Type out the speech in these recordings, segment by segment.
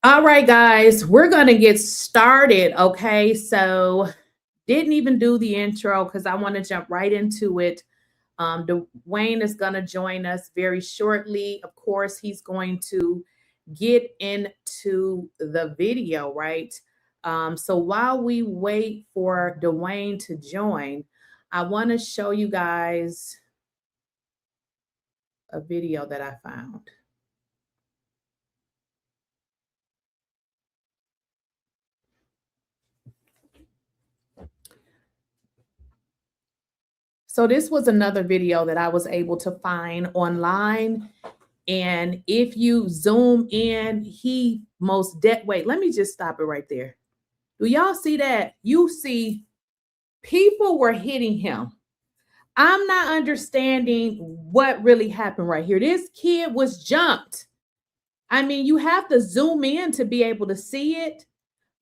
All right, guys, we're going to get started. Okay, so didn't even do the intro because I want to jump right into it. Dwayne is going to join us very shortly. Of course, he's going to get into the video, right? So while we wait for Dwayne to join, I want to show you guys a video that I found. So this was another video that I was able to find online. And if you zoom in, wait, let me just stop it right there. Do y'all see that? You see people were hitting him. I'm not understanding what really happened right here. This kid was jumped. I mean, you have to zoom in to be able to see it,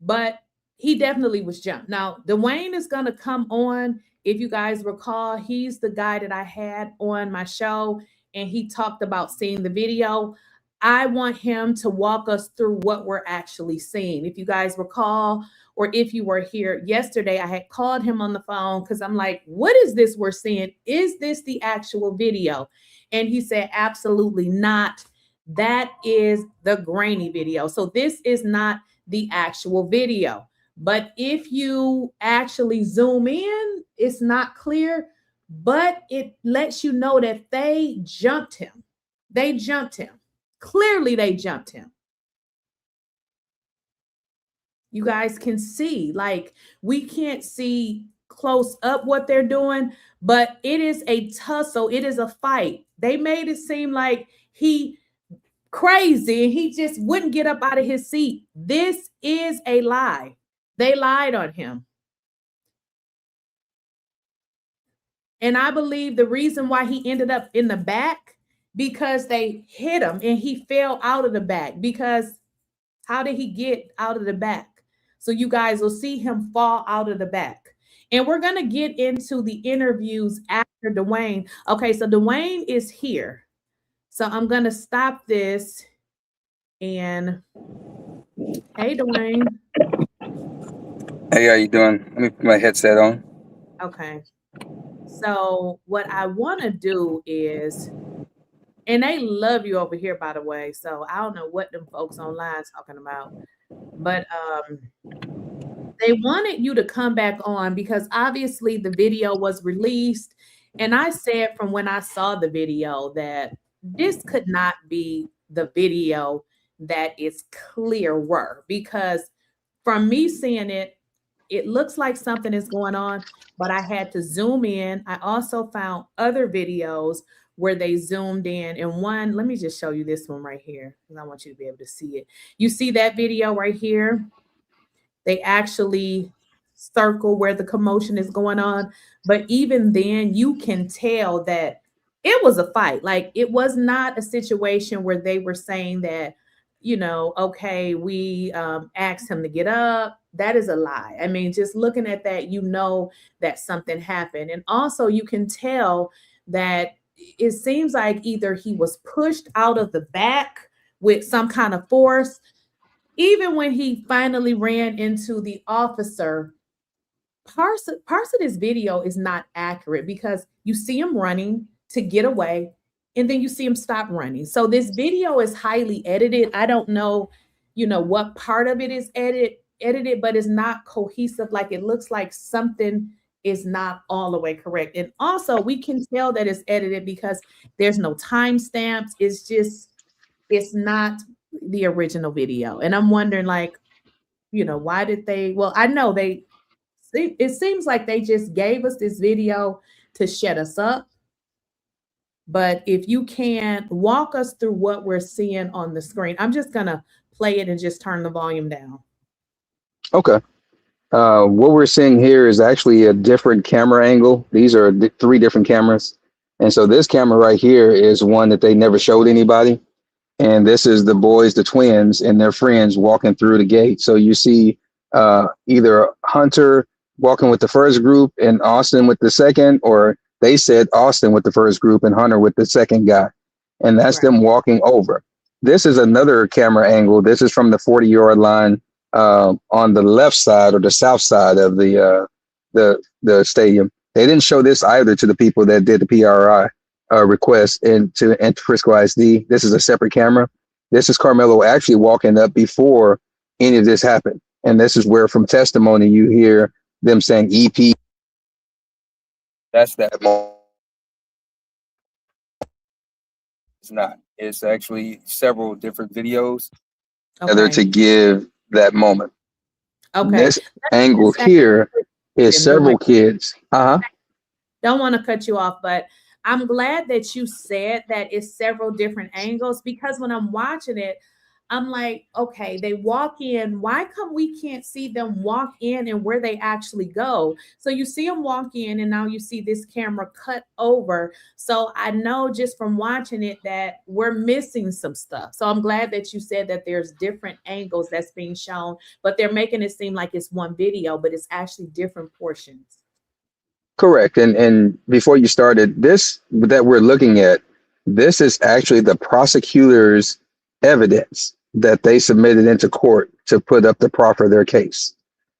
but he definitely was jumped. Now, Dwayne is going to come on. If you guys recall, he's the guy that I had on my show, and he talked about seeing the video. I want him to walk us through what we're actually seeing. If you guys recall, or if you were here yesterday, I had called him on the phone because I'm like, what is this we're seeing? Is this the actual video? And he said, absolutely not. That is the grainy video. So this is not the actual video. But if you actually zoom in, it's not clear, but it lets you know that they jumped him. They jumped him. Clearly, they jumped him. You guys can see, like, we can't see close up what they're doing, but it is a tussle. It is a fight. They made it seem like he crazy and he just wouldn't get up out of his seat. This is a lie. They lied on him. And I believe the reason why he ended up in the back, because they hit him and he fell out of the back. Because how did he get out of the back? So you guys will see him fall out of the back. And we're going to get into the interviews after Dwayne. Okay, so Dwayne is here. So I'm going to stop this. And hey, Dwayne. Hey, how you doing? Let me put my headset on. Okay. So what I want to do is, and they love you over here, by the way. So I don't know what them folks online talking about, but they wanted you to come back on because obviously the video was released. And I said from when I saw the video that this could not be the video that is clearer, because from me seeing it, it looks like something is going on, but I had to zoom in. I also found other videos where they zoomed in. And one, let me just show you this one right here, because I want you to be able to see it. You see that video right here? They actually circle where the commotion is going on. But even then, you can tell that it was a fight. Like, it was not a situation where they were saying that, you know, okay, we asked him to get up. That is a lie. I mean, just looking at that, you know that something happened. And also you can tell that it seems like either he was pushed out of the back with some kind of force. Even when he finally ran into the officer, parts of this video is not accurate because you see him running to get away, and then you see him stop running. So this video is highly edited. I don't know, you know, what part of it is edited, but it's not cohesive. Like, it looks like something is not all the way correct. And also we can tell that it's edited because there's no timestamps. It's not the original video. And I'm wondering, like, you know, why did they, well, I know it seems like they just gave us this video to shut us up. But if you can walk us through what we're seeing on the screen, I'm just going to play it and just turn the volume down. Okay. What we're seeing here is actually a different camera angle. These are three different cameras. And so this camera right here is one that they never showed anybody. And this is the boys, the twins, and their friends walking through the gate. So you see either Hunter walking with the first group and Austin with the second, or they said Austin with the first group and Hunter with the second guy. And that's them walking over. This is another camera angle. This is from the 40-yard line on the left side or the south side of the stadium. They didn't show this either to the people that did the PRI request into Frisco ISD. This is a separate camera. This is Karmello actually walking up before any of this happened. And this is where from testimony you hear them saying EP. That's that moment. It's not. It's actually several different videos together to give that moment. Okay. This angle here is several kids. Don't want to cut you off, but I'm glad that you said that it's several different angles, because when I'm watching it, I'm like, okay, they walk in. Why come we can't see them walk in and where they actually go? So you see them walk in, and now you see this camera cut over. So I know just from watching it that we're missing some stuff. So I'm glad that you said that there's different angles that's being shown, but they're making it seem like it's one video, but it's actually different portions. Correct. And before you started, this that we're looking at, this is actually the prosecutor's evidence that they submitted into court to put up the proffer of their case.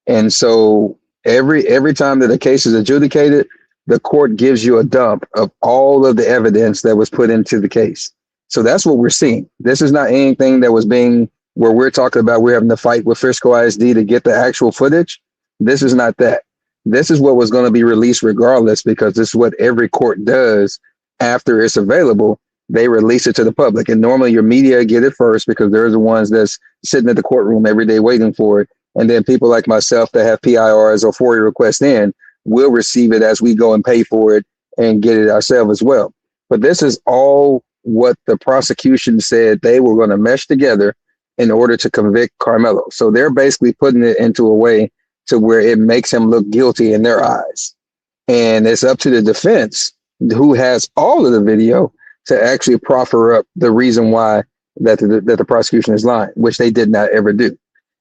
And so every time that a case is adjudicated, the court gives you a dump of all of the evidence that was put into the case. So that's what we're seeing. This is not anything that was being where we're talking about we're having to fight with Frisco ISD to get the actual footage. This is not that. This is what was going to be released regardless, because this is what every court does after it's available. They release it to the public, and normally your media get it first because they're the ones that's sitting at the courtroom every day waiting for it. And then people like myself that have PIRs or FOIA requests in will receive it as we go and pay for it and get it ourselves as well. But this is all what the prosecution said they were going to mesh together in order to convict Karmello. So they're basically putting it into a way to where it makes him look guilty in their eyes. And it's up to the defense, who has all of the video, to actually proffer up the reason why that the prosecution is lying, which they did not ever do.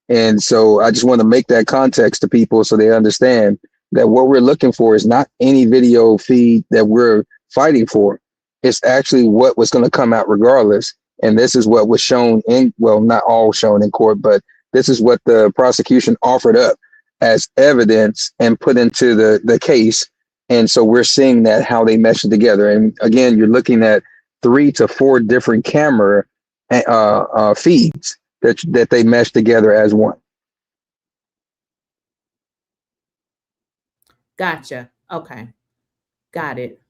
And so I just want to make that context to people so they understand that what we're looking for is not any video feed that we're fighting for. It's actually what was going to come out regardless. And this is what was shown in, well, not all shown in court, but this is what the prosecution offered up as evidence and put into the case. And so we're seeing that how they mesh it together. And again, you're looking at 3 to 4 different camera feeds that they mesh together as one. Gotcha. Okay. Got it.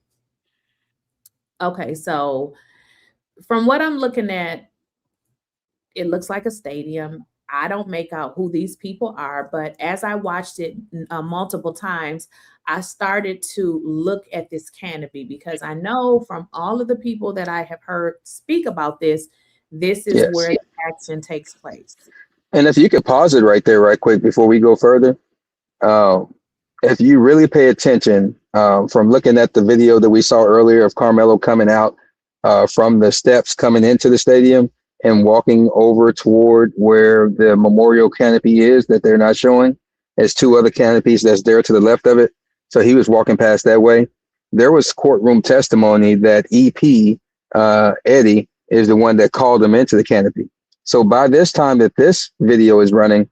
Okay. So from what I'm looking at, it looks like a stadium. I don't make out who these people are, but as I watched it multiple times, I started to look at this canopy, because I know from all of the people that I have heard speak about this, this is where the action takes place. And if you could pause it right there, right quick, before we go further. If you really pay attention, from looking at the video that we saw earlier of Karmello coming out from the steps coming into the stadium and walking over toward where the memorial canopy is that they're not showing, there's 2 other canopies that's there to the left of it. So he was walking past that way. There was courtroom testimony that EP, Eddie, is the one that called him into the canopy. So by this time that this video is running,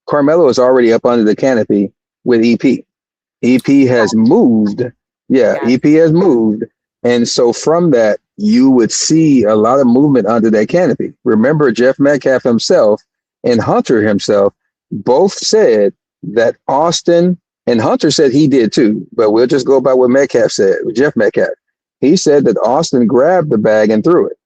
Karmello is already up under the canopy with EP. EP has moved. Yeah, EP has moved. And so from that, you would see a lot of movement under that canopy. Remember, Jeff Metcalf himself and Hunter himself both said that Austin, and Hunter said he did too, but we'll just go by what Metcalf said, Jeff Metcalf. He said that Austin grabbed the bag and threw it.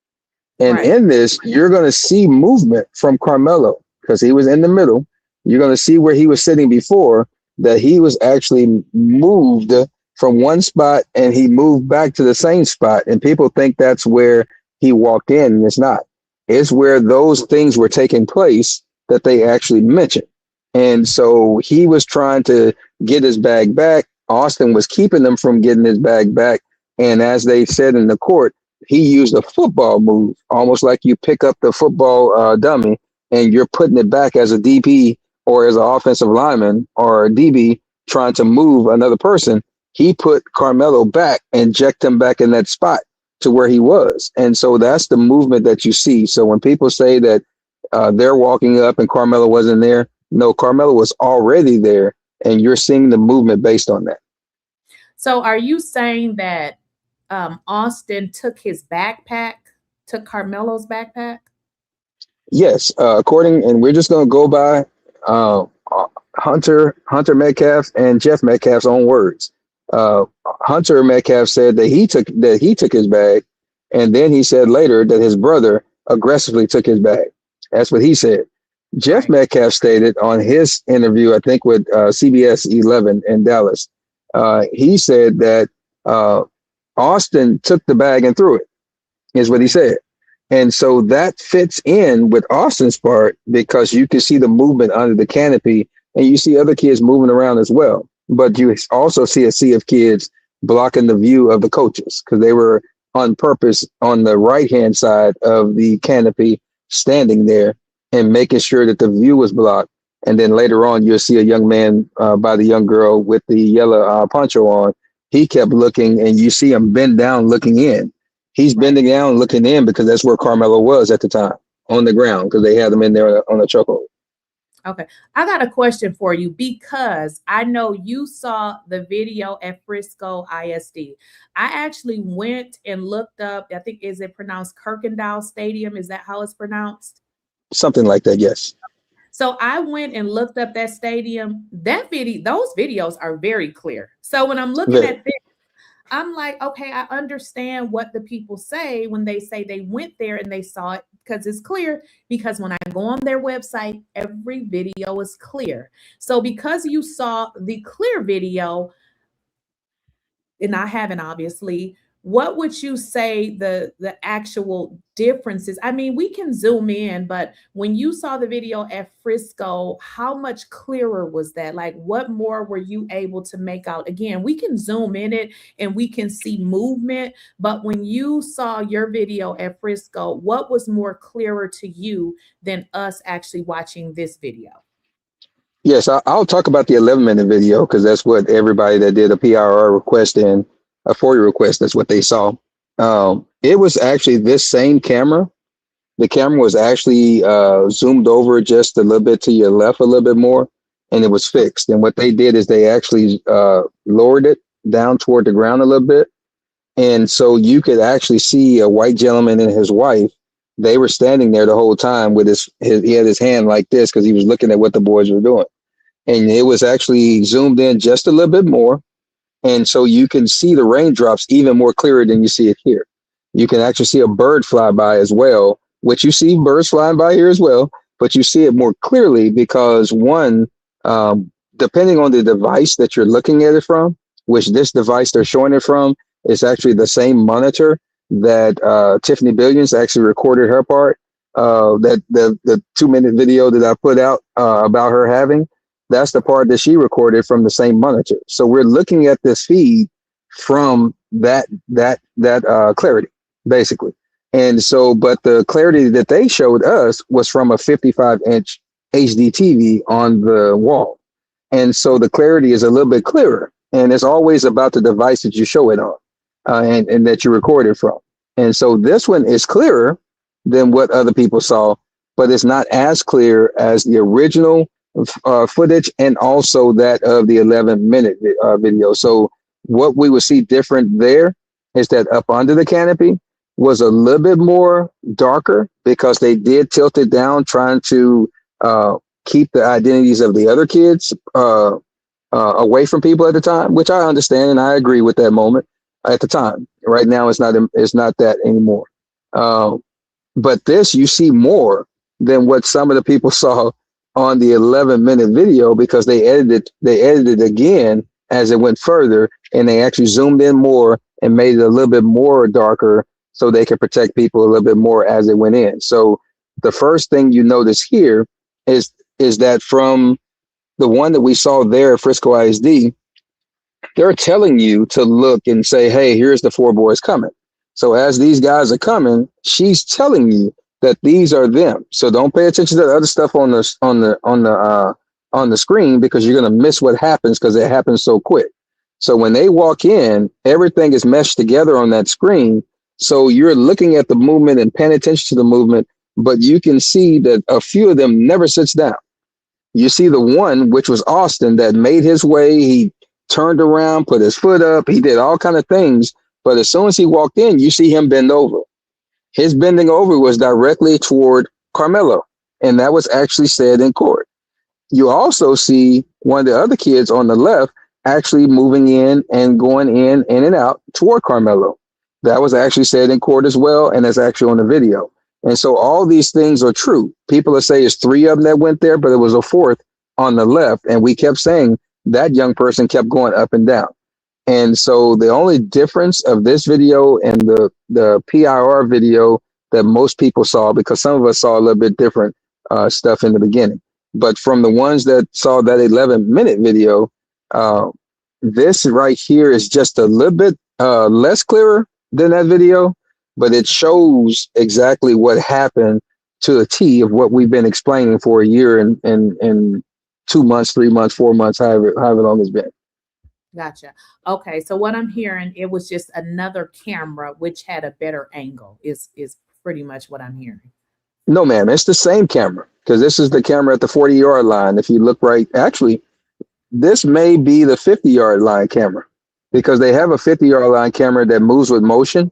And in this, you're going to see movement from Karmello because he was in the middle. You're going to see where he was sitting before, that he was actually moved from one spot and he moved back to the same spot. And people think that's where he walked in, and it's not. It's where those things were taking place that they actually mentioned. And so he was trying to get his bag back. Austin was keeping them from getting his bag back. And as they said in the court, he used a football move, almost like you pick up the football dummy and you're putting it back as a DP or as an offensive lineman or a DB trying to move another person. He put Karmello back and jacked him back in that spot to where he was. And so that's the movement that you see. So when people say that they're walking up and Karmello wasn't there, no, Karmello was already there, and you're seeing the movement based on that. So are you saying that Austin took his backpack, took Karmelo's backpack? Yes, according, and we're just going to go by Hunter Metcalf and Jeff Metcalf's own words. Hunter Metcalf said that he took his bag, and then he said later that his brother aggressively took his bag. That's what he said. Jeff Metcalf stated on his interview, I think with CBS 11 in Dallas, he said that Austin took the bag and threw it, is what he said. And so that fits in with Austin's part because you can see the movement under the canopy and you see other kids moving around as well. But you also see a sea of kids blocking the view of the coaches because they were on purpose on the right-hand side of the canopy standing there and making sure that the view was blocked. And then later on, you'll see a young man by the young girl with the yellow poncho on. He kept looking and you see him bend down looking in. He's bending down looking in because that's where Karmello was at the time on the ground because they had him in there on a chokehold. Okay, I got a question for you because I know you saw the video at Frisco ISD. I actually went and looked up, I think, is it pronounced Kirkendall Stadium? Is that how it's pronounced? Something like that, yes. So I went and looked up that stadium. That video, those videos are very clear. So when I'm looking at this, I'm like, okay, I understand what the people say when they say they went there and they saw it because it's clear. Because when I go on their website, every video is clear. So because you saw the clear video, and I haven't obviously, what would you say the actual differences? I mean, we can zoom in, but when you saw the video at Frisco, how much clearer was that? Like, what more were you able to make out? Again, we can zoom in it and we can see movement, but when you saw your video at Frisco, what was more clearer to you than us actually watching this video? Yes, I'll talk about the 11-minute video because that's what everybody that did a PRR request and a FOIA request, that's what they saw. It was actually this same camera. The camera was actually zoomed over just a little bit to your left a little bit more, and it was fixed. And what they did is they actually lowered it down toward the ground a little bit. And so you could actually see a white gentleman and his wife. They were standing there the whole time with he had his hand like this because he was looking at what the boys were doing. And it was actually zoomed in just a little bit more. And so you can see the raindrops even more clearer than you see it here. You can actually see a bird fly by as well, which you see birds flying by here as well, but you see it more clearly because one, depending on the device that you're looking at it from, which this device they're showing it from is actually the same monitor that Tiffany Billions actually recorded her part, that the 2-minute video that I put out about her having. That's the part that she recorded from the same monitor. So we're looking at this feed from that clarity, basically. And so, but the clarity that they showed us was from a 55-inch HD TV on the wall. And so the clarity is a little bit clearer. And it's always about the device that you show it on and that you recorded from. And so this one is clearer than what other people saw, but it's not as clear as the original footage and also that of the 11-minute video. So what we would see different there is that up under the canopy was a little bit more darker because they did tilt it down trying to keep the identities of the other kids away from people at the time, which I understand and I agree with that moment at the time. Right now it's not that anymore. But this you see more than what some of the people saw on the 11-minute video because they edited again as it went further and they actually zoomed in more and made it a little bit more darker so they could protect people a little bit more as it went in. So the first thing you notice here is that from the one that we saw there at Frisco ISD, they're telling you to look and say, hey, here's the 4 boys coming. So as these guys are coming, she's telling you that these are them. So don't pay attention to the other stuff on the screen because you're going to miss what happens because it happens so quick. So when they walk in, everything is meshed together on that screen So you're looking at the movement and paying attention to the movement, but you can see that a few of them never sits down. You see the one, which was Austin, that made his way. He turned around, put his foot up. He did all kind of things. But as soon as he walked in, you see him bend over. His bending over was directly toward Karmello. And that was actually said in court. You also see one of the other kids on the left actually moving in and going in and out toward Karmello. That was actually said in court as well, and it's actually on the video. And so all these things are true. People will say it's three of them that went there, but it was a fourth on the left. And we kept saying that young person kept going up and down. And so the only difference of this video and the PIR video that most people saw, because some of us saw a little bit different stuff in the beginning, but from the ones that saw that 11-minute video, this right here is just a little bit less clearer than that video, but it shows exactly what happened to a T of what we've been explaining for a year and 2 months, 3 months, 4 months, however long it's been. Gotcha. Okay, so what I'm hearing, it was just another camera which had a better angle is pretty much what I'm hearing. No, ma'am, it's the same camera, because this is the camera at the 40-yard line. If you look right, actually, this may be the 50-yard line camera, because they have a 50-yard line camera that moves with motion.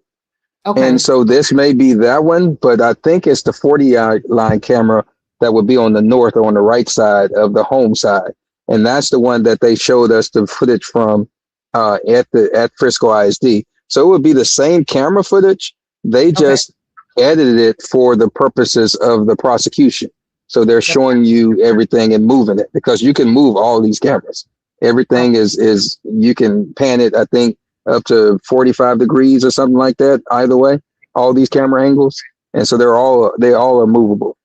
Okay. And so this may be that one, but I think it's the 40-yard line camera that would be on the north or on the right side of the home side. And that's the one that they showed us the footage from at Frisco ISD. So it would be the same camera footage. They just edited it for the purposes of the prosecution. So they're showing you everything and moving it, because you can move all these cameras. Everything is you can pan it, I think, up to 45 degrees or something like that. Either way, all these camera angles. And so they all are movable.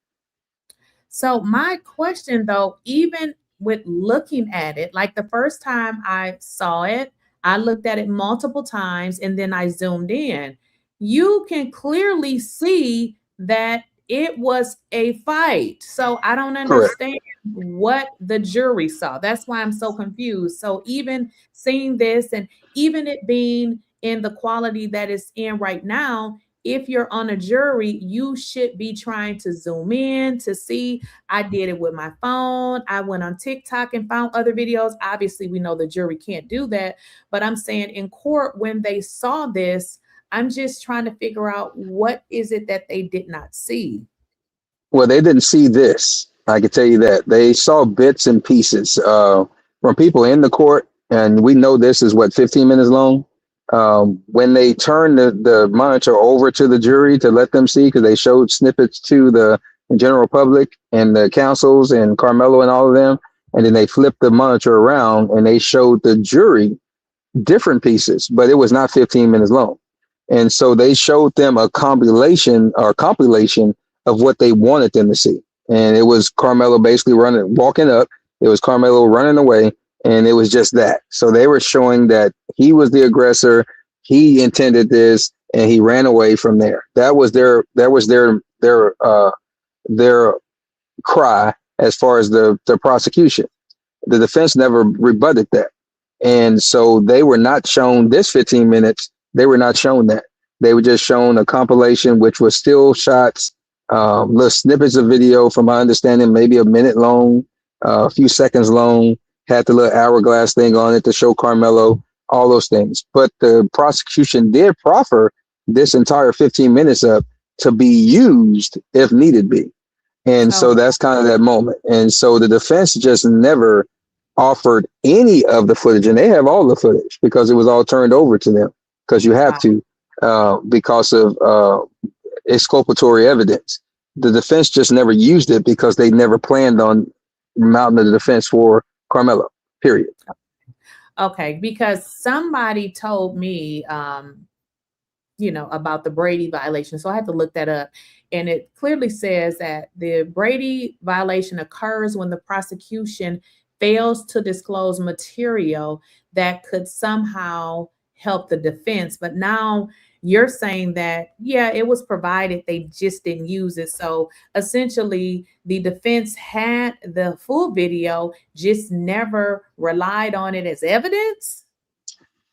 So my question though, even with looking at it, like the first time I saw it, I looked at it multiple times and then I zoomed in. You can clearly see that it was a fight. So I don't understand what the jury saw. That's why I'm so confused. So even seeing this and even it being in the quality that it's in right now, if you're on a jury, you should be trying to zoom in to see. I did it with my phone. I went on TikTok and found other videos. Obviously, we know the jury can't do that. But I'm saying in court, when they saw this, I'm just trying to figure out what is it that they did not see. Well, they didn't see this. I can tell you that. They saw bits and pieces from people in the court. And we know this is, what, 15 minutes long? When they turned the monitor over to the jury to let them see, because they showed snippets to the general public and the counsels and Karmello and all of them, and then they flipped the monitor around and they showed the jury different pieces, but it was not 15 minutes long. And so they showed them a compilation of what they wanted them to see. And it was Karmello basically walking up. It was Karmello running away. And it was just that. So they were showing that he was the aggressor. He intended this, and he ran away from there. That was their cry as far as the prosecution. The defense never rebutted that. And so they were not shown this 15 minutes. They were not shown that. They were just shown a compilation, which was still shots, little snippets of video, from my understanding, maybe a minute long, a few seconds long. Had the little hourglass thing on it to show Karmello, all those things. But the prosecution did proffer this entire 15 minutes up to be used if needed be. And so that's kind of that moment. And so the defense just never offered any of the footage, and they have all the footage because it was all turned over to them, because you have to, because of exculpatory evidence. The defense just never used it because they never planned on mounting the defense for Karmello, period. Okay, because somebody told me, about the Brady violation. So I had to look that up. And it clearly says that the Brady violation occurs when the prosecution fails to disclose material that could somehow help the defense. But now you're saying that, yeah, it was provided, they just didn't use it. So essentially, the defense had the full video, just never relied on it as evidence?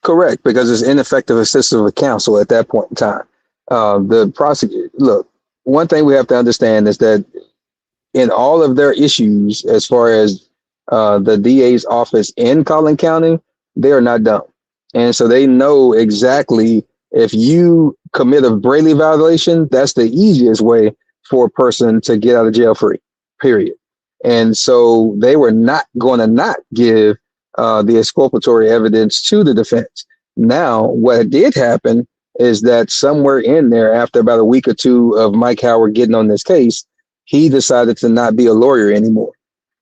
Correct, because it's ineffective assistance of counsel at that point in time. The prosecutor, look, one thing we have to understand is that in all of their issues, as far as the DA's office in Collin County, they are not dumb. And so they know exactly if you commit a Braley violation, that's the easiest way for a person to get out of jail free, period. And so they were not going to not give the exculpatory evidence to the defense. Now, what did happen is that somewhere in there, after about a week or two of Mike Howard getting on this case, he decided to not be a lawyer anymore.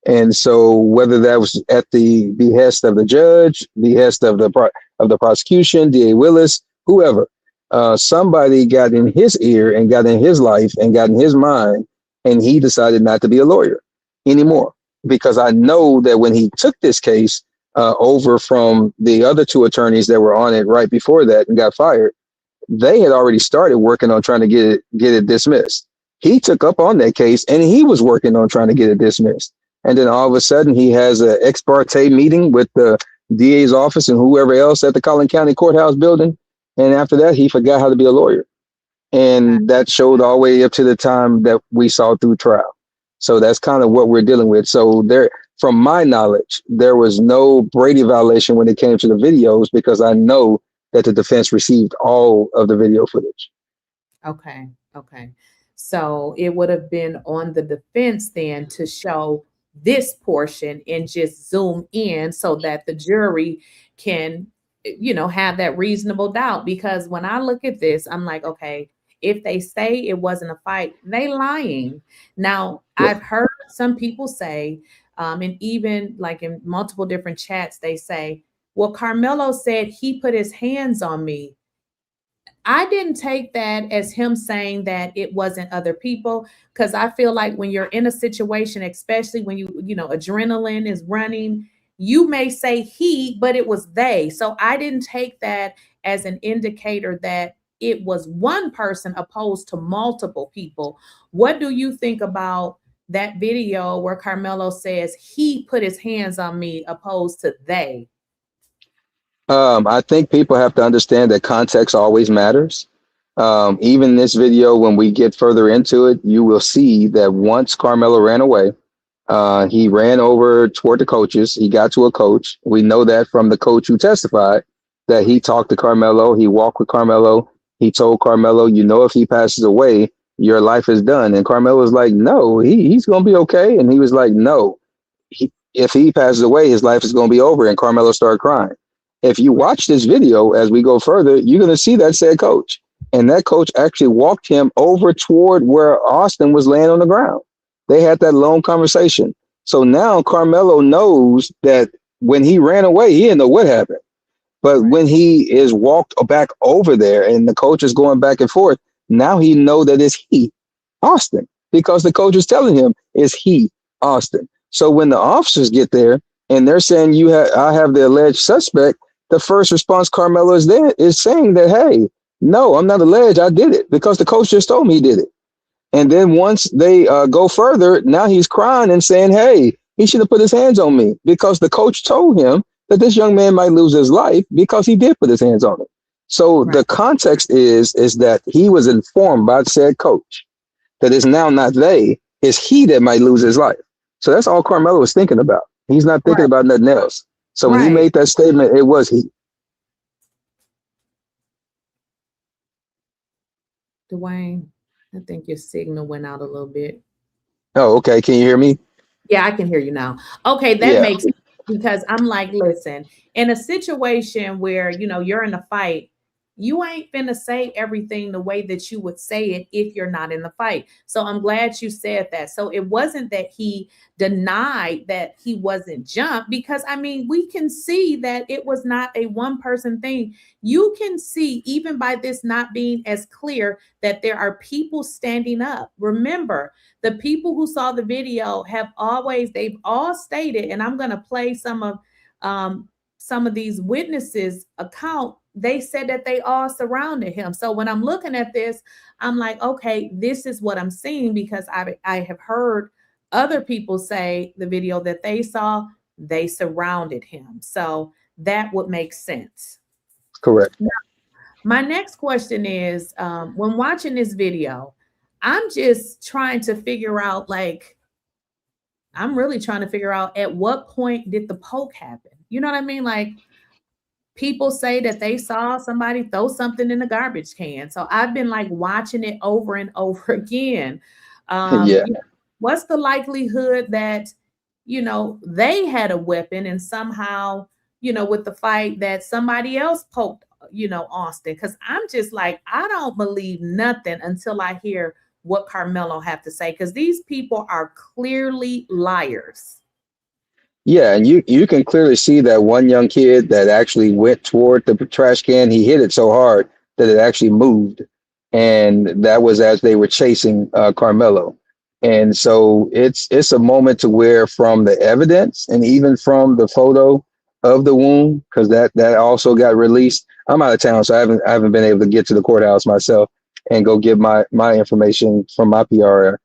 And so whether that was at the behest of the judge, behest of the prosecution, DA Willis, whoever, somebody got in his ear and got in his life and got in his mind, and he decided not to be a lawyer anymore. Because I know that when he took this case over from the other two attorneys that were on it right before that and got fired, they had already started working on trying to get it dismissed. He took up on that case and he was working on trying to get it dismissed. And then all of a sudden he has an ex parte meeting with the DA's office and whoever else at the Collin County Courthouse building. And after that, he forgot how to be a lawyer. And that showed all the way up to the time that we saw through trial. So that's kind of what we're dealing with. So there, from my knowledge, there was no Brady violation when it came to the videos, because I know that the defense received all of the video footage. Okay. Okay. So it would have been on the defense then to show this portion and just zoom in so that the jury can, have that reasonable doubt. Because when I look at this, I'm like, okay, if they say it wasn't a fight, they lying. Now, Yeah. I've heard some people say, and even like in multiple different chats, they say, well, Carmelo said he put his hands on me. I didn't take that as him saying that it wasn't other people, because I feel like when you're in a situation, especially when adrenaline is running, you may say he, but it was they. So I didn't take that as an indicator that it was one person opposed to multiple people. What do you think about that video where Carmelo says he put his hands on me opposed to they? I think people have to understand that context always matters. Even in this video, when we get further into it, you will see that once Carmelo ran away, he ran over toward the coaches. He got to a coach. We know that from the coach who testified that he talked to Carmelo. He walked with Carmelo. He told Carmelo, if he passes away, your life is done. And Carmelo was like, no, he's going to be okay. And he was like, no, if he passes away, his life is going to be over. And Carmelo started crying. If you watch this video as we go further, you're going to see that said coach. And that coach actually walked him over toward where Austin was laying on the ground. They had that long conversation. So now Carmelo knows that when he ran away, he didn't know what happened. But when he is walked back over there and the coach is going back and forth, now he know that it's he, Austin, because the coach is telling him it's he, Austin. So when the officers get there and they're saying I have the alleged suspect, the first response Carmelo is saying that, hey, no, I'm not alleged. I did it because the coach just told me he did it. And then once they go further, now he's crying and saying, hey, he should have put his hands on me because the coach told him that this young man might lose his life because he did put his hands on him. So the context is that he was informed by said coach that it's now not they, it's he that might lose his life. So that's all Carmelo was thinking about. He's not thinking about nothing else. So when he made that statement, it was he. Dwayne, I think your signal went out a little bit. Oh, okay. Can you hear me? Yeah, I can hear you now. Okay, that makes sense, because I'm like, listen, in a situation where, you're in a fight, you ain't finna say everything the way that you would say it if you're not in the fight. So I'm glad you said that. So it wasn't that he denied that he wasn't jumped, because we can see that it was not a one person thing. You can see even by this not being as clear that there are people standing up. Remember, the people who saw the video they've all stated, and I'm going to play some of these witnesses' account. They said that they all surrounded him. So when I'm looking at this, I'm like, okay, this is what I'm seeing, because I have heard other people say the video that they saw, they surrounded him. So that would make sense. Correct. My next question is, when watching this video, I'm just trying to figure out, like, I'm really trying to figure out at what point did the poke happen? You know what I mean? Like, people say that they saw somebody throw something in the garbage can. So I've been like watching it over and over again. Yeah. You know, what's the likelihood that, they had a weapon and somehow, with the fight that somebody else poked, Austin? Because I'm just like, I don't believe nothing until I hear what Karmello have to say, because these people are clearly liars. Yeah, and you can clearly see that one young kid that actually went toward the trash can. He hit it so hard that it actually moved, and that was as they were chasing Carmelo. And so it's a moment to where, from the evidence and even from the photo of the wound, because that also got released. I'm out of town, so I haven't been able to get to the courthouse myself and go give my information from my PIR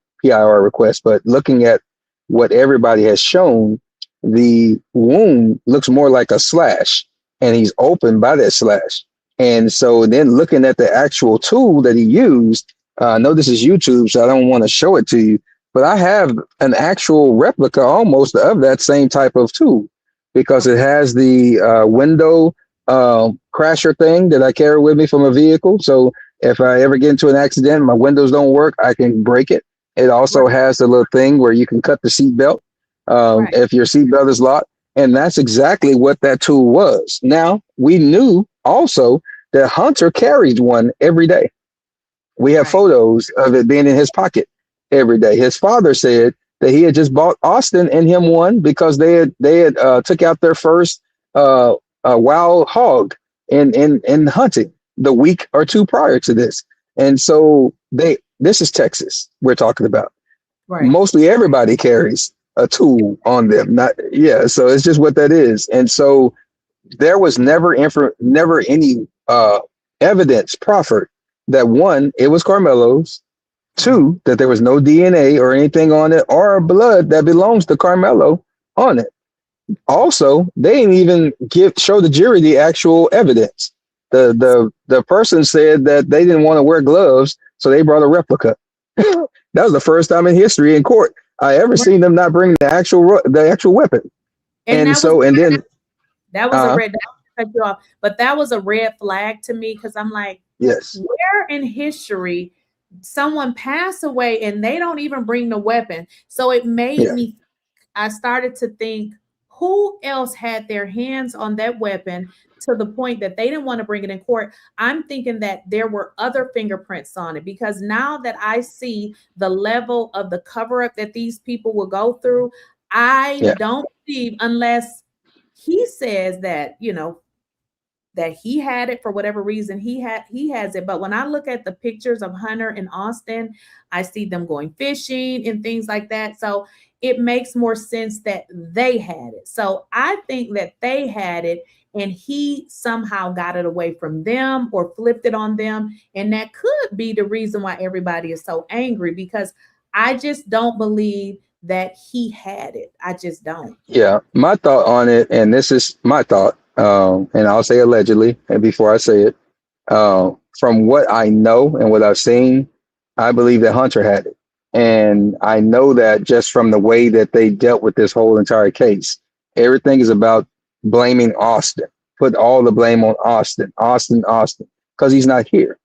request. But looking at what everybody has shown, the wound looks more like a slash, and he's open by that slash. And so then looking at the actual tool that he used, I know this is YouTube, so I don't want to show it to you, but I have an actual replica almost of that same type of tool, because it has the window crasher thing that I carry with me from a vehicle. So if I ever get into an accident, my windows don't work, I can break it. It also Right. has the little thing where you can cut the seat belt Right. if your seatbelt is locked. And that's exactly what that tool was. Now, we knew also that Hunter carried one every day. We have Right. photos of it being in his pocket every day. His father said that he had just bought Austin and him one because they had took out their first wild hog in hunting the week or two prior to this. And so this is Texas we're talking about. Right. Mostly everybody carries a tool on them. Not yeah, so it's just what that is. And so there was never any evidence proffered that, one, it was Carmelo's, two, that there was no DNA or anything on it or blood that belongs to Carmelo on it. Also, they didn't even show the jury the actual evidence. The person said that they didn't want to wear gloves, so they brought a replica. That was the first time in history in court I ever Right. seen them not bring the actual weapon. And And that was so, and then that was a red, that cut you off, but that was a red flag to me, because I'm like, yes, where in history someone pass away and they don't even bring the weapon? So it made yeah, me, I started to think, who else had their hands on that weapon to the point that they didn't want to bring it in court? I'm thinking that there were other fingerprints on it, because now that I see the level of the cover up that these people will go through, I yeah, don't believe, unless he says that, that he had it for whatever reason, he has it. But when I look at the pictures of Hunter and Austin, I see them going fishing and things like that. So it makes more sense that they had it. So I think that they had it and he somehow got it away from them or flipped it on them. And that could be the reason why everybody is so angry, because I just don't believe that he had it. I just don't. yeah. My thought on it, and this is my thought, and I'll say allegedly, and before I say it, from what I know and what I've seen, I believe that Hunter had it. And I know that just from the way that they dealt with this whole entire case. Everything is about blaming Austin. Put all the blame on Austin, because he's not here.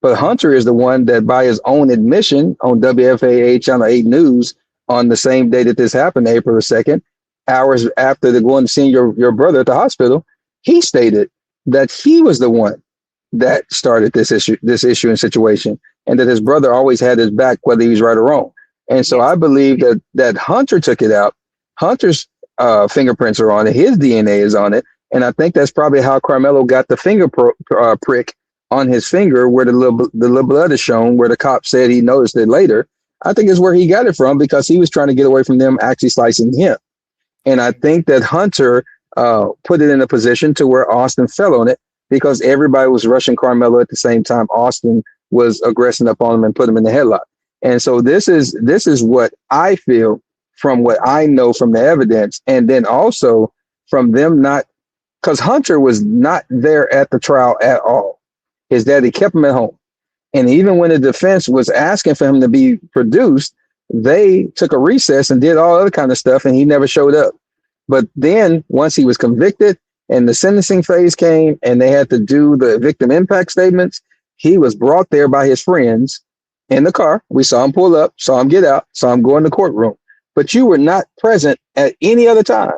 But Right. Hunter is the one that, by his own admission on WFAA Channel 8 News on the same day that this happened, April the 2nd, hours after the going to see your brother at the hospital, he stated that he was the one that started this issue and situation, and that his brother always had his back, whether he was right or wrong. And so Yes. I believe that Hunter took it out. Hunter's fingerprints are on it. His DNA is on it. And I think that's probably how Carmelo got the prick on his finger, where the little blood is shown, where the cop said he noticed it later. I think is where he got it from, because he was trying to get away from them actually slicing him. And I think that Hunter put it in a position to where Austin fell on it, because everybody was rushing Carmelo at the same time Austin was aggressing up on him and put him in the headlock. And so this is what I feel from what I know from the evidence, and then also from them not, because Hunter was not there at the trial at all. His daddy kept him at home. And even when the defense was asking for him to be produced, they took a recess and did all other kind of stuff, and he never showed up. But then once he was convicted and the sentencing phase came and they had to do the victim impact statements, he was brought there by his friends in the car. We saw him pull up, saw him get out, saw him go in the courtroom. But you were not present at any other time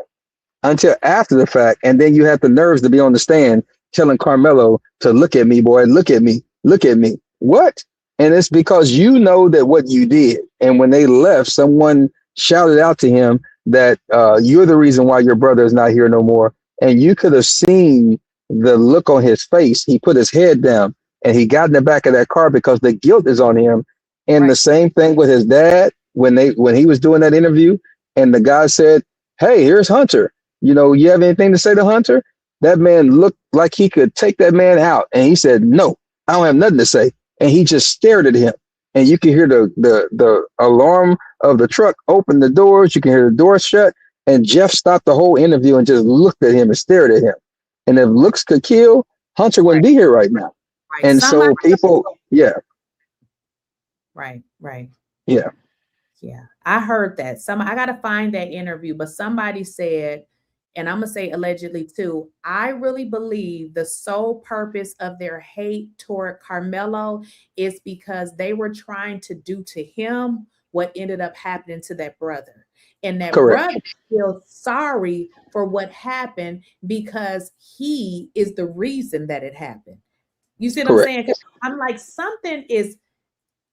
until after the fact. And then you had the nerves to be on the stand telling Karmello to look at me, boy, look at me, look at me. What? And it's because you know that what you did. And when they left, someone shouted out to him that you're the reason why your brother is not here no more. And you could have seen the look on his face. He put his head down and he got in the back of that car because the guilt is on him. And the same thing with his dad when he was doing that interview and the guy said, hey, here's Hunter. You know, you have anything to say to Hunter? That man looked like he could take that man out. And he said, no, I don't have nothing to say. And he just stared at him. And you can hear the alarm of the truck open the doors. You can hear the doors shut. And Jeff stopped the whole interview and just looked at him and stared at him. And if looks could kill, Hunter wouldn't be here right now. And so people, yeah. Right. Yeah. Yeah. I heard that. I got to find that interview, but somebody said, and I'm going to say allegedly too, I really believe the sole purpose of their hate toward Karmello is because they were trying to do to him what ended up happening to that brother. And that brother feels sorry for what happened because he is the reason that it happened. You see what I'm saying? 'Cause I'm like, something is,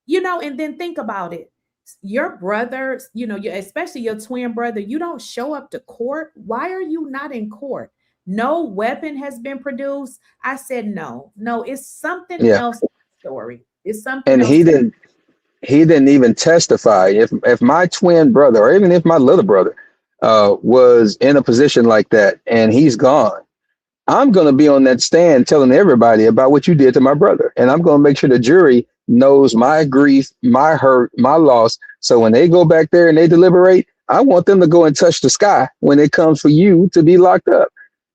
you know, and then think about it. Your brother, you know, especially your twin brother, you don't show up to court. Why are you not in court? No weapon has been produced. I said, no, it's something else in the story. It's something and else. He didn't even testify. If my twin brother, or even if my little brother, was in a position like that and he's gone, I'm going to be on that stand telling everybody about what you did to my brother. And I'm going to make sure the jury knows my grief, my hurt, my loss. So when they go back there and they deliberate, I want them to go and touch the sky when it comes for you to be locked up.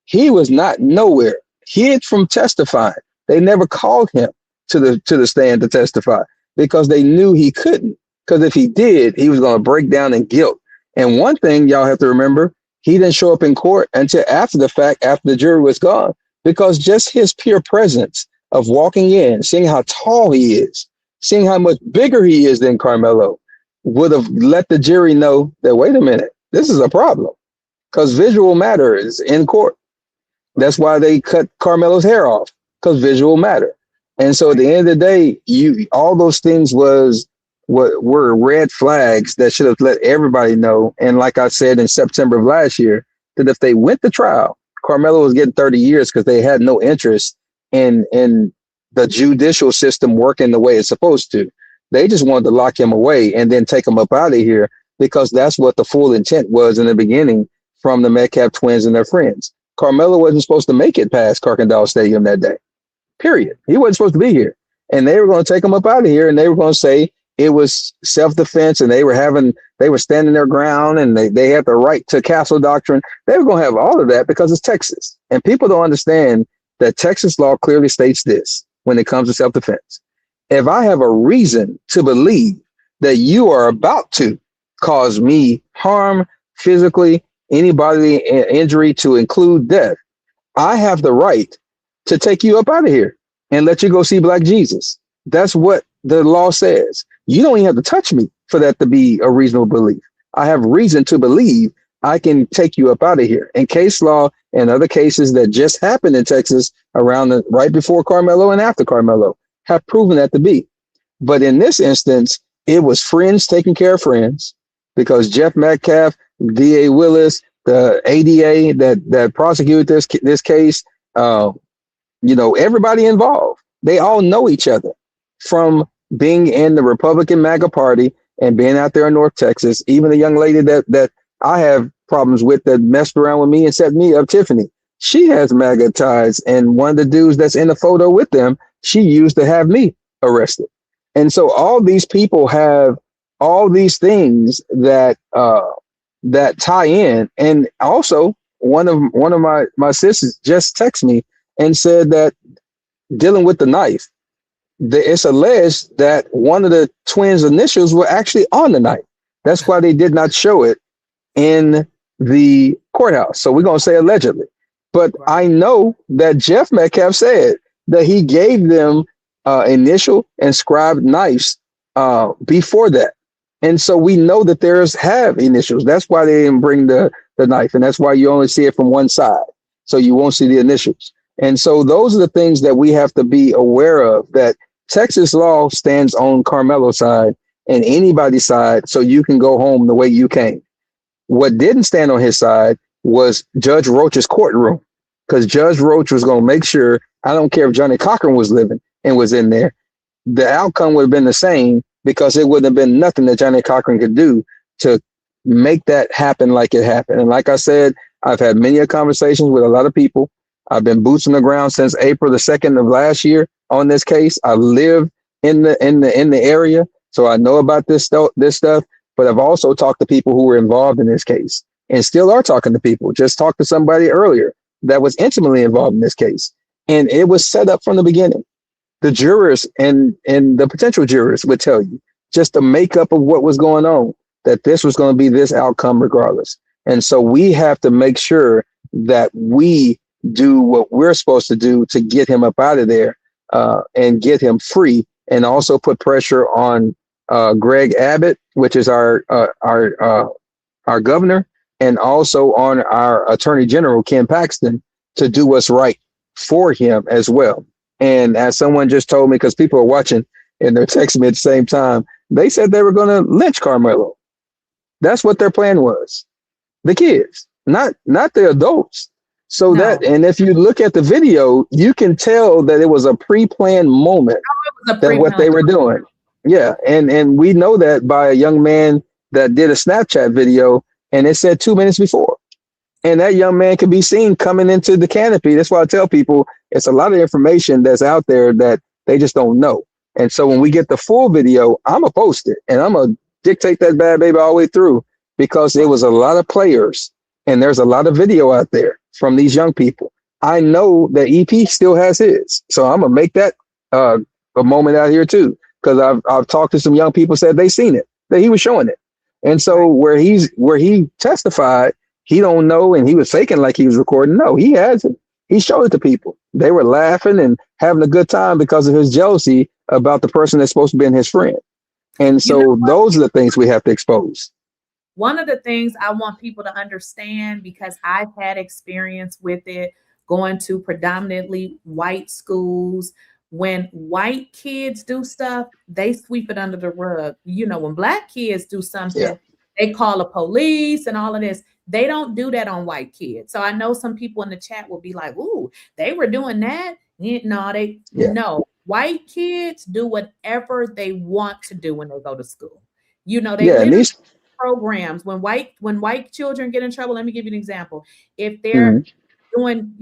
He was not nowhere. Hid from testifying. They never called him to the stand to testify because they knew he couldn't. Because if he did, he was going to break down in guilt. And one thing y'all have to remember, he didn't show up in court until after the fact, after the jury was gone, because just his pure presence of walking in, seeing how tall he is, seeing how much bigger he is than Karmello, would have let the jury know that, wait a minute, this is a problem, because visual matter is in court. That's why they cut Karmelo's hair off, because visual matter. And so at the end of the day, all those things were red flags that should have let everybody know. And like I said in September of last year, that if they went to trial, Karmello was getting 30 years because they had no interest in the judicial system working the way it's supposed to. They just wanted to lock him away and then take him up out of here, because that's what the full intent was in the beginning from the Metcalf twins and their friends. Karmello wasn't supposed to make it past Kirkendall Stadium that day, period. He wasn't supposed to be here. And they were going to take him up out of here, and they were going to say it was self-defense, and they were standing their ground, and they had the right to castle doctrine. They were going to have all of that because it's Texas. And people don't understand that Texas law clearly states this when it comes to self-defense. If I have a reason to believe that you are about to cause me harm physically, any bodily injury to include death, I have the right to take you up out of here and let you go see Black Jesus. That's what the law says. You don't even have to touch me for that to be a reasonable belief. I have reason to believe I can take you up out of here. And case law and other cases that just happened in Texas around right before Karmello and after Karmello have proven that to be. But in this instance, it was friends taking care of friends, because Jeff Metcalf, DA Willis, the ADA that prosecuted this case, everybody involved, they all know each other from being in the Republican MAGA party and being out there in North Texas. Even the young lady that I have problems with that messed around with me and set me up, Tiffany, she has MAGA ties. And one of the dudes that's in the photo with them, she used to have me arrested. And so all these people have all these things that tie in. And also one of my sisters just texted me and said that dealing with the knife, it's alleged that one of the twins' initials were actually on the knife. That's why they did not show it in the courthouse. So we're going to say allegedly. But I know that Jeff Metcalf said that he gave them initial inscribed knives before that. And so we know that theirs have initials. That's why they didn't bring the knife. And that's why you only see it from one side. So you won't see the initials. And so those are the things that we have to be aware of, that Texas law stands on Karmelo's side and anybody's side, so you can go home the way you came. What didn't stand on his side was Judge Roach's courtroom, because Judge Roach was going to make sure, I don't care if Johnny Cochran was living and was in there, the outcome would have been the same, because it wouldn't have been nothing that Johnny Cochran could do to make that happen like it happened. And like I said, I've had many conversations with a lot of people. I've been boots on the ground since April the 2nd of last year on this case. I live in the area, so I know about this stuff. But I've also talked to people who were involved in this case, and still are talking to people. Just talked to somebody earlier that was intimately involved in this case, and it was set up from the beginning. The jurors and the potential jurors would tell you just the makeup of what was going on, that this was going to be this outcome regardless. And so we have to make sure that we do what we're supposed to do to get him up out of there and get him free, and also put pressure on Greg Abbott, which is our governor, and also on our Attorney General, Ken Paxton, to do what's right for him as well. And as someone just told me, because people are watching and they're texting me at the same time, they said they were going to lynch Karmelo. That's what their plan was. The kids, not the adults. So No. and if you look at the video, you can tell that it was a pre-planned moment that what they were doing. Yeah. And we know that by a young man that did a Snapchat video, and it said 2 minutes before. And that young man can be seen coming into the canopy. That's why I tell people it's a lot of information that's out there that they just don't know. And so when we get the full video, I'm going to post it, and I'm going to dictate that bad baby all the way through, because it was a lot of players, and there's a lot of video out there from these young people. I know that EP still has his, so I'm going to make that a moment out here too, because I've talked to some young people, said they seen it, that he was showing it. And so where he testified, he don't know, and he was faking like he was recording. No, he has it. He showed it to people. They were laughing and having a good time because of his jealousy about the person that's supposed to be his friend. And so those are the things we have to expose. One of the things I want people to understand, because I've had experience with it, going to predominantly white schools, when white kids do stuff, they sweep it under the rug. You know, when black kids do something, they call the police and all of this. They don't do that on white kids. So I know some people in the chat will be like, ooh, they were doing that. No, no. White kids do whatever they want to do when they go to school. You know, they literally programs. When white children get in trouble, let me give you an example. If they're doing,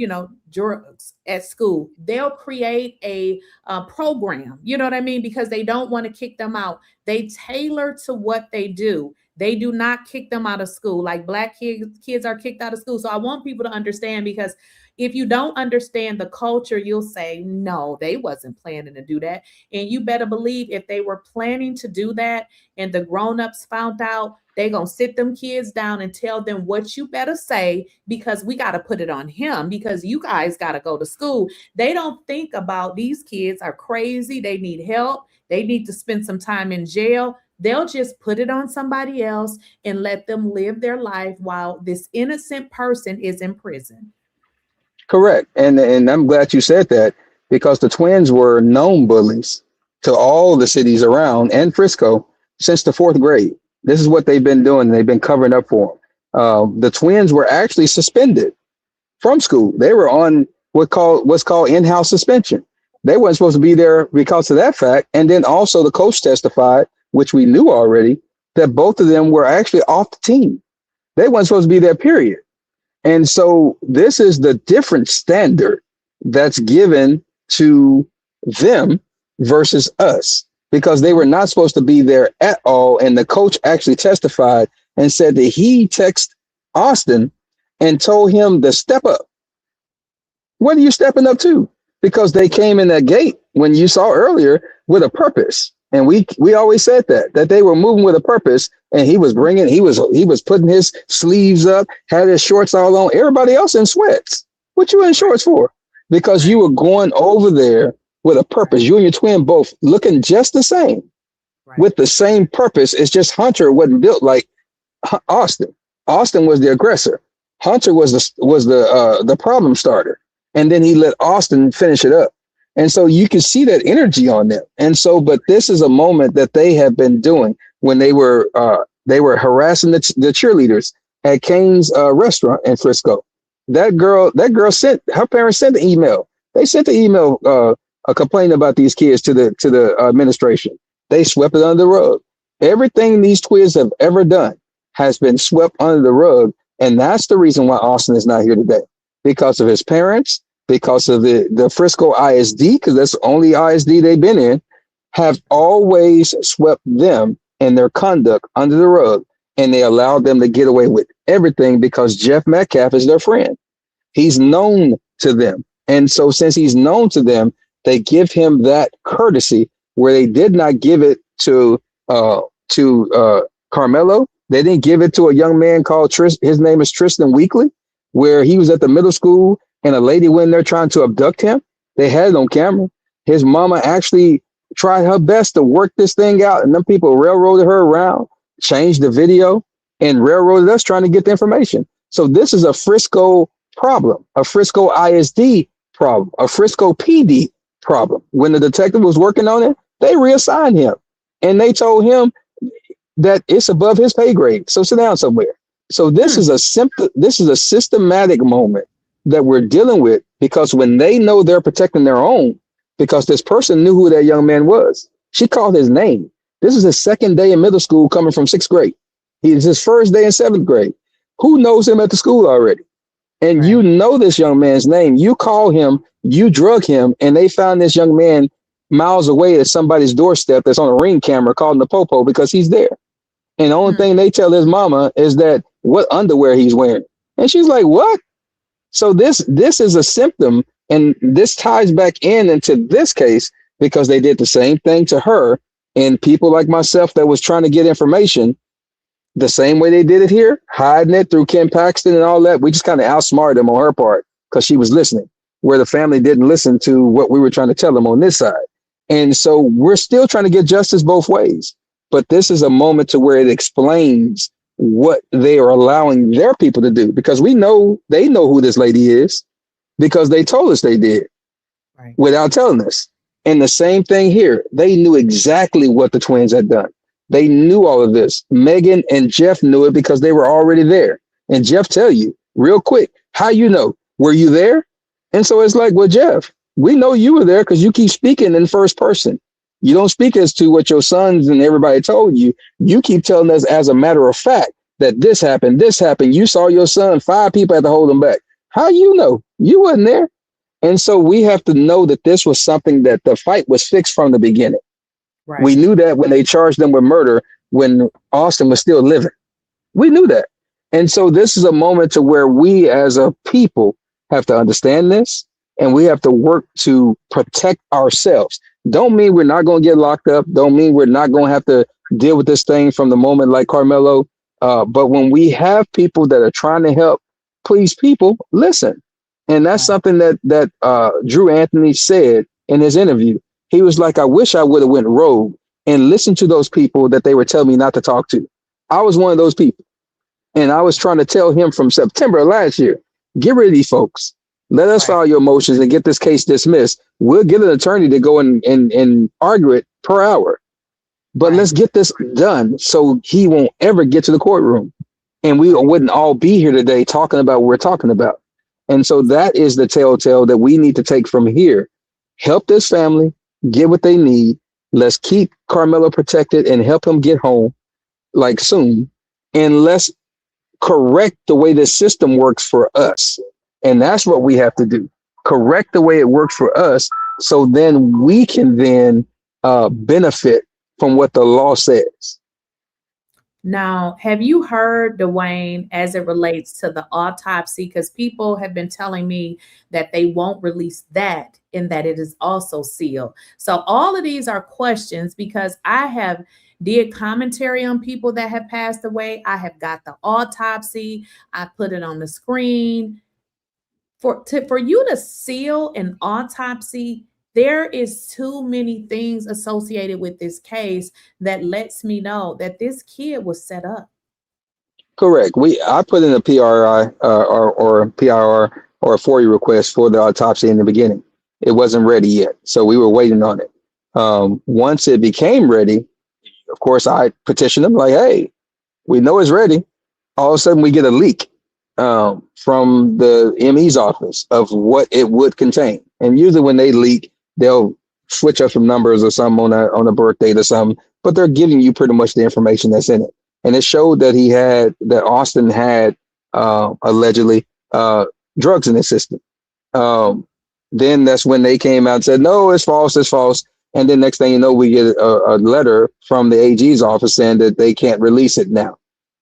drugs at school, they'll create a program, you know what I mean? Because they don't want to kick them out. They tailor to what they do. They do not kick them out of school like black kids are kicked out of school. So I want people to understand, because if you don't understand the culture, you'll say, no, they wasn't planning to do that. And you better believe if they were planning to do that and the grown-ups found out, they're going to sit them kids down and tell them what you better say, because we got to put it on him, because you guys got to go to school. They don't think about these kids are crazy. They need help. They need to spend some time in jail. They'll just put it on somebody else and let them live their life while this innocent person is in prison. Correct. And I'm glad you said that, because the twins were known bullies to all the cities around and Frisco since the 4th grade. This is what they've been doing. They've been covering up for them. The twins were actually suspended from school. They were on what's called in-house suspension. They weren't supposed to be there because of that fact. And then also the coach testified, which we knew already, that both of them were actually off the team. They weren't supposed to be there, period. And so this is the different standard that's given to them versus us, because they were not supposed to be there at all. And the coach actually testified and said that he texted Austin and told him to step up. What are you stepping up to? because they came in that gate when you saw earlier with a purpose. And we always said that they were moving with a purpose, and he was putting his sleeves up, had his shorts all on. Everybody else in sweats. What you in shorts for? Because you were going over there with a purpose. You and your twin both looking just the same, with the same purpose. It's just Hunter wasn't built like Austin. Austin was the aggressor. Hunter was the problem starter, and then he let Austin finish it up. And so you can see that energy on them. And so, but this is a moment that they have been doing when they were harassing the cheerleaders at Kane's restaurant in Frisco. That girl sent her parents sent the email. They sent the email complaining about these kids to the administration. They swept it under the rug. Everything these twins have ever done has been swept under the rug. And that's the reason why Austin is not here today, because of his parents, because of the Frisco ISD, because that's the only ISD they've been in, have always swept them and their conduct under the rug. And they allowed them to get away with everything because Jeff Metcalf is their friend. He's known to them. And so since he's known to them, they give him that courtesy where they did not give it to Karmello. They didn't give it to a young man called his name is Tristan Weekly, where he was at the middle school and a lady went in there trying to abduct him. They had it on camera. His mama actually tried her best to work this thing out, and them people railroaded her around, changed the video, and railroaded us trying to get the information. So this is a Frisco problem, a Frisco ISD problem, a Frisco PD problem. When the detective was working on it, they reassigned him, and they told him that it's above his pay grade. So sit down somewhere. So this is a systematic moment that we're dealing with, because when they know they're protecting their own, because this person knew who that young man was. She called his name. This is his second day in middle school coming from 6th grade. It's his first day in 7th grade. Who knows him at the school already? And you know this young man's name. You call him, you drug him, and they found this young man miles away at somebody's doorstep that's on a Ring camera calling the popo because he's there. And the only thing they tell his mama is that what underwear he's wearing. And she's like, what? So this is a symptom, and this ties back into this case because they did the same thing to her, and people like myself that was trying to get information the same way they did it here, hiding it through Ken Paxton and all that. We just kind of outsmarted them on her part because she was listening, where the family didn't listen to what we were trying to tell them on this side. And so we're still trying to get justice both ways. But this is a moment to where it explains what they are allowing their people to do, because we know they know who this lady is because they told us they did without telling us. And the same thing here. They knew exactly what the twins had done. They knew all of this. Megan and Jeff knew it because they were already there. And Jeff tell you real quick, how you know? Were you there? And so it's like, well, Jeff, we know you were there because you keep speaking in first person. You don't speak as to what your sons and everybody told you. You keep telling us as a matter of fact that this happened. You saw your son, 5 people had to hold him back. How you know? You wasn't there. And so we have to know that this was something that the fight was fixed from the beginning. We knew that when they charged them with murder, when Austin was still living. We knew that. And so this is a moment to where we as a people have to understand this, and we have to work to protect ourselves. Don't mean we're not going to get locked up. Don't mean we're not going to have to deal with this thing from the moment like Karmello. But when we have people that are trying to help, please, people, listen. And that's something that Drew Anthony said in his interview. He was like, I wish I would have went rogue and listened to those people that they were telling me not to talk to. I was one of those people. And I was trying to tell him from September of last year, get rid of these folks. Let us file your motions and get this case dismissed. We'll get an attorney to go and argue it per hour. But let's get this done so he won't ever get to the courtroom. And we wouldn't all be here today talking about what we're talking about. And so that is the telltale that we need to take from here. Help this family get what they need. Let's keep Karmello protected and help him get home like soon. And let's correct the way the system works for us. And that's what we have to do. Correct the way it works for us, so then we can then benefit from what the law says. Now, have you heard, Dwayne, as it relates to the autopsy? Because people have been telling me that they won't release that and that it is also sealed. So all of these are questions because I have did commentary on people that have passed away. I have got the autopsy. I put it on the screen. For you to seal an autopsy, there is too many things associated with this case that lets me know that this kid was set up. Correct. I put in a PRI or PIR or a FOIA request for the autopsy in the beginning. It wasn't ready yet, so we were waiting on it. Once it became ready, of course, I petitioned them like, "Hey, we know it's ready." All of a sudden, we get a leak from the ME's office of what it would contain. And usually, when they leak, they'll switch up some numbers or something on a birth date or something, but they're giving you pretty much the information that's in it. And it showed that Austin had allegedly drugs in his system. Then that's when they came out and said, no, it's false, it's false. And then next thing you know, we get a letter from the AG's office saying that they can't release it now.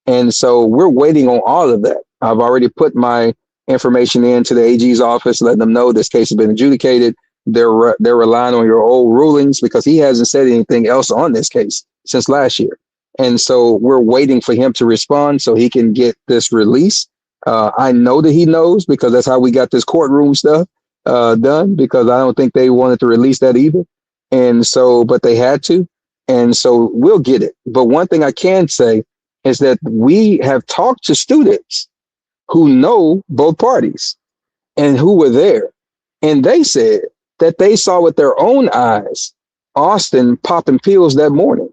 And so we're waiting on all of that. I've already put my information into the AG's office, letting them know this case has been adjudicated. They're relying on your old rulings because he hasn't said anything else on this case since last year. And so we're waiting for him to respond so he can get this release. I know that he knows because that's how we got this courtroom stuff done, because I don't think they wanted to release that either. And so, but they had to. And so we'll get it. But one thing I can say is that we have talked to students who know both parties and who were there. And they said that they saw with their own eyes Austin popping pills that morning.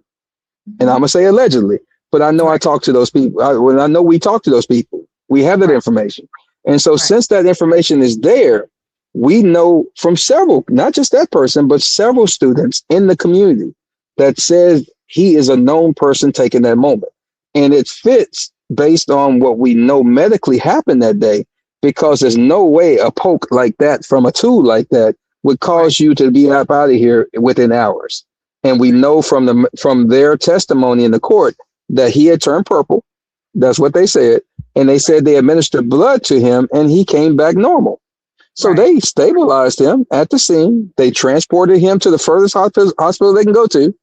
And I'm gonna say allegedly, but I know I talked to those people. I know we talked to those people. We have that information. And so since that information is there, we know from several, not just that person, but several students in the community that says he is a known person taking that moment. And it fits based on what we know medically happened that day, because there's no way a poke like that from a tool like that would cause you to be up out of here within hours. And we know from their testimony in the court that he had turned purple. That's what they said. And they said they administered blood to him and he came back normal. So they stabilized him at the scene. They transported him to the furthest hospital they can go to.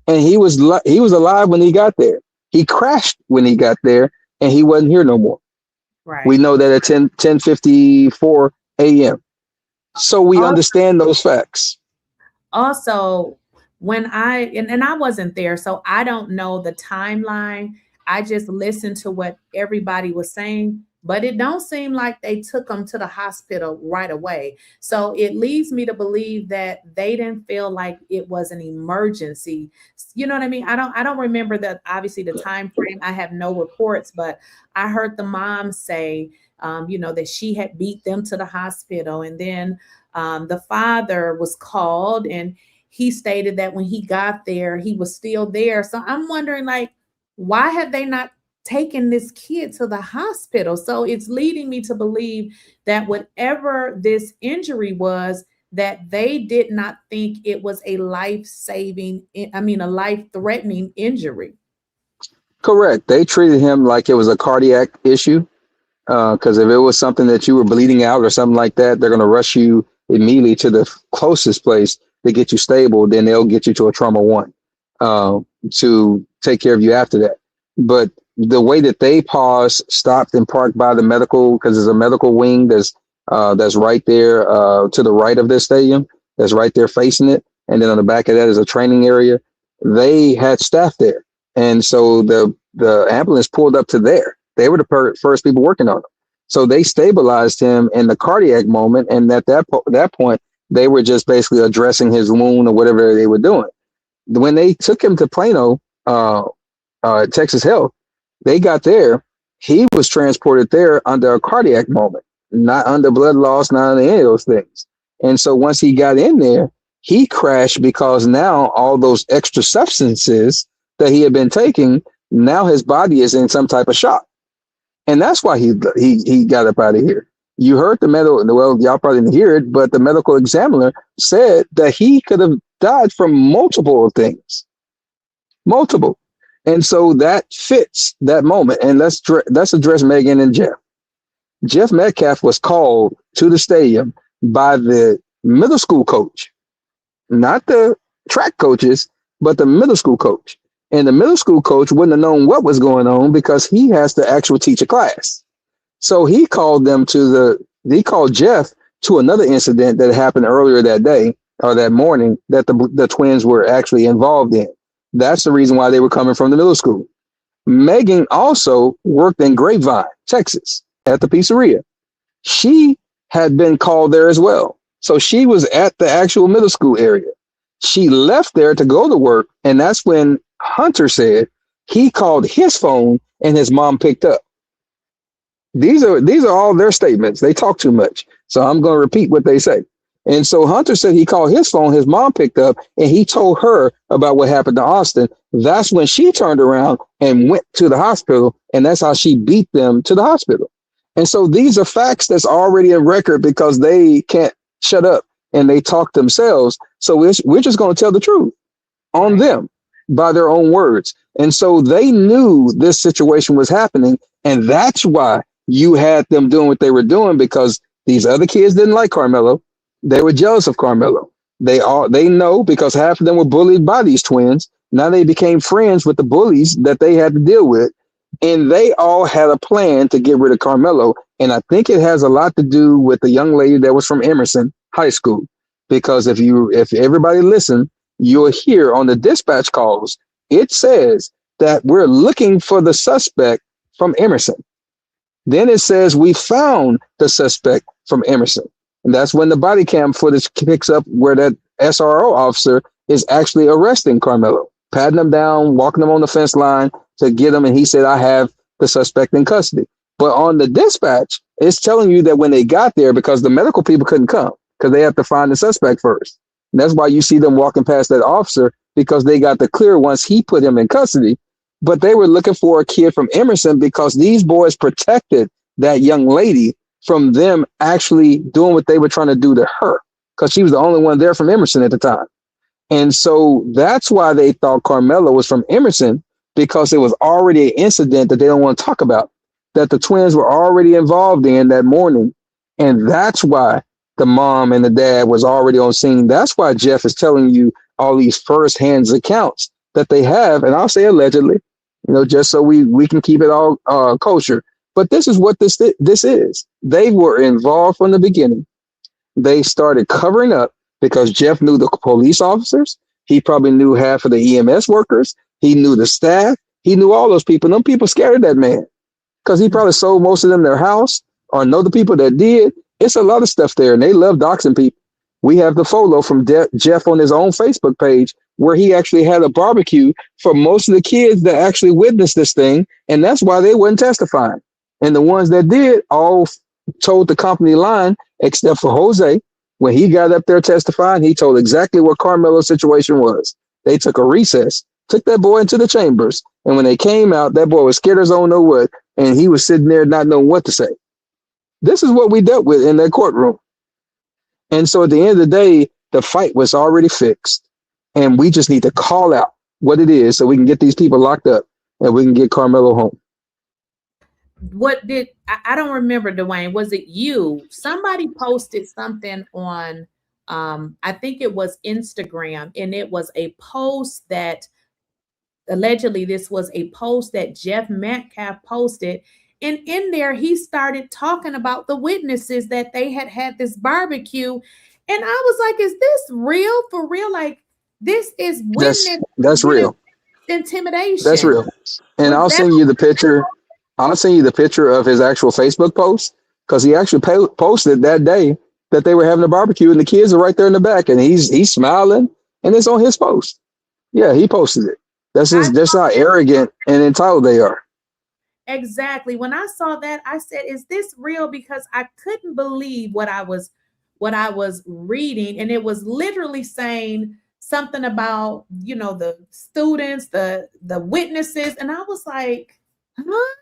And he was alive when he got there. He crashed when he got there and he wasn't here no more. We know that at 10:54 a.m. So we understand those facts. Also, when and I wasn't there, so I don't know the timeline. I just listened to what everybody was saying, but it don't seem like they took him to the hospital right away. So it leads me to believe that they didn't feel like it was an emergency. You know what I mean? I don't remember that, obviously, the time frame. I have no reports, but I heard the mom say, that she had beat them to the hospital, and then the father was called and he stated that when he got there, he was still there. So I'm wondering, like, why have they not taken this kid to the hospital? So it's leading me to believe that whatever this injury was, that they did not think it was a life-threatening injury. Correct. They treated him like it was a cardiac issue. Because if it was something that you were bleeding out or something like that, they're going to rush you immediately to the closest place to get you stable. Then they'll get you to a trauma 1 to take care of you after that. But the way that they paused, stopped, and parked by the medical, because there's a medical wing that's right there to the right of this stadium, that's right there facing it. And then on the back of that is a training area. They had staff there. And so the ambulance pulled up to there. They were the first people working on him. So they stabilized him in the cardiac moment. And at that point, they were just basically addressing his wound or whatever they were doing. When they took him to Plano, Texas Health, they got there. He was transported there under a cardiac moment, not under blood loss, not under any of those things. And so once he got in there, he crashed because now all those extra substances that he had been taking, now his body is in some type of shock. And that's why he got up out of here. You heard well, y'all probably didn't hear it, but the medical examiner said that he could have died from multiple things. Multiple. And so that fits that moment. And let's address Megan and Jeff. Jeff Metcalf was called to the stadium by the middle school coach, not the track coaches, but the middle school coach. And the middle school coach wouldn't have known what was going on because he has to actually teach a class. So he called Jeff to another incident that happened earlier that day or that morning that the twins were actually involved in. That's the reason why they were coming from the middle school. Megan also worked in Grapevine, Texas, at the pizzeria. She had been called there as well. So she was at the actual middle school area. She left there to go to work. And that's when Hunter said he called his phone and his mom picked up. These are all their statements. They talk too much. So I'm going to repeat what they say. And so Hunter said he called his phone, his mom picked up, and he told her about what happened to Austin. That's when she turned around and went to the hospital, and that's how she beat them to the hospital. And so these are facts that's already in record because they can't shut up and they talk themselves. So we're just going to tell the truth on them by their own words. And so they knew this situation was happening, and that's why you had them doing what they were doing, because these other kids didn't like Karmello. They were jealous of Karmello. They know because half of them were bullied by these twins. Now they became friends with the bullies that they had to deal with. And they all had a plan to get rid of Karmello. And I think it has a lot to do with the young lady that was from Emerson High School. Because if everybody listen, you'll hear on the dispatch calls, it says that we're looking for the suspect from Emerson. Then it says we found the suspect from Emerson. And that's when the body cam footage picks up where that SRO officer is actually arresting Karmello, patting him down, walking him on the fence line to get him. And he said, I have the suspect in custody. But on the dispatch, it's telling you that when they got there, because the medical people couldn't come because they have to find the suspect first. And that's why you see them walking past that officer, because they got the clear once he put him in custody. But they were looking for a kid from Emerson because these boys protected that young lady from them actually doing what they were trying to do to her, because she was the only one there from Emerson at the time. And so that's why they thought Karmello was from Emerson, because it was already an incident that they don't want to talk about, that the twins were already involved in that morning. And that's why the mom and the dad was already on scene. That's why Jeff is telling you all these firsthand accounts that they have. And I'll say allegedly, just so we can keep it all kosher. But this is what this is. They were involved from the beginning. They started covering up because Jeff knew the police officers. He probably knew half of the EMS workers. He knew the staff. He knew all those people. Them people scared of that man because he probably sold most of them their house or know the people that did. It's a lot of stuff there, and they love doxing people. We have the photo from Jeff on his own Facebook page where he actually had a barbecue for most of the kids that actually witnessed this thing, and that's why they weren't testifying. And the ones that did all told the company line, except for Jose. When he got up there testifying, he told exactly what Karmelo's situation was. They took a recess, took that boy into the chambers, and when they came out, that boy was scared as don't know what, and he was sitting there not knowing what to say. This is what we dealt with in that courtroom. And so at the end of the day, the fight was already fixed, and we just need to call out what it is so we can get these people locked up and we can get Karmello home. I don't remember, Dwayne, was it you? Somebody posted something on, I think it was Instagram, and it was a post that allegedly this was a post that Jeff Metcalf posted. And in there, he started talking about the witnesses that they had this barbecue. And I was like, is this real for real? Like, this is witness. That's real. Intimidation. That's real. And I'll send you the picture. I'll send you the picture of his actual Facebook post, because he actually posted that day that they were having a barbecue and the kids are right there in the back and he's smiling and it's on his post. Yeah, he posted it. That's how arrogant and entitled they are. Exactly. When I saw that, I said, is this real? Because I couldn't believe what I was reading. And it was literally saying something about, the students, the witnesses. And I was like, huh?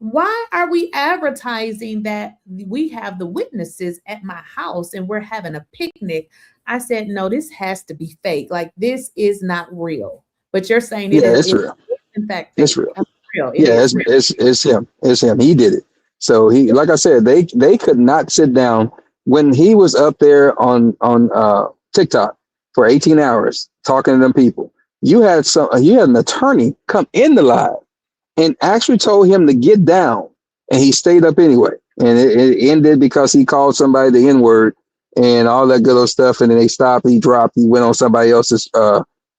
Why are we advertising that we have the witnesses at my house and we're having a picnic? I said, no, this has to be fake. Like, this is not real. But you're saying it's real. in fact It's fake. real. It's real. It Yeah, is real. it's him. It's him. He did it. So he, like I said, they could not sit down when he was up there on TikTok for 18 hours talking to them people. You had an attorney come in the live and actually told him to get down, and he stayed up anyway. And it ended because he called somebody the N word and all that good old stuff. And then they stopped. He dropped. He went on somebody else's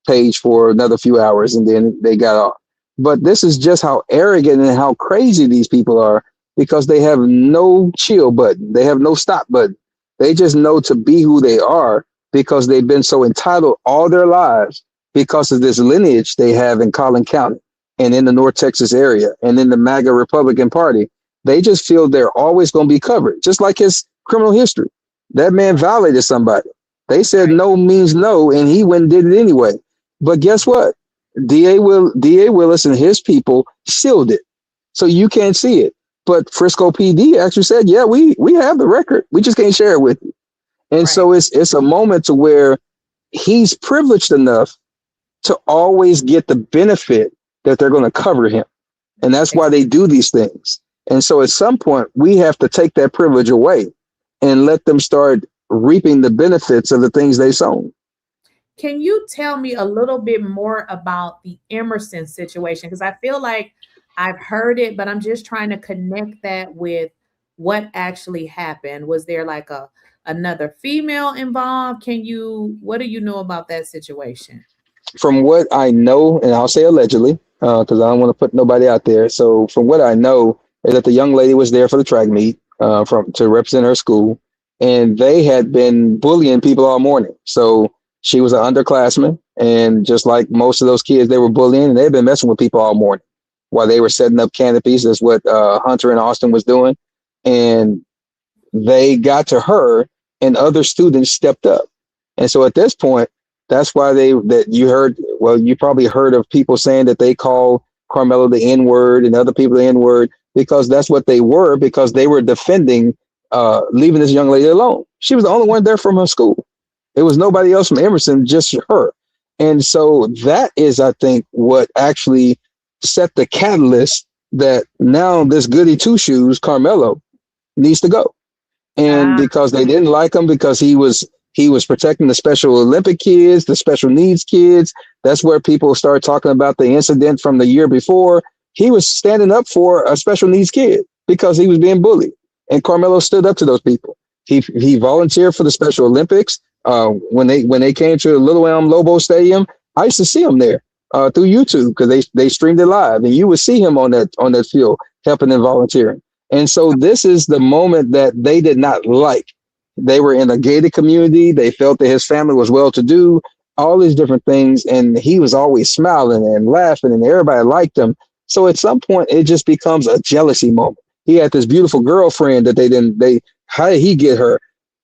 page for another few hours, and then they got off. But this is just how arrogant and how crazy these people are, because they have no chill button. They have no stop button. They just know to be who they are because they've been so entitled all their lives because of this lineage they have in Collin County and in the North Texas area and in the MAGA Republican Party. They just feel they're always going to be covered, just like his criminal history. That man violated somebody. They said Right. no means no, and he went and did it anyway. But guess what? DA Willis and his people sealed it, so you can't see it. But Frisco PD actually said, "Yeah, we have the record. We just can't share it with you." And Right. so it's a moment to where he's privileged enough to always get the benefit that they're going to cover him, and that's why they do these things. And so at some point, we have to take that privilege away and let them start reaping the benefits of the things they sown. Can you tell me a little bit more about the Emerson situation? Because I feel like I've heard it, but I'm just trying to connect that with what actually happened. Was there like a another female involved? What do you know about that situation? From what I know, and I'll say allegedly, because I don't want to put nobody out there. So from what I know, is that the young lady was there for the track meet from to represent her school, and they had been bullying people all morning. So she was an underclassman, and just like most of those kids, they were bullying, and they've been messing with people all morning while they were setting up canopies. That's what Hunter and Austin was doing, and they got to her, and other students stepped up. And so at this point, that's why that you heard, well, you probably heard of people saying that they call Karmello the N word and other people the N word, because that's what they were, because they were defending leaving this young lady alone. She was the only one there from her school. It was nobody else from Emerson, just her. And so that is, I think, what actually set the catalyst that now this goody two shoes, Karmello, needs to go. And Ah, because they didn't like him, because he was protecting the Special Olympic kids, the special needs kids. That's where people start talking about the incident from the year before. He was standing up for a special needs kid because he was being bullied, and Karmello stood up to those people. He volunteered for the Special Olympics. When they came to the Little Elm Lobo Stadium, I used to see him there through YouTube, because they streamed it live, and you would see him on that field helping and volunteering. And so this is the moment that they did not like. They were in a gated community. They felt that his family was well to do, all these different things. And he was always smiling and laughing, and everybody liked him. So at some point, it just becomes a jealousy moment. He had this beautiful girlfriend that how did he get her?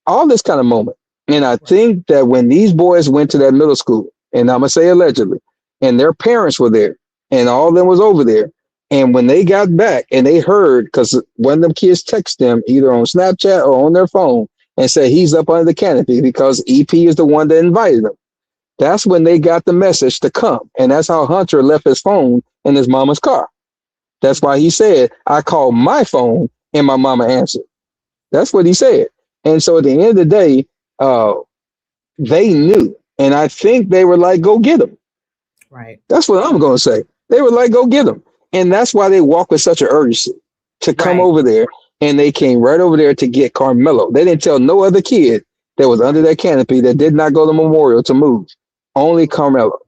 All this kind of moment. And I think that when these boys went to that middle school, and I'm going to say allegedly, and their parents were there, and all of them was over there. And when they got back and they heard, because one of them kids text them either on Snapchat or on their phone, and said he's up under the canopy because EP is the one that invited him. That's when they got the message to come. And that's how Hunter left his phone in his mama's car. That's why he said, I called my phone and my mama answered. That's what he said. And so at the end of the day, they knew. And I think they were like, go get him. right. That's what I'm going to say. They were like, go get him. And that's why they walk with such an urgency to come Right. over there. And they came right over there to get Karmello. They didn't tell no other kid that was under that canopy that did not go to Memorial to move. Only Karmello.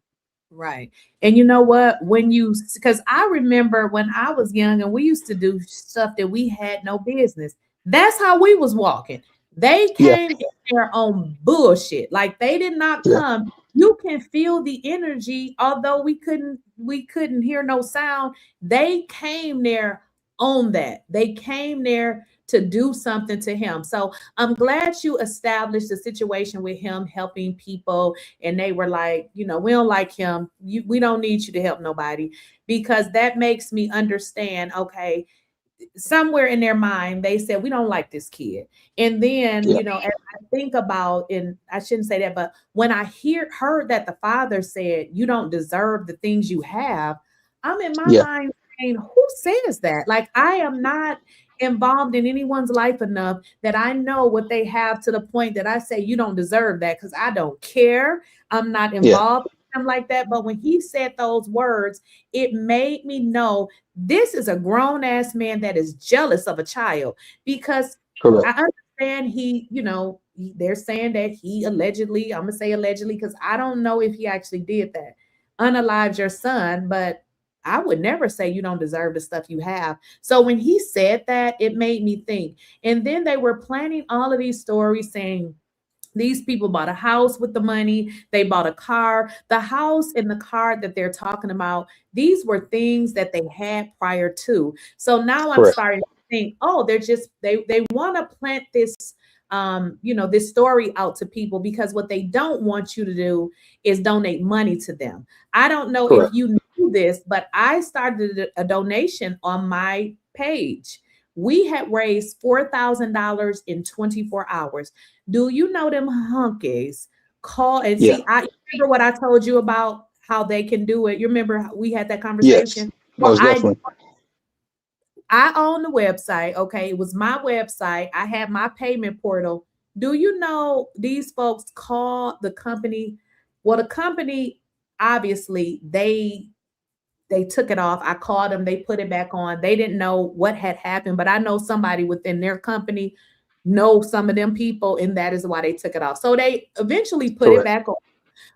Right. And you know what? Because I remember when I was young and we used to do stuff that we had no business. That's how we was walking. They Yeah, came in their own bullshit. Like they did not yeah, come. You can feel the energy, although we couldn't hear no sound. They came there on that. They came there to do something to him. So I'm glad you established a situation with him helping people, and they were like, we don't like him. We don't need you to help nobody, because that makes me understand. Okay, somewhere in their mind, they said, we don't like this kid. And then, yeah, as I think about, and I shouldn't say that, but when I heard that the father said, you don't deserve the things you have, I'm in my Yeah. mind saying, who says that? Like, I am not involved in anyone's life enough that I know what they have to the point that I say, you don't deserve that because I don't care. I'm not Yeah. involved in him like that. But when he said those words, it made me know this is a grown ass man that is jealous of a child because Correct. I understand they're saying that he allegedly, I'm gonna say allegedly because I don't know if he actually did that, unalived your son, but I would never say you don't deserve the stuff you have. So when he said that, it made me think. And then they were planning all of these stories saying these people bought a house with the money, they bought a car. The house and the car that they're talking about, these were things that they had prior to. So now I'm Correct. starting to think, oh, they want to plant this this story out to people because what they don't want you to do is donate money to them. I don't know if Correct. you knew this, but I started a donation on my page. We had raised $4,000 in 24 hours. Do you know them hunkies call and Yeah. see? I remember what I told you about how they can do it. You remember we had that Yes. conversation? Well, Most definitely. I own the website. Okay. It was my website. I had my payment portal. Do you know these folks call the company? Well, the company obviously they took it off. I called them, they put it back on. They didn't know what had happened, but I know somebody within their company know some of them people, and that is why they took it off. So they eventually put it Correct. back on.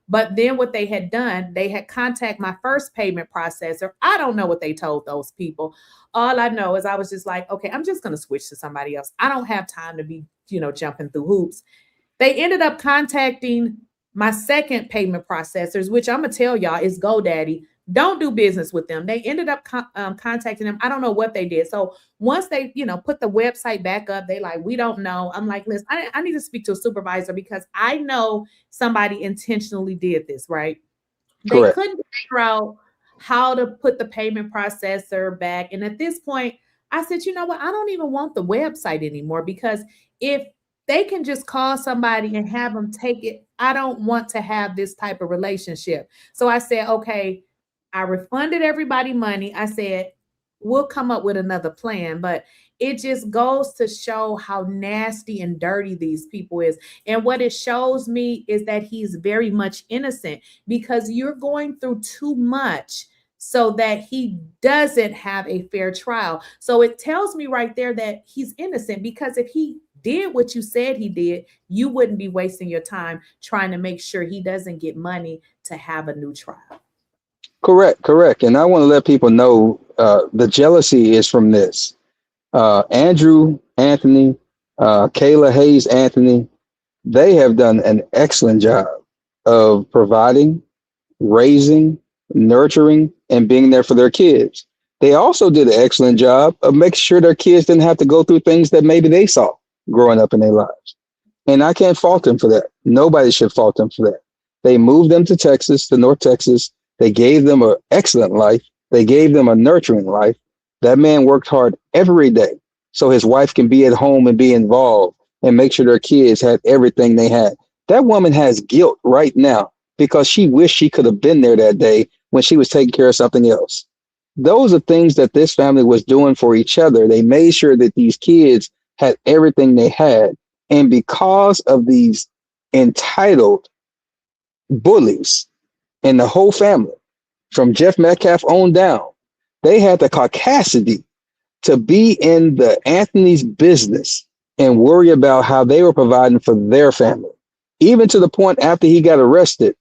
But then what they had done, they had contacted my first payment processor. I don't know what they told those people. All I know is I was just like, okay, I'm just going to switch to somebody else. I don't have time to be, jumping through hoops. They ended up contacting my second payment processors, which I'm going to tell y'all is GoDaddy. Don't do business with them. They ended up contacting them. I don't know what they did. So once they, put the website back up, they like, we don't know. I'm like, listen, I need to speak to a supervisor because I know somebody intentionally did this, right? They Correct. couldn't figure out how to put the payment processor back. And at this point, I said, you know what? I don't even want the website anymore because if they can just call somebody and have them take it, I don't want to have this type of relationship. So I said, okay, I refunded everybody money. I said, we'll come up with another plan. But it just goes to show how nasty and dirty these people is. And what it shows me is that he's very much innocent because you're going through too much so that he doesn't have a fair trial. So it tells me right there that he's innocent because if he did what you said he did, you wouldn't be wasting your time trying to make sure he doesn't get money to have a new trial. Correct. Correct. And I want to let people know the jealousy is from this. Andrew Anthony, Kayla Hayes Anthony, they have done an excellent job of providing, raising, nurturing, and being there for their kids. They also did an excellent job of making sure their kids didn't have to go through things that maybe they saw growing up in their lives. And I can't fault them for that. Nobody should fault them for that. They moved them to Texas, to North Texas. They gave them an excellent life. They gave them a nurturing life. That man worked hard every day so his wife can be at home and be involved and make sure their kids had everything they had. That woman has guilt right now because she wished she could have been there that day when she was taking care of something else. Those are things that this family was doing for each other. They made sure that these kids had everything they had. And because of these entitled bullies and the whole family, from Jeff Metcalf on down, they had the caucasity to be in the Anthony's business and worry about how they were providing for their family. Even to the point after he got arrested,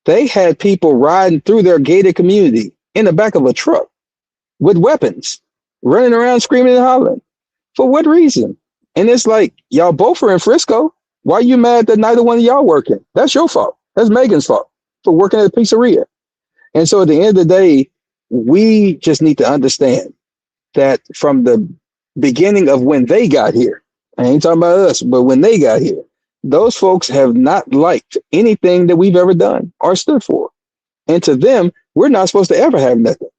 they had people riding through their gated community in the back of a truck with weapons, running around screaming and hollering. For what reason? And it's like, y'all both are in Frisco. Why are you mad that neither one of y'all working? That's your fault. That's Megan's fault for working at a pizzeria. And so at the end of the day, we just need to understand that from the beginning of when they got here, I ain't talking about us, but when they got here, those folks have not liked anything that we've ever done or stood for. And to them, we're not supposed to ever have nothing.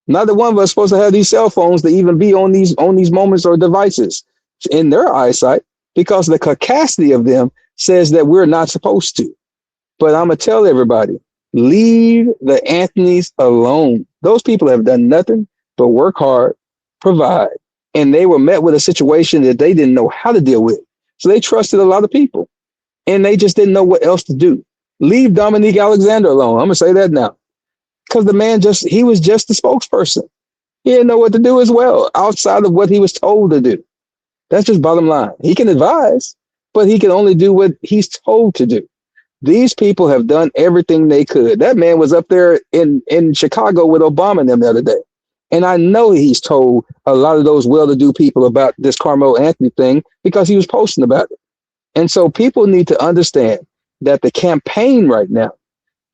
Neither one of us is supposed to have these cell phones to even be on these moments or devices in their eyesight, because the caucasity of them says that we're not supposed to. But I'm going to tell everybody, leave the Anthonys alone. Those people have done nothing but work hard, provide, and they were met with a situation that they didn't know how to deal with. So they trusted a lot of people, and they just didn't know what else to do. Leave Dominique Alexander alone. I'm gonna say that now, because the man he was just the spokesperson. He didn't know what to do as well outside of what he was told to do. That's just bottom line. He can advise, but he can only do what he's told to do. These people have done everything they could. That man was up there in Chicago with Obama and them the other day. And I know he's told a lot of those well-to-do people about this Carmelo Anthony thing because he was posting about it. And so people need to understand that the campaign right now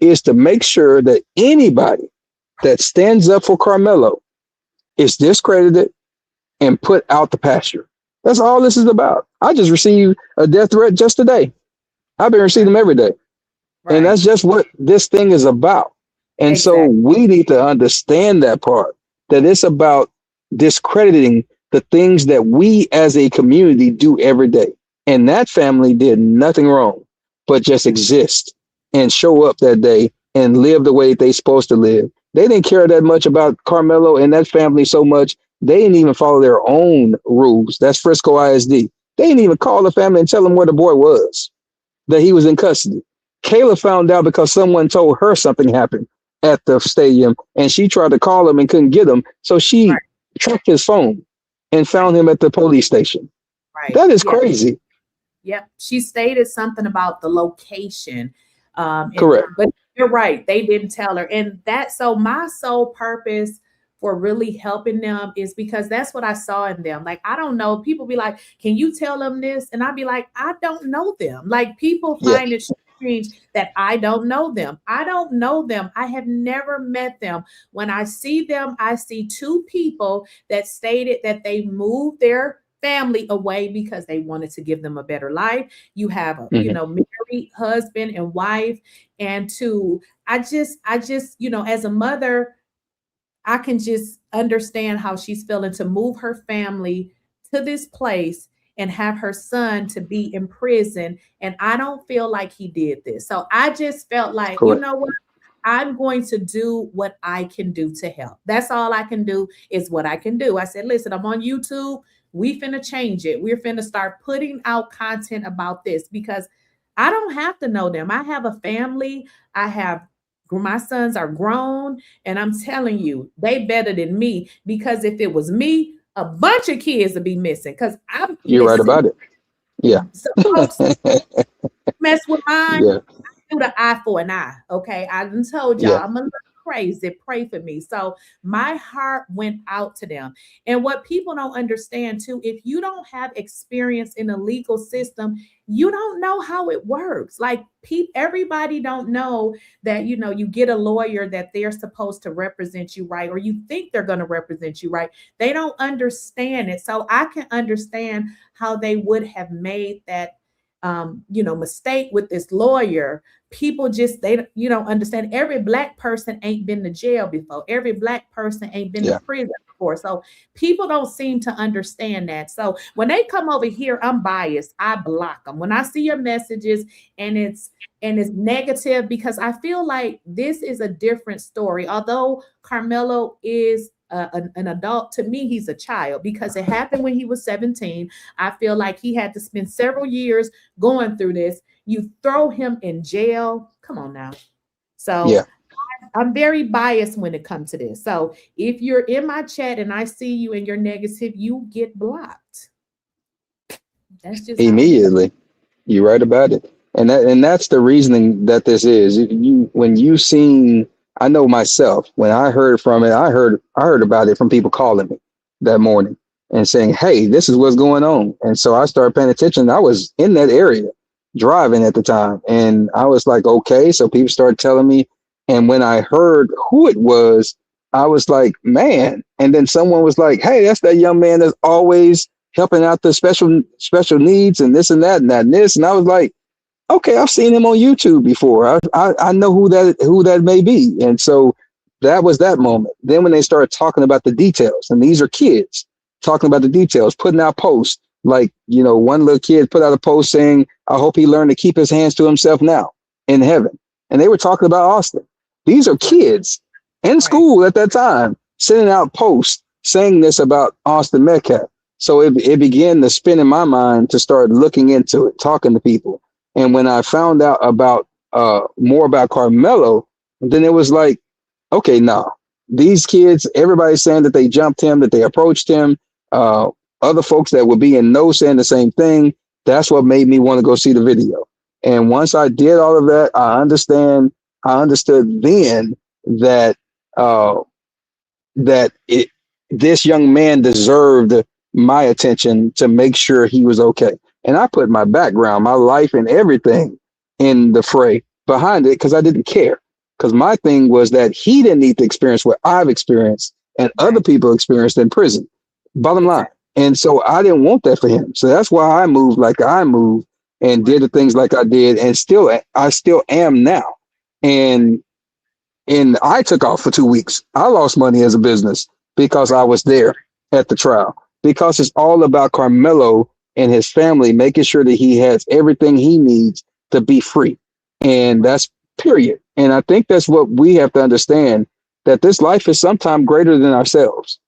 is to make sure that anybody that stands up for Carmelo is discredited and put out the pasture. That's all this is about. I just received a death threat just today. I've been receiving them every day. Right. And that's just what this thing is about. And so we need to understand that part, that it's about discrediting the things that we as a community do every day. And that family did nothing wrong, but just exist and show up that day and live the way they're supposed to live. They didn't care that much about Carmelo and that family so much. They didn't even follow their own rules. That's Frisco ISD. They didn't even call the family and tell them where the boy was, that he was in custody. Kayla found out because someone told her something happened at the stadium, and she tried to call him and couldn't get him. So she tracked his phone and found him at the police station. Right. That is crazy. Yep. She stated something about the location. Correct. But you're right. They didn't tell her. And so my sole purpose for really helping them is because that's what I saw in them. Like, I don't know. People be like, can you tell them this? And I'd be like, I don't know them. Like, people find it strange that I don't know them. I don't know them. I have never met them. When I see them, I see two people that stated that they moved their family away because they wanted to give them a better life. You have a, married husband and wife. And I just, as a mother, I can just understand how she's feeling to move her family to this place and have her son to be in prison. And I don't feel like he did this. So I just felt like, you know what? I'm going to do what I can do to help. That's all I can do is what I can do. I said, listen, I'm on YouTube. We finna change it. We're finna start putting out content about this because I don't have to know them. I have a family. My sons are grown, and I'm telling you, they better than me, because if it was me, a bunch of kids would be missing because I'm You're right about it. Yeah. So folks mess with mine. Yeah. I do the eye for an eye. Okay. I done told y'all I'm a little crazy. Pray for me. So my heart went out to them. And what people don't understand too, if you don't have experience in the legal system, you don't know how it works. Like everybody don't know that, you get a lawyer that they're supposed to represent you right, or you think they're going to represent you right. They don't understand it. So I can understand how they would have made that mistake with this lawyer. People just, they don't understand. Every Black person ain't been to jail before. Every Black person ain't been to prison before. So people don't seem to understand that. So when they come over here, I'm biased. I block them. When I see your messages and it's negative, because I feel like this is a different story. Although Carmelo is an adult, to me, he's a child because it happened when he was 17. I feel like he had to spend several years going through this. You throw him in jail. Come on now. So I'm very biased when it comes to this. So if you're in my chat and I see you and you're negative, you get blocked. That's just immediately. You're right about it. And that's the reasoning that this is. When you seen, I know myself, when I heard from it, I heard about it from people calling me that morning and saying, hey, this is what's going on. And so I started paying attention. I was in that area driving at the time. And I was like, okay. So people started telling me. And when I heard who it was, I was like, man. And then someone was like, hey, that's that young man that's always helping out the special needs and this and that and that and this. And I was like, okay, I've seen him on YouTube before. I know who that may be. And so that was that moment. Then when they started talking about the details, and these are kids talking about the details, putting out posts, like, one little kid put out a post saying, I hope he learned to keep his hands to himself now in heaven. And they were talking about Austin. These are kids in school at that time, sending out posts saying this about Austin Metcalf. So it began to spin in my mind to start looking into it, talking to people. And when I found out about more about Karmello, then it was like, okay, no, these kids, everybody's saying that they jumped him, that they approached him. Other folks that would be in know saying the same thing. That's what made me want to go see the video. And once I did all of that, I understood then that this young man deserved my attention to make sure he was okay. And I put my background, my life, and everything in the fray behind it because I didn't care. Because my thing was that he didn't need to experience what I've experienced and other people experienced in prison. Bottom line. And so I didn't want that for him. So that's why I moved like I moved and did the things like I did, and I still am now. And I took off for 2 weeks. I lost money as a business because I was there at the trial, because it's all about Karmello and his family, making sure that he has everything he needs to be free. And that's period. And I think that's what we have to understand, that this life is sometimes greater than ourselves.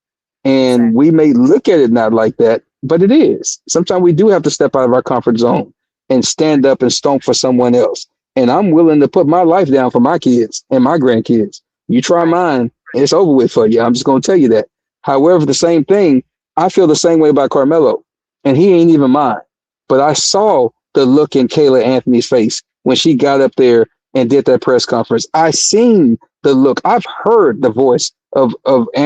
And we may look at it not like that, but it is. Sometimes we do have to step out of our comfort zone and stand up and stomp for someone else. And I'm willing to put my life down for my kids and my grandkids. You try mine, it's over with for you. I'm just going to tell you that. However, the same thing, I feel the same way about Karmello, and he ain't even mine. But I saw the look in Kayla Anthony's face when she got up there and did that press conference. I seen the look. I've heard the voice of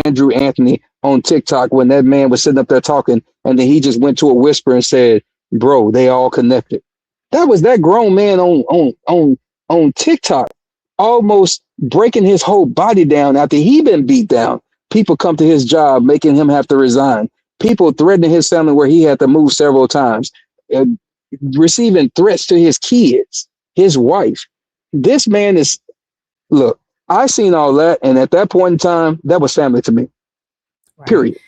Andrew Anthony on TikTok when that man was sitting up there talking, and then he just went to a whisper and said, "Bro, they all connected." That was that grown man on TikTok, almost breaking his whole body down after he been beat down. People come to his job, making him have to resign. People threatening his family where he had to move several times, receiving threats to his kids, his wife. This man is, look, I seen all that, and at that point in time, that was family to me. Period.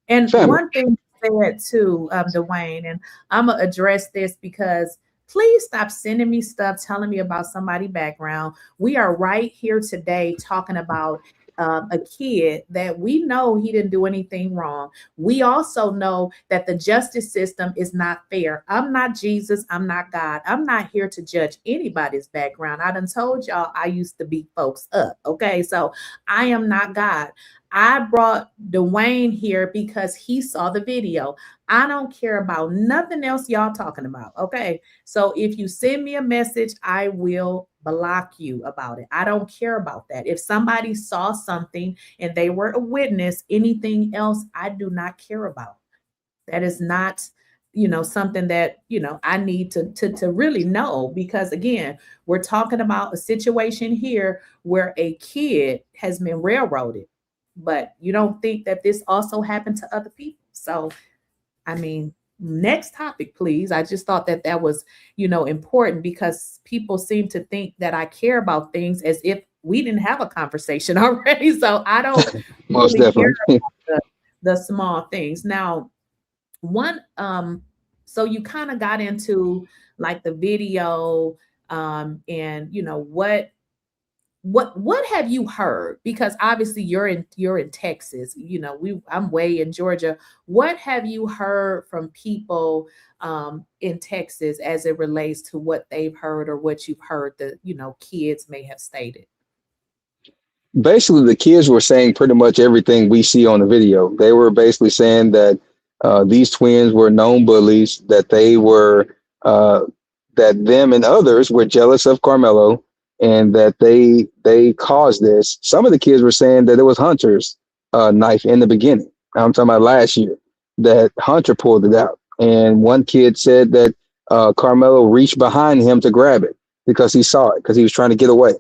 And family. One thing you said too, Dwayne, and I'm gonna address this because please stop sending me stuff telling me about somebody's background. We are right here today talking about a kid that we know he didn't do anything wrong. We also know that the justice system is not fair. I'm not Jesus. I'm not God. I'm not here to judge anybody's background. I done told y'all I used to beat folks up. Okay, so I am not God. I brought Dwayne here because he saw the video. I don't care about nothing else y'all talking about. Okay. So if you send me a message, I will block you about it. I don't care about that. If somebody saw something and they were a witness, anything else, I do not care about. That is not, something that, I need to really know, because again, we're talking about a situation here where a kid has been railroaded. But you don't think that this also happened to other people. So, I mean, next topic, please. I just thought that was, important, because people seem to think that I care about things as if we didn't have a conversation already. So I don't Most really definitely care about the small things. Now, so you kind of got into like the video, and what have you heard? Because obviously you're in Texas, I'm way in Georgia. What have you heard from people in Texas as it relates to what they've heard or what you've heard that, kids may have stated? Basically, the kids were saying pretty much everything we see on the video. They were basically saying that these twins were known bullies, that they were, that them and others were jealous of Karmello, and that they caused this. Some of the kids were saying that it was Hunter's knife in the beginning. I'm talking about last year, that Hunter pulled it out. And one kid said that Karmello reached behind him to grab it because he saw it, because he was trying to get away.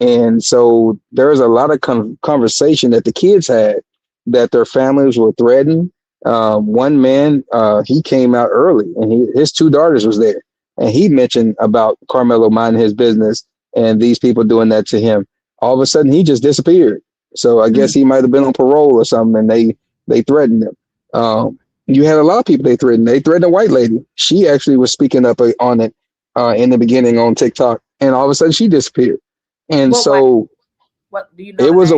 And so there was a lot of conversation that the kids had, that their families were threatened. One man, he came out early, and his two daughters was there. And he mentioned about Karmello minding his business and these people doing that to him. All of a sudden, he just disappeared. So I guess he might have been on parole or something, and they threatened him. You had a lot of people they threatened. They threatened a white lady. She actually was speaking up on it in the beginning on TikTok, and all of a sudden she disappeared. And What do you know? it was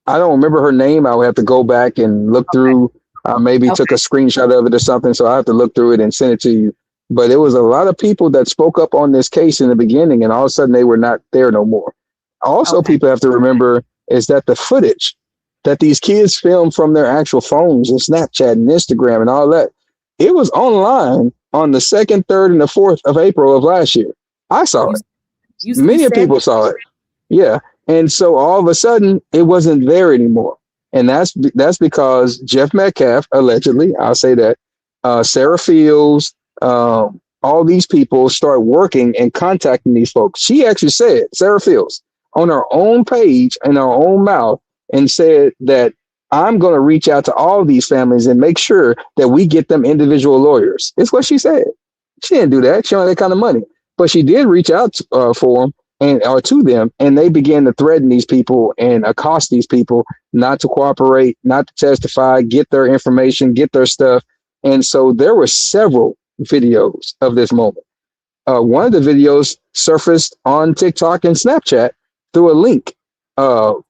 I don't remember her name. I would have to go back and look through. Maybe Okay. took a screenshot of it or something. So I have to look through it and send it to you. But it was a lot of people that spoke up on this case in the beginning, and all of a sudden they were not there no more. Also, Okay. people have to remember is that the footage that these kids filmed from their actual phones and Snapchat and Instagram and all that, it was online on the 2nd, 3rd, and the 4th of April of last year. I saw You it. you Many said people saw it. Yeah. And so all of a sudden it wasn't there anymore. And that's because Jeff Metcalf, allegedly, I'll say that, Sarah Fields, all these people start working and contacting these folks. She actually said, Sarah Fields, on her own page and her own mouth, and said that I'm going to reach out to all these families and make sure that we get them individual lawyers. It's what she said. She didn't do that. She don't have that kind of money, but she did reach out for them or to them, and they began to threaten these people and accost these people not to cooperate, not to testify, get their information, get their stuff. And so there were several videos of this moment. One of the videos surfaced on TikTok and Snapchat through a link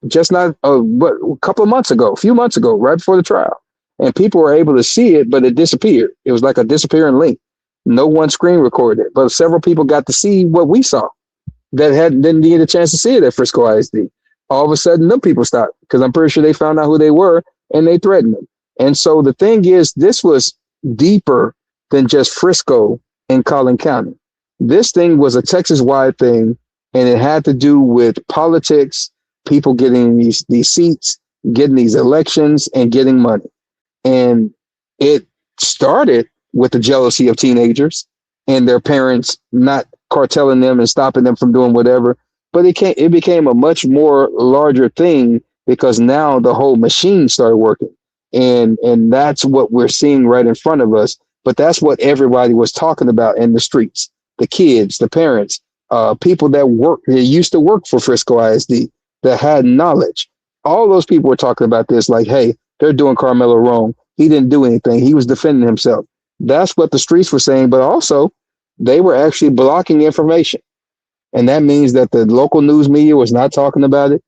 just not a couple of months ago, a few months ago, right before the trial. And people were able to see it, but it disappeared. It was like a disappearing link. No one screen recorded it, but several people got to see what we saw that didn't get a chance to see it at Frisco ISD. All of a sudden, them people stopped because I'm pretty sure they found out who they were and they threatened them. And so the thing is, this was deeper than just Frisco and Collin County. This thing was a Texas-wide thing, and it had to do with politics, people getting these seats, getting these elections, and getting money. And it started with the jealousy of teenagers and their parents not cartelling them and stopping them from doing whatever. But it became a much more larger thing because now the whole machine started working. And that's what we're seeing right in front of us. But that's what everybody was talking about in the streets. The kids, the parents, people that used to work for Frisco ISD that had knowledge. All those people were talking about this like, hey, they're doing Karmelo wrong. He didn't do anything. He was defending himself. That's what the streets were saying. But also, they were actually blocking information. And that means that the local news media was not talking about it.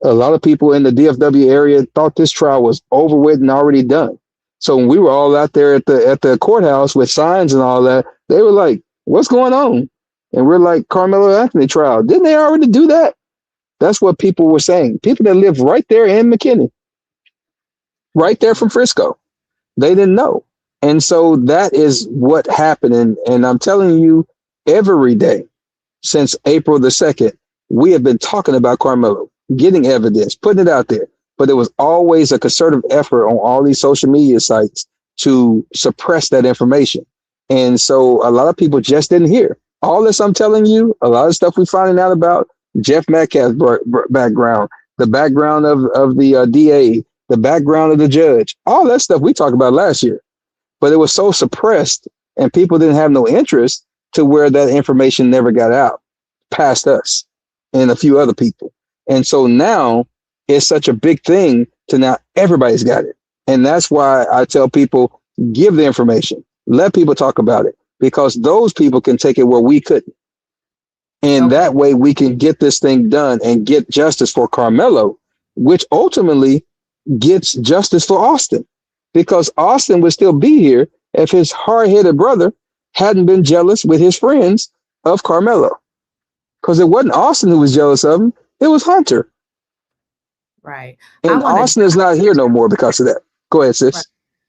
A lot of people in the DFW area thought this trial was over with and already done. So when we were all out there at the courthouse with signs and all that, they were like, what's going on? And we're like, Carmelo Anthony trial. Didn't they already do that? That's what people were saying. People that live right there in McKinney, right there from Frisco, they didn't know. And so that is what happened. And I'm telling you, every day since April the 2nd, we have been talking about Karmelo, getting evidence, putting it out there. But it was always a concerted effort on all these social media sites to suppress that information. And so a lot of people just didn't hear. All this I'm telling you, a lot of stuff we're finding out about, Jeff Metcalf's background, the background of the DA, the background of the judge, all that stuff we talked about last year. But it was so suppressed and people didn't have no interest to where that information never got out past us and a few other people. And so now it's such a big thing to now everybody's got it. And that's why I tell people, give the information, let people talk about it, because those people can take it where we couldn't. And that way we can get this thing done and get justice for Karmelo, which ultimately gets justice for Austin, because Austin would still be here if his hard-headed brother hadn't been jealous with his friends of Karmelo. Because it wasn't Austin who was jealous of him, it was Hunter. Right. And Austin is not here no more because of that. Go ahead, sis. Right.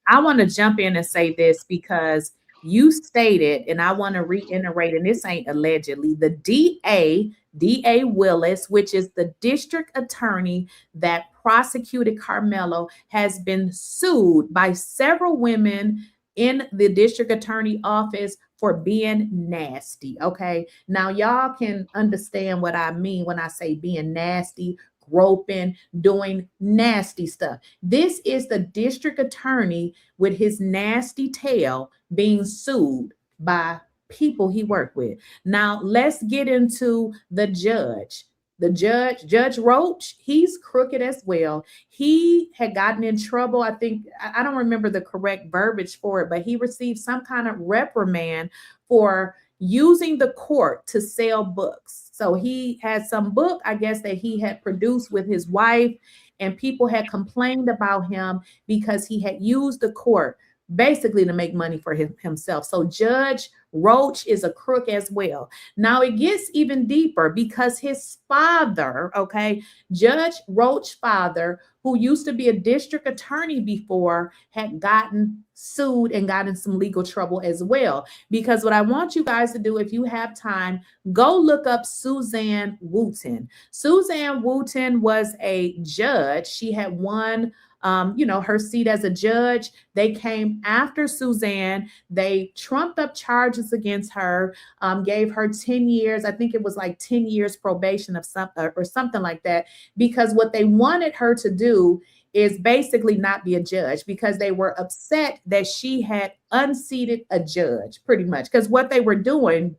I want to jump in and say this because you stated, and I want to reiterate, and this ain't allegedly, the DA Willis, which is the district attorney that prosecuted Karmelo, has been sued by several women in the district attorney office for being nasty. Okay. Now, y'all can understand what I mean when I say being nasty, groping, doing nasty stuff. This is the district attorney with his nasty tail being sued by people he worked with. Now, let's get into the judge. The Judge Roach, he's crooked as well. He had gotten in trouble. I think, I don't remember the correct verbiage for it, but he received some kind of reprimand for using the court to sell books. So he had some book, I guess, that he had produced with his wife, and people had complained about him because he had used the court basically to make money for himself. So Judge Roach is a crook as well. Now it gets even deeper because his father, okay, Judge Roach's father, who used to be a district attorney before, had gotten sued and got in some legal trouble as well. Because what I want you guys to do, if you have time, go look up 𝐬𝐮𝐬𝐜𝐫𝐿. 𝐬𝐮𝐬𝐜𝐫𝐿 was a judge. She had won her seat as a judge. They came after 𝐬𝐮𝐬𝐜. They trumped up charges against her, gave her 10 years. I think it was like 10 years probation of something like that, because what they wanted her to do is basically not be a judge, because they were upset that she had unseated a judge, pretty much. Because what they were doing,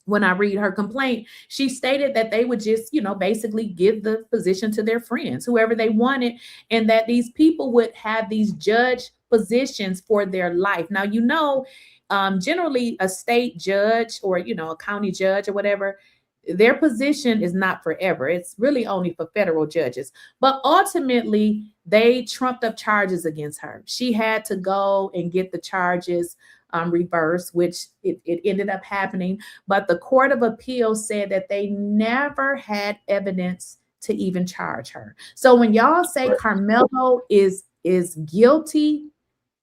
when I read her complaint, she stated that they would just, basically give the position to their friends, whoever they wanted, and that these people would have these judge positions for their life. Now, generally a state judge or, a county judge or whatever, their position is not forever. It's really only for federal judges. But ultimately, they trumped up charges against her. She had to go and get the charges reversed, which it ended up happening. But the Court of Appeal said that they never had evidence to even charge her. So when y'all say Karmelo is guilty,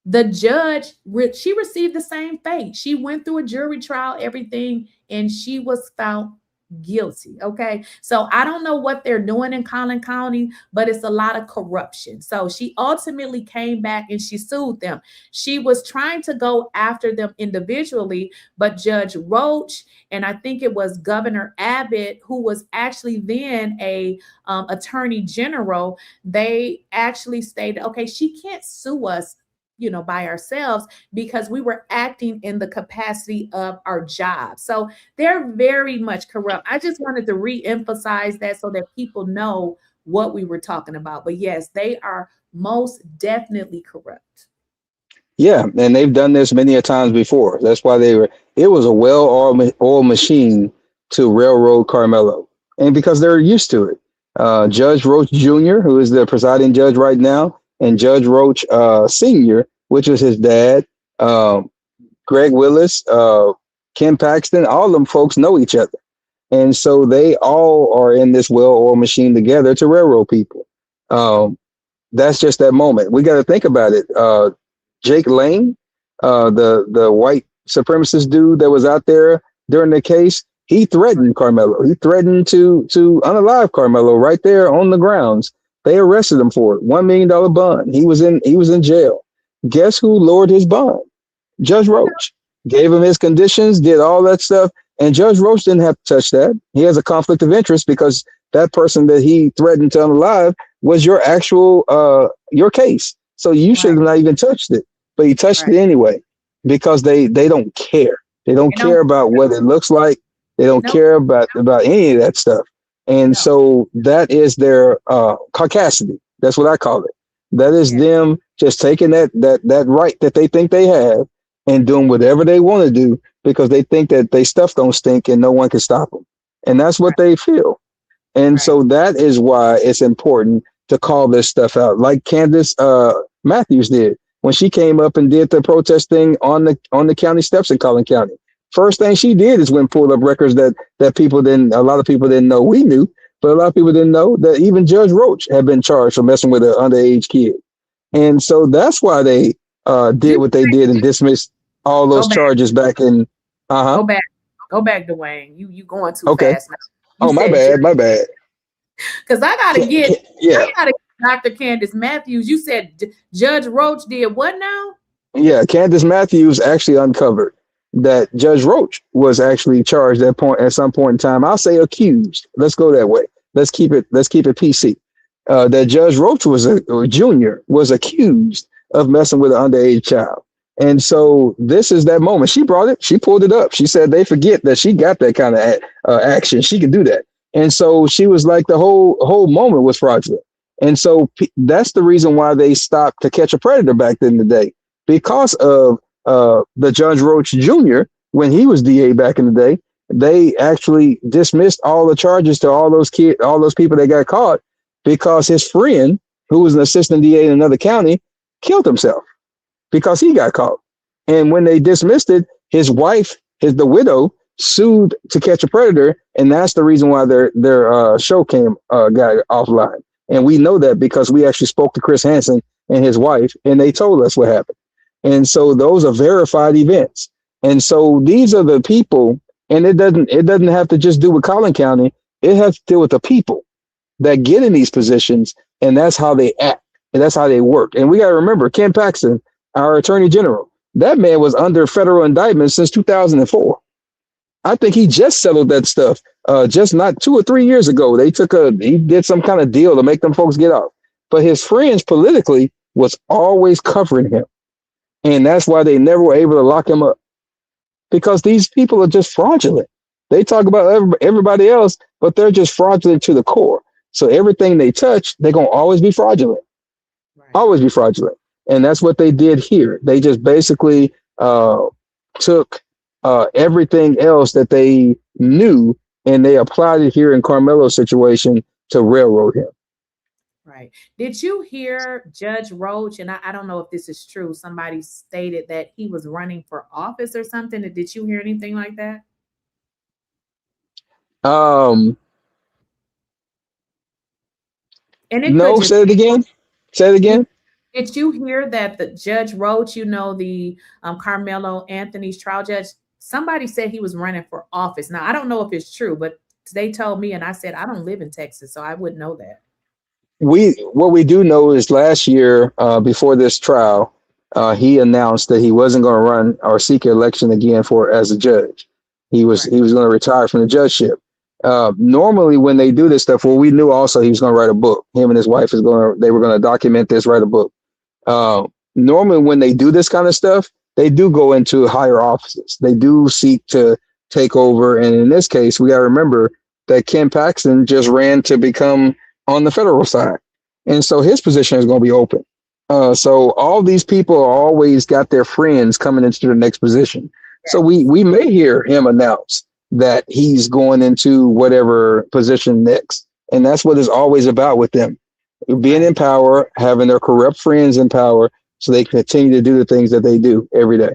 the judge, she received the same fate. She went through a jury trial, everything, and she was found guilty. Okay. So I don't know what they're doing in Collin County, but it's a lot of corruption. So she ultimately came back and she sued them. She was trying to go after them individually, but Judge Roach, and I think it was Governor Abbott, who was actually then a attorney general, they actually stated, okay, she can't sue us by ourselves, because we were acting in the capacity of our job. So they're very much corrupt. I just wanted to re-emphasize that so that people know what we were talking about. But yes, they are most definitely corrupt. Yeah, and they've done this many a times before. That's why it was a well-oiled machine to railroad Karmelo. And because they're used to it. Judge Roach Jr., who is the presiding judge right now, and Judge Roach Sr., which is his dad, Greg Willis, Ken Paxton, all of them folks know each other. And so they all are in this well-oiled machine together to railroad people. That's just that moment. We got to think about it. Jake Lane, the white supremacist dude that was out there during the case, he threatened Karmelo. He threatened to unalive Karmelo right there on the grounds. They arrested him for it. $1 million bond. He was in jail. Guess who lowered his bond? Judge Roach. Gave him his conditions, did all that stuff, and Judge Roach didn't have to touch that. He has a conflict of interest because that person that he threatened to unalive was your your case. So you should have not even touched it, but he touched it anyway, because they don't care. They don't care about what it looks like. They don't care about any of that stuff. And so that is their caucasity. That's what I call it. That is them just taking that right that they think they have and doing whatever they want to do, because they think that their stuff don't stink and no one can stop them. And that's what they feel. And so that is why it's important to call this stuff out, like Candace Matthews did when she came up and did the protest thing on the county steps in Collin County. First thing she did is went pulled up records that a lot of people didn't know. We knew, but a lot of people didn't know that even Judge Roach had been charged for messing with an underage kid. And so that's why they did what they did and dismissed all those charges back in. Go back, Dwayne. You going too fast now. Oh, my bad. Because I gotta get Dr. Candace Matthews. You said Judge Roach did what now? Yeah, Candace Matthews actually uncovered that Judge Roach was actually charged at some point in time. I'll say accused. Let's go that way. Let's keep it PC. That Judge Roach was accused of messing with an underage child. And so this is that moment. She brought it. She pulled it up. She said they forget that she got that kind of action. She could do that. And so she was like, the whole moment was fraudulent. And so that's the reason why they stopped To Catch a Predator back in the day, because of the Judge Roach Jr., when he was DA back in the day. They actually dismissed all the charges to all those people that got caught, because his friend who was an assistant DA in another county, killed himself because he got caught. And when they dismissed it, his wife, the widow, sued to catch a predator, and that's the reason why their show got offline. And we know that because we actually spoke to Chris Hansen and his wife, and they told us what happened. And so those are verified events. And so these are the people, and it doesn't have to just do with Collin County. It has to deal with the people that get in these positions, and that's how they act, and that's how they work. And we got to remember, Ken Paxton, our Attorney General, that man was under federal indictment since 2004. I think he just settled that stuff just not 2 or 3 years ago. He did some kind of deal to make them folks get off. But his friends politically was always covering him. And that's why they never were able to lock him up. Because these people are just fraudulent. They talk about everybody else, but they're just fraudulent to the core. So everything they touch, they're going to always be fraudulent. Right. Always be fraudulent. And that's what they did here. They just basically took everything else that they knew, and they applied it here in Karmelo's situation to railroad him. Right. Did you hear Judge Roach? And I don't know if this is true. Somebody stated that he was running for office or something. Did you hear anything like that? No, say it again. Say it again. Did you hear that the Judge Roach, the Karmello Anthony's trial judge, somebody said he was running for office? Now, I don't know if it's true, but they told me, and I said, I don't live in Texas, so I wouldn't know that. What we do know is last year, before this trial, he announced that he wasn't going to run or seek election again as a judge. He was going to retire from the judgeship. Normally when they do this stuff, we knew also he was going to write a book. Him and his wife they were going to document this, write a book. Normally when they do this kind of stuff, they do go into higher offices. They do seek to take over. And in this case, we got to remember that Ken Paxton just ran to become on the federal side. And so his position is going to be open. So all these people always got their friends coming into the next position. Yes. So we may hear him announce that he's going into whatever position next. And that's what it's always about with them. Being in power, having their corrupt friends in power so they continue to do the things that they do every day.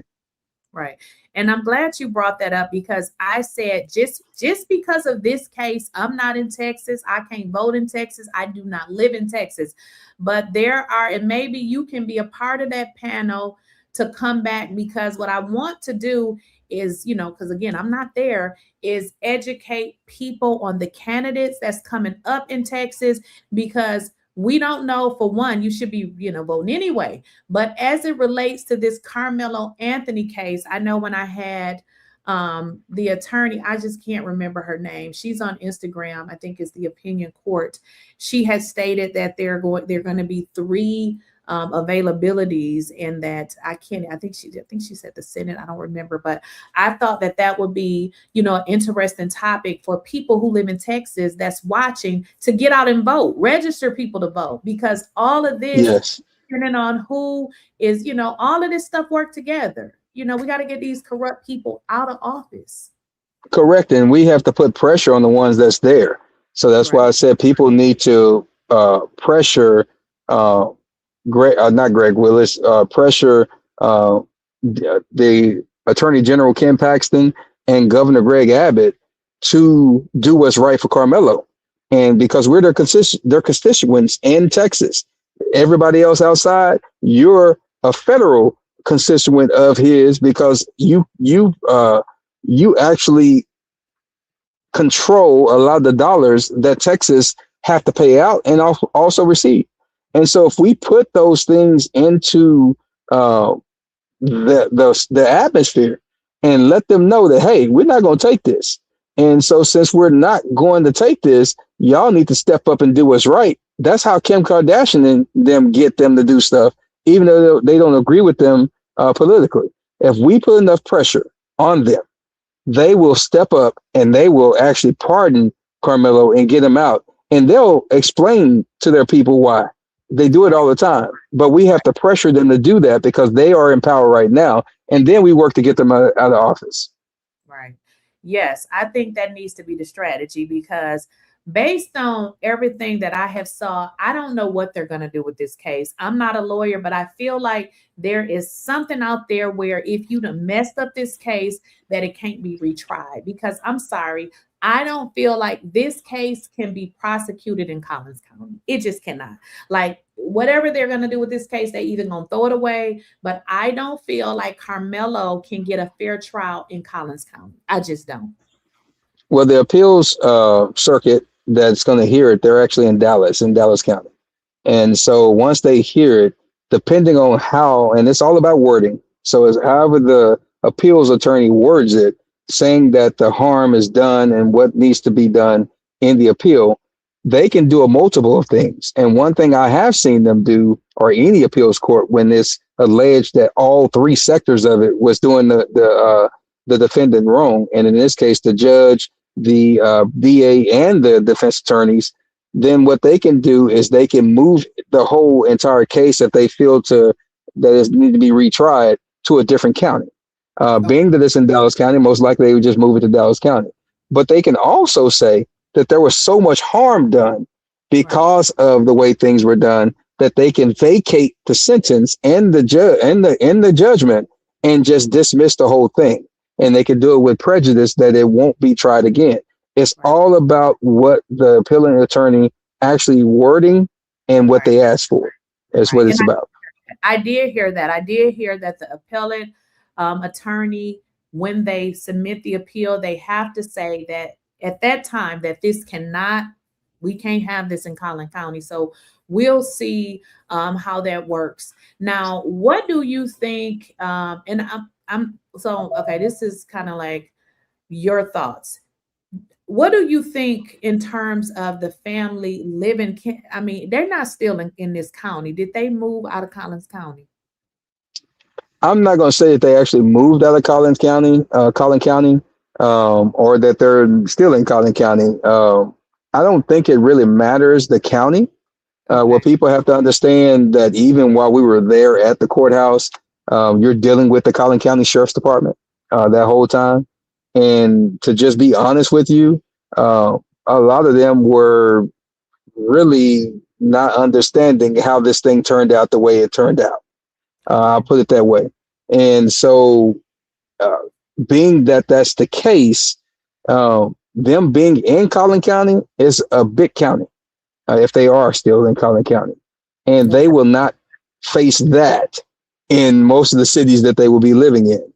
Right. And I'm glad you brought that up, because I said just because of this case, I'm not in Texas. I can't vote in Texas. I do not live in Texas. But there are, and maybe you can be a part of that panel to come back, because what I want to do is, because again, I'm not there, is educate people on the candidates that's coming up in Texas, because we don't know, for one, you should be, voting anyway. But as it relates to this Karmello Anthony case, I know when I had the attorney, I just can't remember her name. She's on Instagram. I think it's the Opinion Court. She has stated that they're going to be 3 availabilities, and that I think she said the Senate. I don't remember, but I thought that would be, an interesting topic for people who live in Texas that's watching, to get out and vote, register people to vote, because all of this, yes, depending on who is, all of this stuff work together. We got to get these corrupt people out of office. Correct. And we have to put pressure on the ones that's there. So that's why I said people need to pressure not Greg Willis, pressure the Attorney General Ken Paxton and Governor Greg Abbott to do what's right for Karmello. And because we're their constituents in Texas, everybody else outside, you're a federal constituent of his, because you actually control a lot of the dollars that Texas have to pay out and also receive. And so if we put those things into the atmosphere and let them know that, hey, we're not going to take this. And so since we're not going to take this, y'all need to step up and do what's right. That's how Kim Kardashian and them get them to do stuff, even though they don't agree with them politically. If we put enough pressure on them, they will step up and they will actually pardon Karmello and get him out. And they'll explain to their people why. They do it all the time, but we have to pressure them to do that because they are in power right now. And then we work to get them out of office. Right. Yes, I think that needs to be the strategy, because based on everything that I have saw, I don't know what they're going to do with this case. I'm not a lawyer, but I feel like there is something out there where if you done messed up this case, that it can't be retried. Because I'm sorry, I don't feel like this case can be prosecuted in Collins County. It just cannot. Like whatever they're going to do with this case, they either going to throw it away. But I don't feel like Karmelo can get a fair trial in Collins County. I just don't. Well, the appeals circuit that's going to hear it, they're actually in Dallas County. And so once they hear it, depending on how, and it's all about wording. So as however the appeals attorney words it, saying that the harm is done and what needs to be done in the appeal, they can do a multiple of things. And one thing I have seen them do, or any appeals court, when it's alleged that all three sectors of it was doing the defendant wrong, and in this case, the judge, the DA, and the defense attorneys, then what they can do is they can move the whole entire case if they feel that it need to be retried to a different county. Being that it's in Dallas County, most likely they would just move it to Dallas County. But they can also say that there was so much harm done because of the way things were done that they can vacate the sentence and the judgment and just dismiss the whole thing. And they can do it with prejudice that it won't be tried again. It's all about what the appealing attorney actually wording and what they asked for. That's what it's about. I did hear that. I did hear that the appellate attorney, when they submit the appeal, they have to say that at that time that we can't have this in Collin County. So we'll see how that works. Now, what do you think? And this is kind of like your thoughts. What do you think in terms of the family living? I mean, they're not still in this county. Did they move out of Collins County? I'm not going to say that they actually moved out of Collin County, or that they're still in Collin County. I don't think it really matters the county. What people have to understand that even while we were there at the courthouse, you're dealing with the Collin County Sheriff's Department that whole time. And to just be honest with you, a lot of them were really not understanding how this thing turned out the way it turned out. I'll put it that way. And so being that that's the case, them being in Collin County is a big county, if they are still in Collin County. And they will not face that in most of the cities that they will be living in.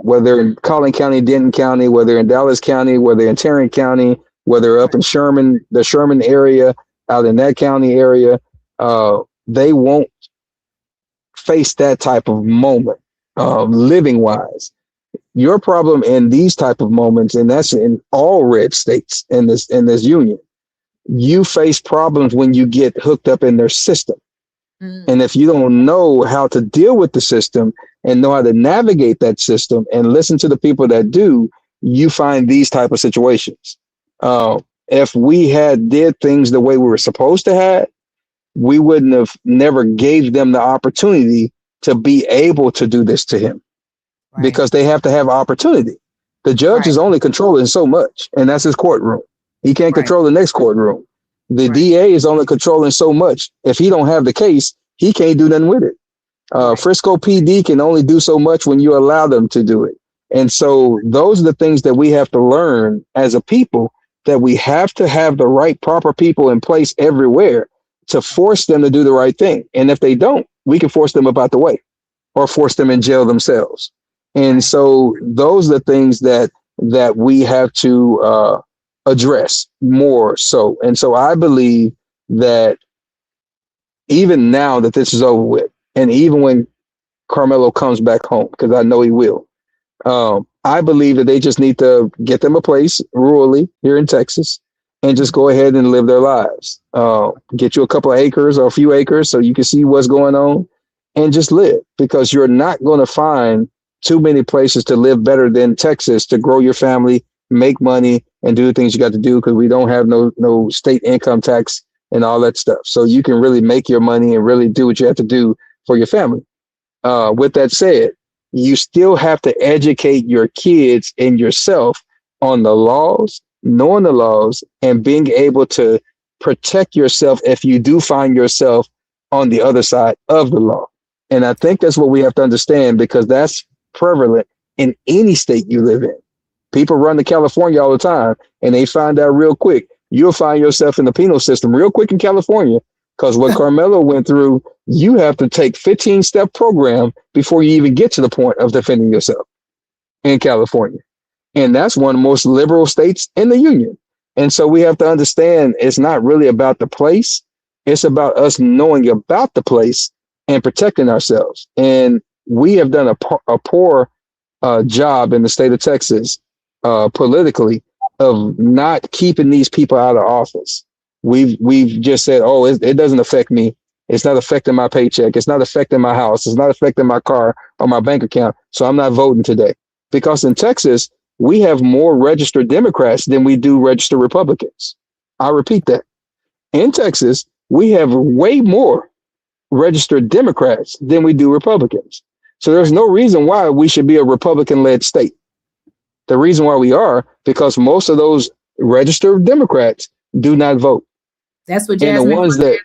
Whether in Collin County, Denton County, whether in Dallas County, whether in Tarrant County, whether up in the Sherman area, out in that county area, they won't face that type of moment, living wise. Your problem in these type of moments, and that's in all red states in this union, you face problems when you get hooked up in their system. And if you don't know how to deal with the system and know how to navigate that system and listen to the people that do, you find these type of situations. If we did things the way we were supposed to have, we wouldn't have never gave them the opportunity to be able to do this to him, because they have to have opportunity. The judge is only controlling so much, and that's his courtroom. He can't control the next courtroom. The DA is only controlling so much. If he don't have the case, he can't do nothing with it. Frisco PD can only do so much when you allow them to do it. And so those are the things that we have to learn as a people, that we have to have the right proper people in place everywhere to force them to do the right thing. And if they don't, we can force them about the way or force them in jail themselves. And so those are the things that we have to address more so. And so I believe that even now that this is over with, and even when Karmelo comes back home, because I know he will, I believe that they just need to get them a place rurally here in Texas and just go ahead and live their lives. Get you a couple of acres or a few acres so you can see what's going on and just live, because you're not going to find too many places to live better than Texas to grow your family, make money, and do the things you got to do, because we don't have no state income tax and all that stuff. So you can really make your money and really do what you have to do for your family. With that said, you still have to educate your kids and yourself on the laws knowing the laws, and being able to protect yourself if you do find yourself on the other side of the law. And I think that's what we have to understand, because that's prevalent in any state you live in. People run to California all the time, and they find out real quick. You'll find yourself in the penal system real quick in California, because what Karmelo went through, you have to take 15-step program before you even get to the point of defending yourself in California. And that's one of the most liberal states in the union. And so we have to understand, it's not really about the place. It's about us knowing about the place and protecting ourselves. And we have done a poor job in the state of Texas politically of not keeping these people out of office. We've just said, oh, it doesn't affect me. It's not affecting my paycheck. It's not affecting my house. It's not affecting my car or my bank account. So I'm not voting today. Because in Texas, we have more registered Democrats than we do registered Republicans. I repeat that. In Texas, we have way more registered Democrats than we do Republicans. So there's no reason why we should be a Republican-led state. The reason why we are, because most of those registered Democrats do not vote. That's what And Jasmine. the ones that,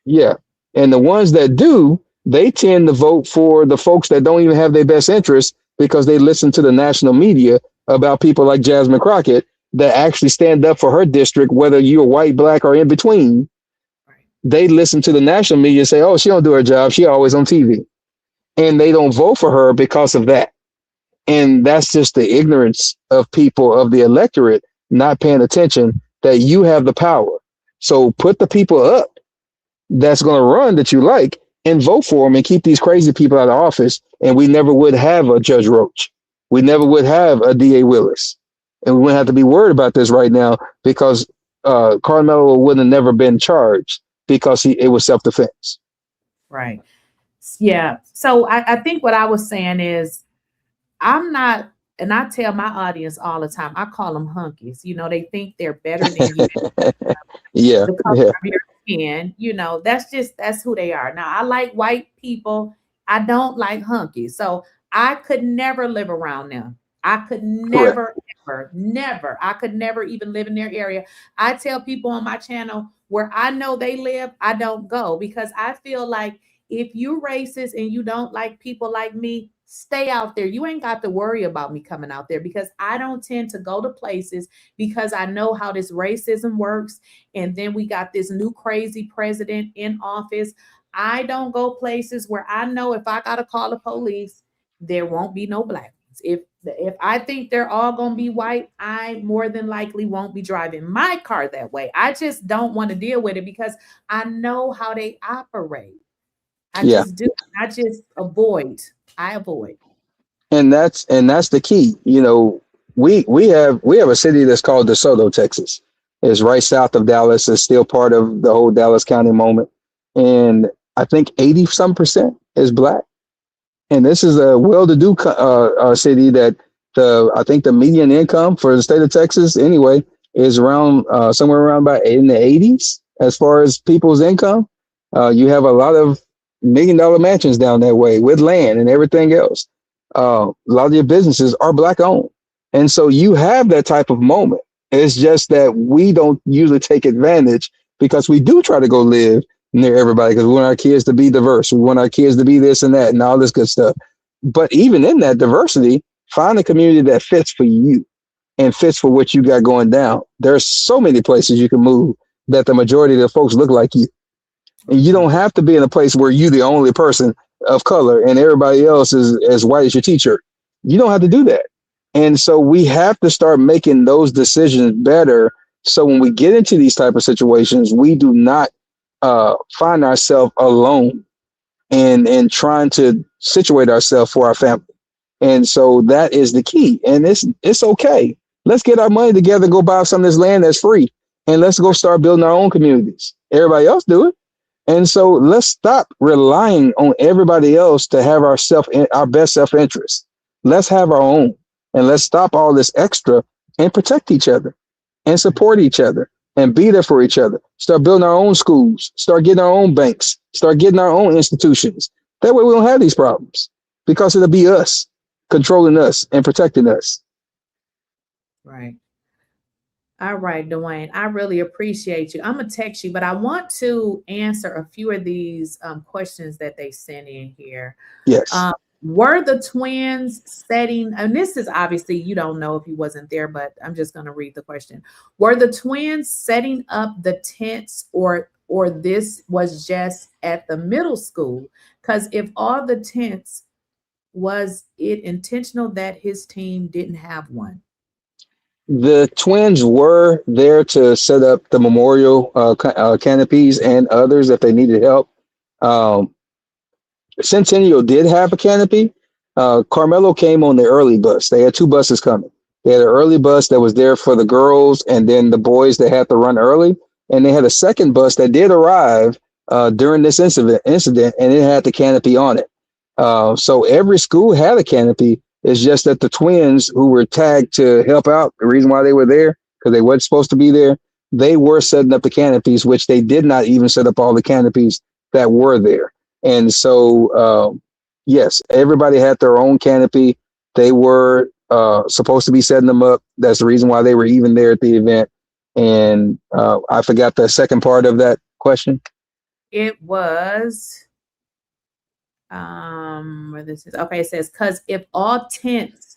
yeah, and the ones that do, they tend to vote for the folks that don't even have their best interests, because they listen to the national media about people like Jasmine Crockett that actually stand up for her district, whether you're white, black, or in between. They listen to the national media and say, oh, she don't do her job. She always on TV. And they don't vote for her because of that. And that's just the ignorance of people, of the electorate, not paying attention that you have the power. So put the people up that's going to run that you like and vote for them and keep these crazy people out of office. And we never would have a Judge Roach. We never would have a DA Willis. And we wouldn't have to be worried about this right now, because Carmelo wouldn't have never been charged, because it was self-defense. Right. Yeah. So I think what I was saying is, I'm not, and I tell my audience all the time, I call them hunkies. You know, they think they're better than you. Yeah. The color Yeah. of your skin, you know, that's who they are. Now, I like white people. I don't like hunkies. So I could never live around them. I could never, never. I could never even live in their area. I tell people on my channel, where I know they live, I don't go, because I feel like if you're racist and you don't like people like me, stay out there. You ain't got to worry about me coming out there, because I don't tend to go to places, because I know how this racism works. And then we got this new crazy president in office. I don't go places where I know if I got to call the police, there won't be no black ones. If I think they're all going to be white, I more than likely won't be driving my car that way. I just don't want to deal with it, because I know how they operate. I just do. I just avoid. I avoid. And that's the key. You know, we have a city that's called DeSoto, Texas. It's right south of Dallas. It's still part of the whole Dallas County moment. And I think 80% is black. And this is a well-to-do city that I think the median income for the state of Texas anyway is around somewhere around about in the 80s as far as people's income. You have a lot of $1 million mansions down that way with land and everything else. A lot of your businesses are black owned. And so you have that type of moment. It's just that we don't usually take advantage, because we do try to go live near everybody, because we want our kids to be diverse. We want our kids to be this and that and all this good stuff. But even in that diversity, find a community that fits for you and fits for what you got going down. There's so many places you can move that the majority of the folks look like you. And you don't have to be in a place where you're the only person of color and everybody else is as white as your t-shirt. You don't have to do that. And so we have to start making those decisions better. So when we get into these type of situations, we do not find ourselves alone and trying to situate ourselves for our family. And so that is the key. And it's okay. Let's get our money together, go buy some of this land that's free, and let's go start building our own communities. Everybody else do it. And so let's stop relying on everybody else to have our best self-interest. Let's have our own, and let's stop all this extra and protect each other and support each other and be there for each other. Start building our own schools, start getting our own banks, start getting our own institutions. That way we don't have these problems, because it'll be us controlling us and protecting us. Right. All right, Dwayne, I really appreciate you. I'm gonna text you, but I want to answer a few of these questions that they sent in here. Yes. Um, were the twins setting, and this is obviously you don't know if he wasn't there, but I'm just gonna read the question. Were the twins setting up the tents or this was just at the middle school? Because if all the tents, was it intentional that his team didn't have one? The twins were there to set up the memorial canopies and others if they needed help. Um, Centennial did have a canopy. Karmello came on the early bus. They had two buses coming. They had an early bus that was there for the girls and then the boys that had to run early. And they had a second bus that did arrive during this incident, and it had the canopy on it. So every school had a canopy. It's just that the twins who were tagged to help out, the reason why they were there, because they weren't supposed to be there, they were setting up the canopies, which they did not even set up all the canopies that were there. And so, yes, everybody had their own canopy. They were supposed to be setting them up. That's the reason why they were even there at the event. And I forgot the second part of that question. It was where this is okay. It says because if all tents,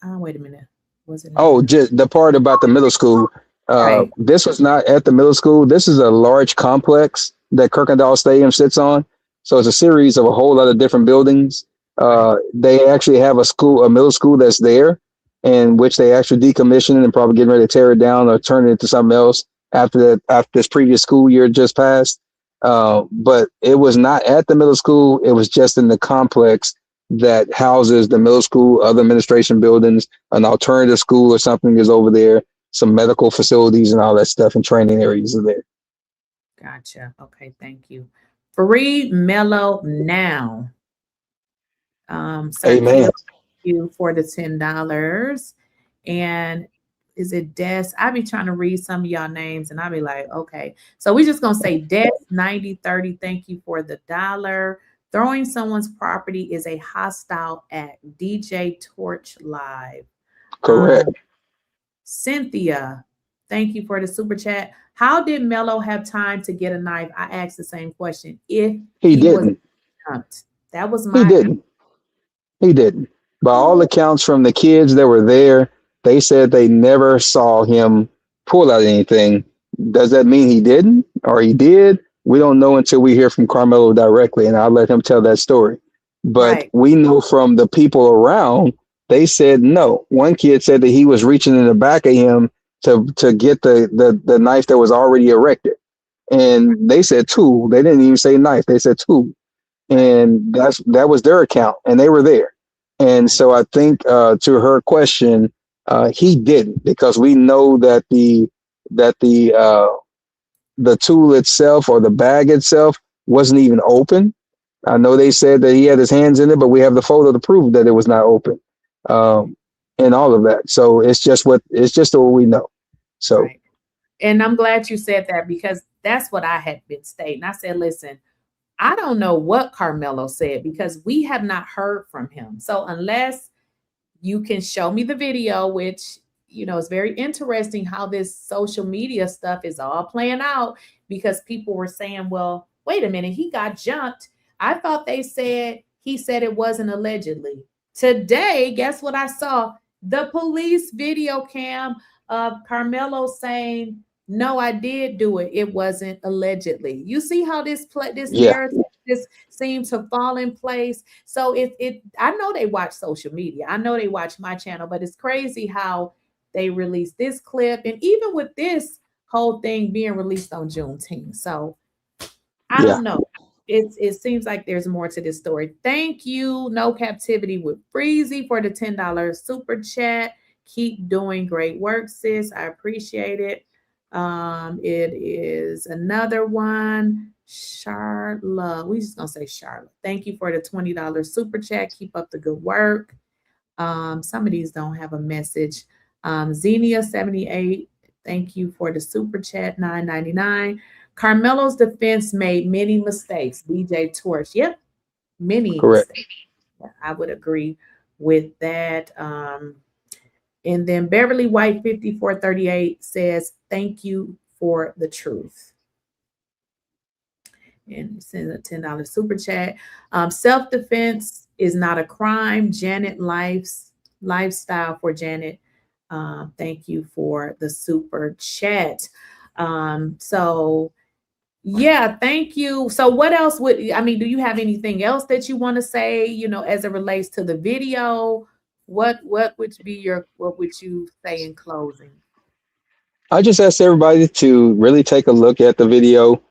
wait a minute, was it? Oh, just the part about the middle school. Right, This was not at the middle school. This is a large complex that Kirkendall Stadium sits on. So it's a series of a whole lot of different buildings. right. They actually have a middle school that's there, in which they actually decommissioned and probably getting ready to tear it down or turn it into something else after this previous school year just passed. But it was not at the middle school. It was just in the complex that houses the middle school, other administration buildings, an alternative school or something is over there, some medical facilities and all that stuff, and training areas are there. Gotcha. Okay, thank you. Free Mellow now. Sir Q, Amen. thank you for the $10. And is it Des? I be trying to read some of y'all names and I be like, okay. So we just gonna say Des 9030. Thank you for the dollar. Throwing someone's property is a hostile act. DJ Torch Live. Correct. Cynthia, thank you for the super chat. How did Mello have time to get a knife? I asked the same question. If He he was didn't. jumped, that was He my didn't. He didn't. By all accounts from the kids that were there, they said they never saw him pull out anything. Does that mean he didn't or he did? We don't know until we hear from Carmelo directly, and I'll let him tell that story. But right. we know from the people around, they said no. One kid said that he was reaching in the back of him to get the knife that was already erected. And they said two. They didn't even say knife. They said two. Right. And that was their account, and they were there. And Right. so I think to her question, he didn't, because we know that the tool itself or the bag itself wasn't even open. I know they said that he had his hands in it, but we have the photo to prove that it was not open, and all of that. So it's just what we know. So Right. And I'm glad you said that because that's what I had been stating. I said, listen, I don't know what Carmelo said because we have not heard from him. So unless you can show me the video, which is very interesting how this social media stuff is all playing out because people were saying, well, wait a minute, he got jumped. I thought he said it wasn't allegedly. Today, guess what I saw? The police video cam of Carmelo saying, no, I did do it. It wasn't allegedly. You see how this yeah, narrative just seems to fall in place. So I know they watch social media. I know they watch my channel, but it's crazy how they released this clip. And even with this whole thing being released on Juneteenth. So I yeah, don't know. It seems like there's more to this story. Thank you, No Captivity with Freezy, for the $10 super chat. Keep doing great work, sis. I appreciate it. It is another one. Charlotte. We just gonna say Charlotte. Thank you for the $20 super chat. Keep up the good work. Some of these don't have a message. Xenia 78. Thank you for the super chat. $9.99. Carmelo's defense made many mistakes. DJ Torch. Yep, many correct. mistakes. I would agree with that. And then Beverly White 5438 says, thank you for the truth. And send a $10 super chat. Self-defense is not a crime. Janet lifestyle for Janet. Thank you for the super chat. So yeah, thank you. So what else do you have anything else that you want to say, as it relates to the video? What would you say in closing? I just asked everybody to really take a look at the video.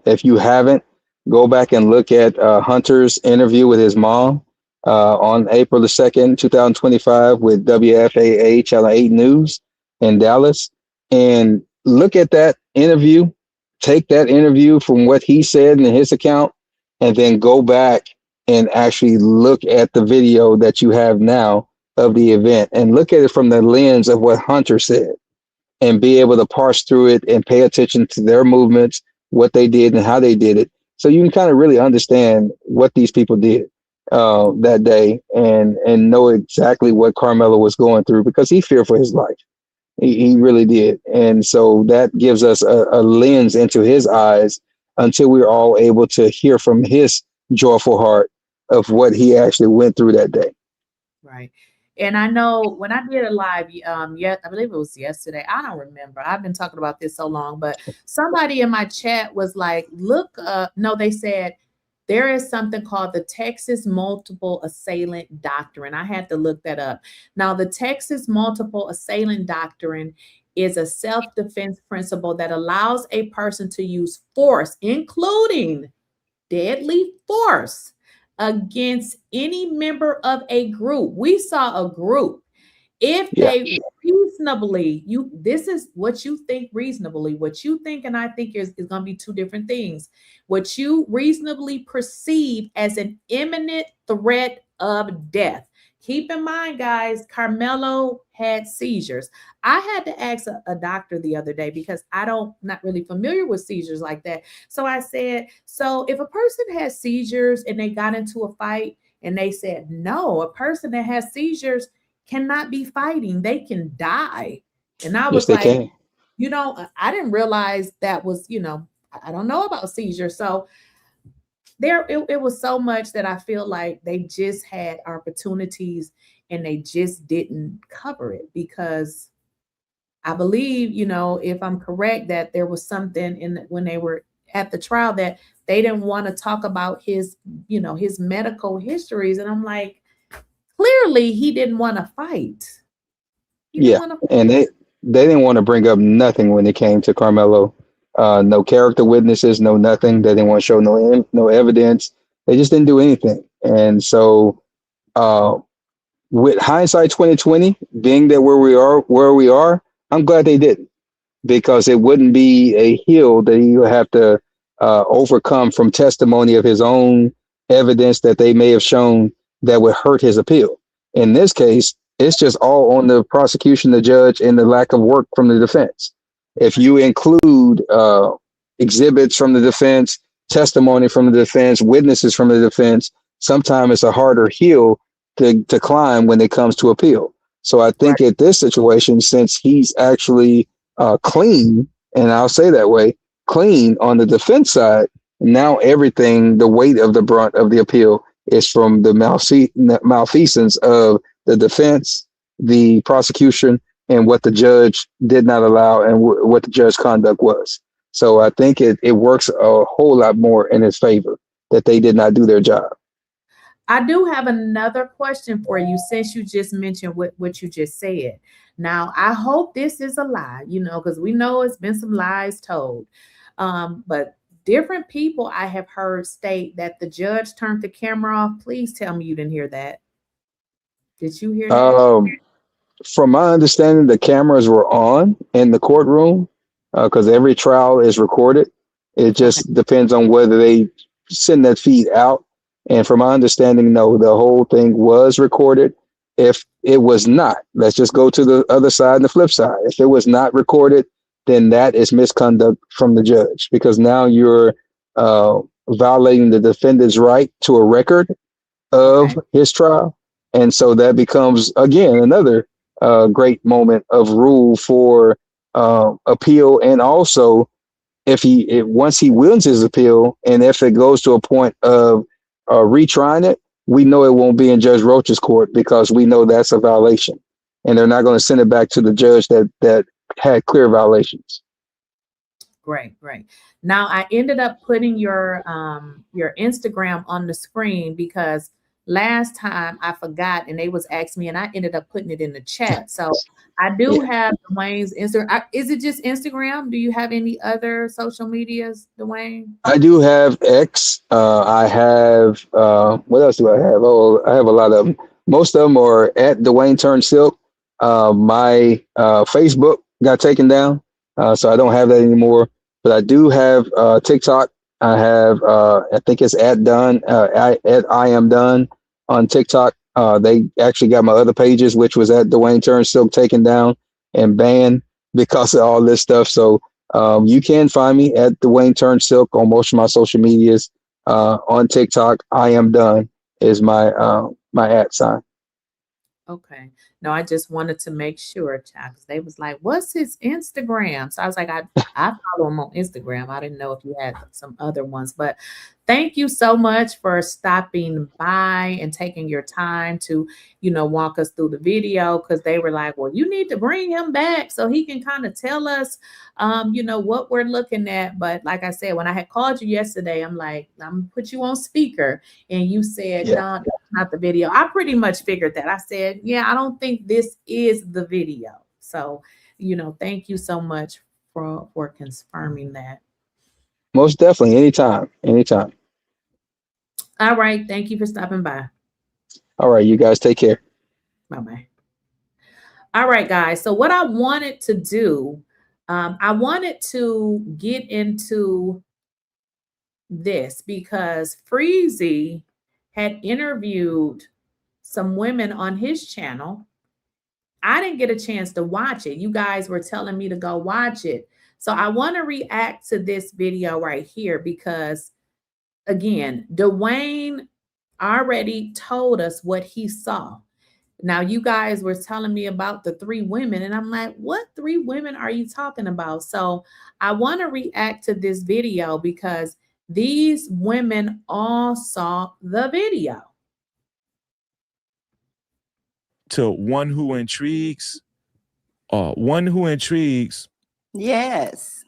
If you haven't, go back and look at Hunter's interview with his mom on April the 2nd, 2025 with WFAA Channel 8 News in Dallas. And look at that interview. Take that interview from what he said in his account, and then go back and actually look at the video that you have now of the event and look at it from the lens of what Hunter said, and be able to parse through it and pay attention to their movements, what they did and how they did it. So you can kind of really understand what these people did that day and know exactly what Karmelo was going through, because he feared for his life. He really did. And so that gives us a lens into his eyes until we're all able to hear from his joyful heart of what he actually went through that day. Right. And I know when I did a live, I believe it was yesterday. I don't remember. I've been talking about this so long, but somebody in my chat was like, they said there is something called the Texas Multiple Assailant Doctrine. I had to look that up. Now, the Texas Multiple Assailant Doctrine is a self-defense principle that allows a person to use force, including deadly force, against any member of a group. We saw a group. If they reasonably, this is what you think reasonably, what you think and I think is going to be two different things. What you reasonably perceive as an imminent threat of death. Keep in mind, guys, Karmelo had seizures. I had to ask a doctor the other day because not really familiar with seizures like that. So I said, so if a person has seizures and they got into a fight, and they said, no, a person that has seizures cannot be fighting. They can die. And I was like, I didn't realize that was, I don't know about seizures. So it was so much that I feel like they just had opportunities and they just didn't cover it, because I believe, if I'm correct, that there was something when they were at the trial that they didn't want to talk about his medical histories. And I'm like, clearly he didn't want to fight. And they didn't want to bring up nothing when it came to Karmelo. No character witnesses, no nothing. They didn't want to show no evidence. They just didn't do anything. And so with hindsight 2020, being that where we are, I'm glad they didn't, because it wouldn't be a hill that he would have to overcome from testimony of his own evidence that they may have shown that would hurt his appeal. In this case, it's just all on the prosecution, the judge, and the lack of work from the defense. If you include exhibits from the defense, testimony from the defense, witnesses from the defense, sometimes it's a harder hill to climb when it comes to appeal. So I think at this situation, since he's actually clean, and I'll say that way, clean on the defense side, now everything, the weight of the brunt of the appeal is from the malfeasance of the defense, the prosecution, and what the judge did not allow, and what the judge's conduct was. So I think it works a whole lot more in his favor that they did not do their job. I do have another question for you, since you just mentioned what you just said. Now, I hope this is a lie, because we know it's been some lies told. But different people I have heard state that the judge turned the camera off. Please tell me you didn't hear that. Did you hear that? From my understanding, the cameras were on in the courtroom because every trial is recorded. It just depends on whether they send that feed out. And from my understanding, no, the whole thing was recorded. If it was not, let's just go to the other side and the flip side. If it was not recorded, then that is misconduct from the judge, because now you're violating the defendant's right to a record of his trial. And so that becomes, again, another great moment of rule for appeal, and also once he wins his appeal, and if it goes to a point of retrying it, we know it won't be in Judge Roach's court because we know that's a violation, and they're not going to send it back to the judge that had clear violations. Great, great. Now I ended up putting your Instagram on the screen because last time I forgot and they was asking me and I ended up putting it in the chat. So I do have Dwayne's Instagram. Is it just Instagram? Do you have any other social medias, Dwayne? I do have X. I have what else do I have? Oh, I have a lot of them. Most of them are at Dwayne Turned Silk. My Facebook got taken down, so I don't have that anymore. But I do have TikTok. I have I think it's at I am done on TikTok. They actually got my other pages, which was at Dwayne Turned Silk, taken down and banned because of all this stuff. So you can find me at Dwayne Turned Silk on most of my social medias. On TikTok, I am done is my my @ sign. Okay. No, I just wanted to make sure, child, because they was like, "What's his Instagram?" So I was like, I follow him on Instagram. I didn't know if you had some other ones, but thank you so much for stopping by and taking your time to, walk us through the video because they were like, "Well, you need to bring him back so he can kind of tell us, what we're looking at." But like I said, when I had called you yesterday, I'm like, "I'm gonna put you on speaker," and you said, Yeah. "No, that's not the video." I pretty much figured that. I said, "Yeah, I don't think this is the video." So, thank you so much for confirming that. Most definitely, anytime. All right. Thank you for stopping by. All right, you guys take care. Bye-bye. All right, guys. So what I wanted to do, I wanted to get into this because 𝐟𝐸�Z had interviewed some women on his channel. I didn't get a chance to watch it. You guys were telling me to go watch it. So I want to react to this video right here because, again, Dwayne already told us what he saw. Now, you guys were telling me about the 3 women, and I'm like, what 3 women are you talking about? So I want to react to this video because these women all saw the video. To one who intrigues, one who intrigues. Yes.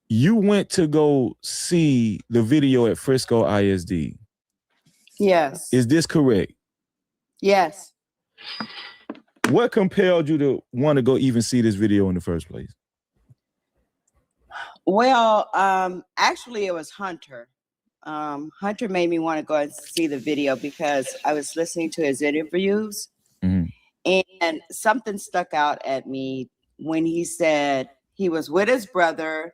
You went to go see the video at Frisco ISD. Yes. Is this correct? Yes. What compelled you to want to go even see this video in the first place? Well, actually it was Hunter. Hunter made me want to go and see the video because I was listening to his interviews. And something stuck out at me when he said he was with his brother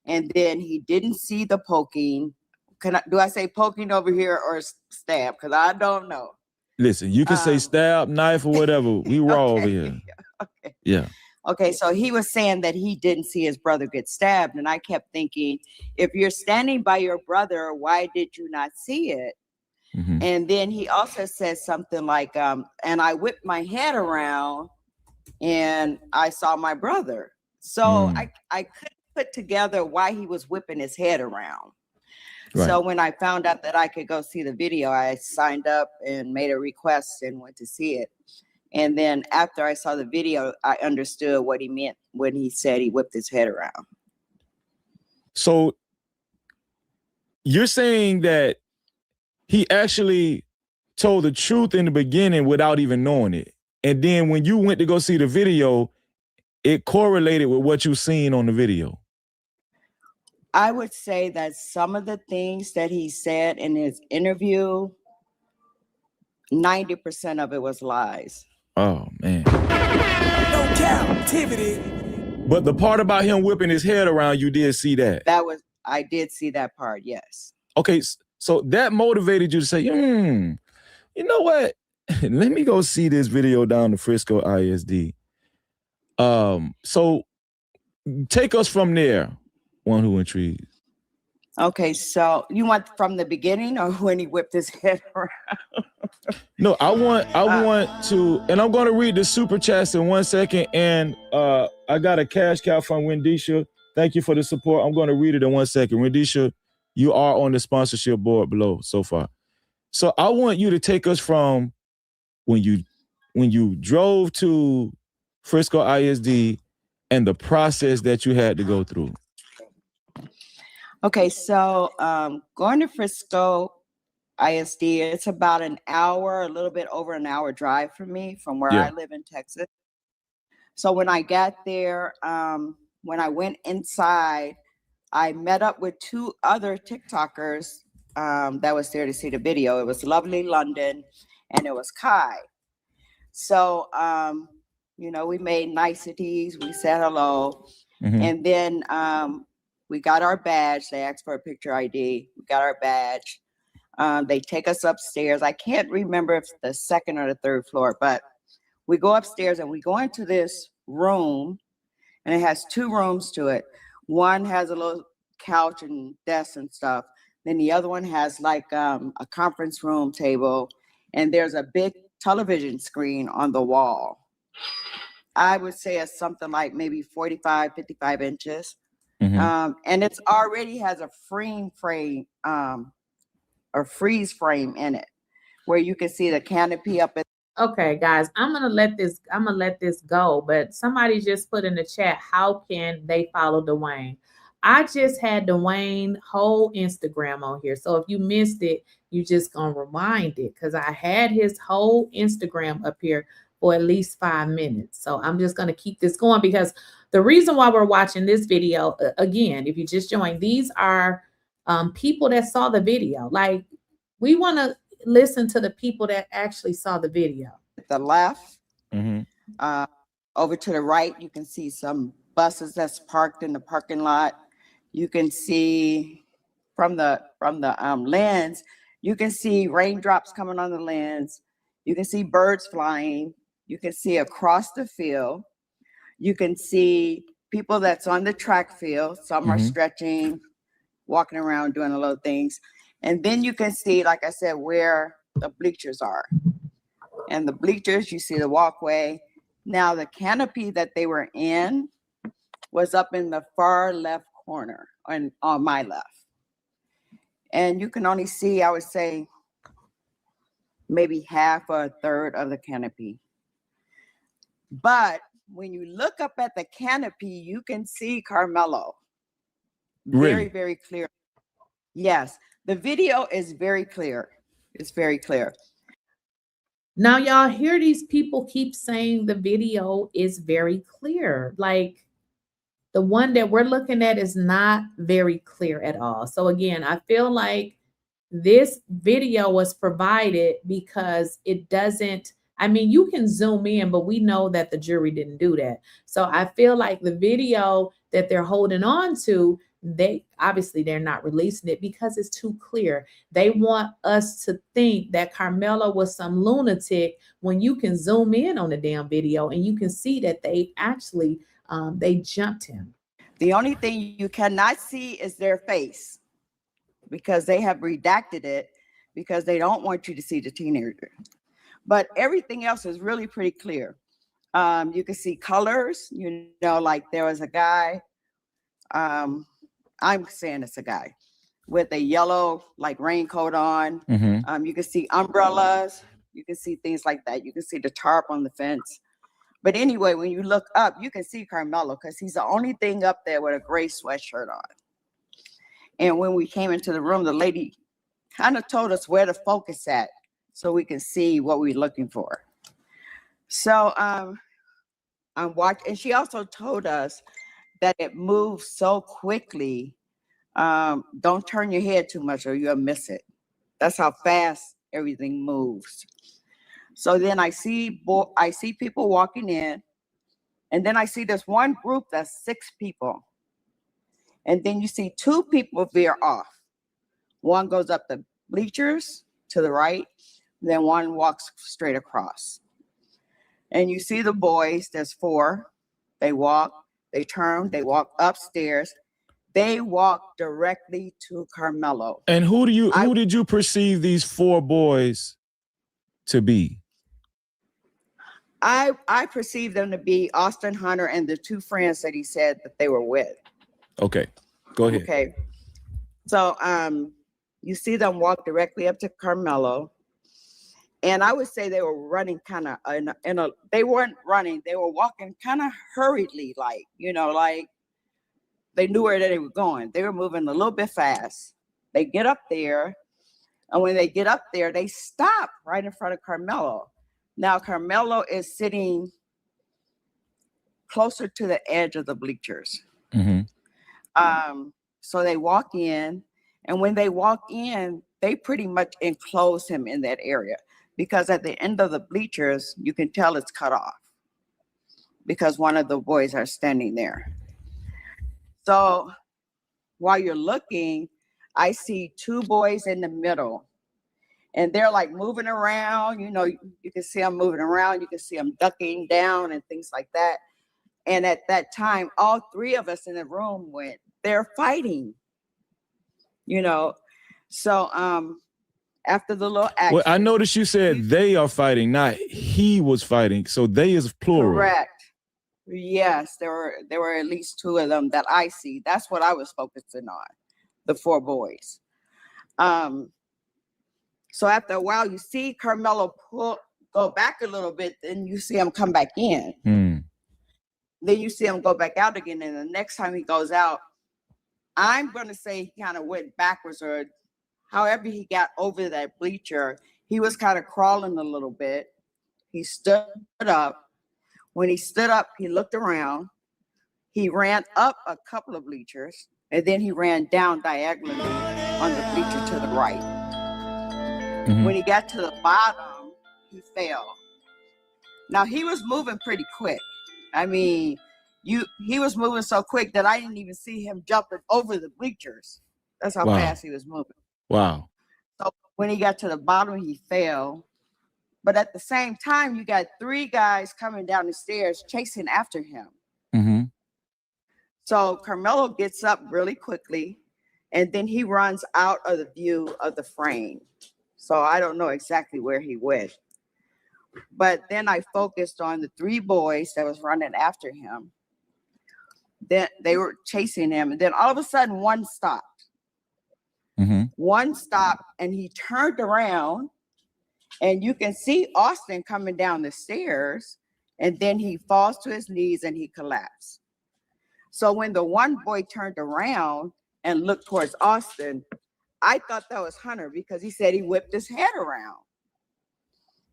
and then he didn't see the poking. Do I say poking over here or stab? Because I don't know. Listen, you can say stab, knife, or whatever. We raw over here. Okay. Yeah. Okay, so he was saying that he didn't see his brother get stabbed. And I kept thinking, if you're standing by your brother, why did you not see it? And then he also said something like, and I whipped my head around and I saw my brother. So I couldn't put together why he was whipping his head around. Right. So when I found out that I could go see the video, I signed up and made a request and went to see it. And then after I saw the video, I understood what he meant when he said he whipped his head around. So you're saying that he actually told the truth in the beginning without even knowing it. And then when you went to go see the video, it correlated with what you seen on the video. I would say that some of the things that he said in his interview, 90% of it was lies. Oh, man. No captivity. But the part about him whipping his head around, you did see that. I did see that part, yes. Okay, so that motivated you to say, you know what? Let me go see this video down to Frisco ISD. So take us from there, one who intrigues. Okay, so you want from the beginning or when he whipped his head around? No, I want to, and I'm going to read the super chats in 1 second. And I got a cash cow from 𝐿ekezha. Thank you for the support. I'm going to read it in 1 second. 𝐿ekezha, you are on the sponsorship board below so far. So I want you to take us from when you drove to Frisco ISD and the process that you had to go through. Okay, so going to Frisco ISD, it's about an hour, a little bit over an hour drive from me from where I live in Texas. So when I got there, when I went inside, I met up with 2 other TikTokers that was there to see the video. It was Lovely London and it was Kai. So, you know, we made niceties, we said hello, and then we got our badge. They asked for a picture ID. We got our badge. They take us upstairs. I can't remember if it's the 2nd or the 3rd floor, but we go upstairs and we go into this room, and it has 2 rooms to it. One has a little couch and desk and stuff. Then the other one has like a conference room table, and there's a big television screen on the wall. I would say it's something like maybe 45, 55 inches. And it's already has a freeze frame in it where you can see the canopy up. Okay, guys, I'm gonna let this go, but somebody just put in the chat, how can they follow Dwayne? I just had Dwayne whole Instagram on here. So if you missed it, you just gonna rewind it because I had his whole Instagram up here for at least 5 minutes. So I'm just gonna keep this going because the reason why we're watching this video, again, if you just joined, these are people that saw the video. Like, we want to listen to the people that actually saw the video. The left, over to the right, you can see some buses that's parked in the parking lot. You can see from the lens, you can see raindrops coming on the lens. You can see birds flying. You can see across the field. You can see people that's on the track field. Some are stretching, walking around, doing a little things. And then you can see, like I said, where the bleachers are. And the bleachers, you see the walkway. Now, the canopy that they were in was up in the far left corner on my left. And you can only see, I would say, maybe half or a third of the canopy. But when you look up at the canopy, you can see Karmelo. Very, very clear. Yes, the video is very clear. It's very clear. Now, y'all hear these people keep saying the video is very clear. Like, the one that we're looking at is not very clear at all. So again, I feel like this video was provided because it doesn't, I mean, you can zoom in, but we know that the jury didn't do that. So I feel like the video that they're holding on to, they're not releasing it because it's too clear. They want us to think that Karmelo was some lunatic when you can zoom in on the damn video and you can see that they actually they jumped him. The only thing you cannot see is their face because they have redacted it because they don't want you to see the teenager. But everything else is really pretty clear. You can see colors, you know, like there was a guy, I'm saying it's a guy with a yellow like raincoat on. You can see umbrellas, you can see things like that. You can see the tarp on the fence. But anyway, when you look up, you can see Karmelo because he's the only thing up there with a gray sweatshirt on. And when we came into the room, the lady kind of told us where to focus at so we can see what we're looking for. So I'm watching, and she also told us that it moves so quickly. Don't turn your head too much or you'll miss it. That's how fast everything moves. So then I see people walking in, and then I see this one group that's 6 people. And then you see 2 people veer off. One goes up the bleachers to the right, then one walks straight across. And you see the boys, there's 4. They walk, they turn, they walk upstairs. they walked directly to Karmello. And who did you perceive these 4 boys to be? I perceived them to be Austin, Hunter, and the 2 friends that he said that they were with. Okay, go ahead. Okay, so you see them walk directly up to Karmello, and I would say they were running kind of they weren't running, they were walking kind of hurriedly, like, you know, like they knew where they were going. They were moving a little bit fast. They get up there, and when they get up there, they stop right in front of Karmello. Now, Karmello is sitting closer to the edge of the bleachers. So they walk in, and when they walk in, they pretty much enclose him in that area, because at the end of the bleachers, you can tell it's cut off because one of the boys are standing there. So while you're looking, I see 2 boys in the middle, and they're like moving around. You know, you can see them moving around. You can see them ducking down and things like that. And at that time, all 3 of us in the room went, they're fighting, you know. So after the little action. Well, I noticed you said they are fighting, not he was fighting. So they is plural. Correct. Yes, there were at least 2 of them that I see. That's what I was focusing on, the 4 boys. So after a while, you see Karmello go back a little bit, then you see him come back in. Then you see him go back out again, and the next time he goes out, I'm going to say he kind of went backwards, or however he got over that bleacher, he was kind of crawling a little bit. He stood up. When he stood up, he looked around. He ran up a couple of bleachers, and then he ran down diagonally on the bleacher to the right. When he got to the bottom, he fell. Now, he was moving pretty quick. I mean, he was moving so quick that I didn't even see him jumping over the bleachers. That's how fast he was moving. Wow. So when he got to the bottom, he fell. But at the same time, you got 3 guys coming down the stairs chasing after him. So Karmello gets up really quickly, and then he runs out of the view of the frame. So I don't know exactly where he went. But then I focused on the 3 boys that was running after him. Then they were chasing him, and then all of a sudden one stopped. One stopped, and he turned around, and you can see Austin coming down the stairs, and then he falls to his knees and he collapsed. So when the one boy turned around and looked towards Austin, I thought that was Hunter, because he said he whipped his head around.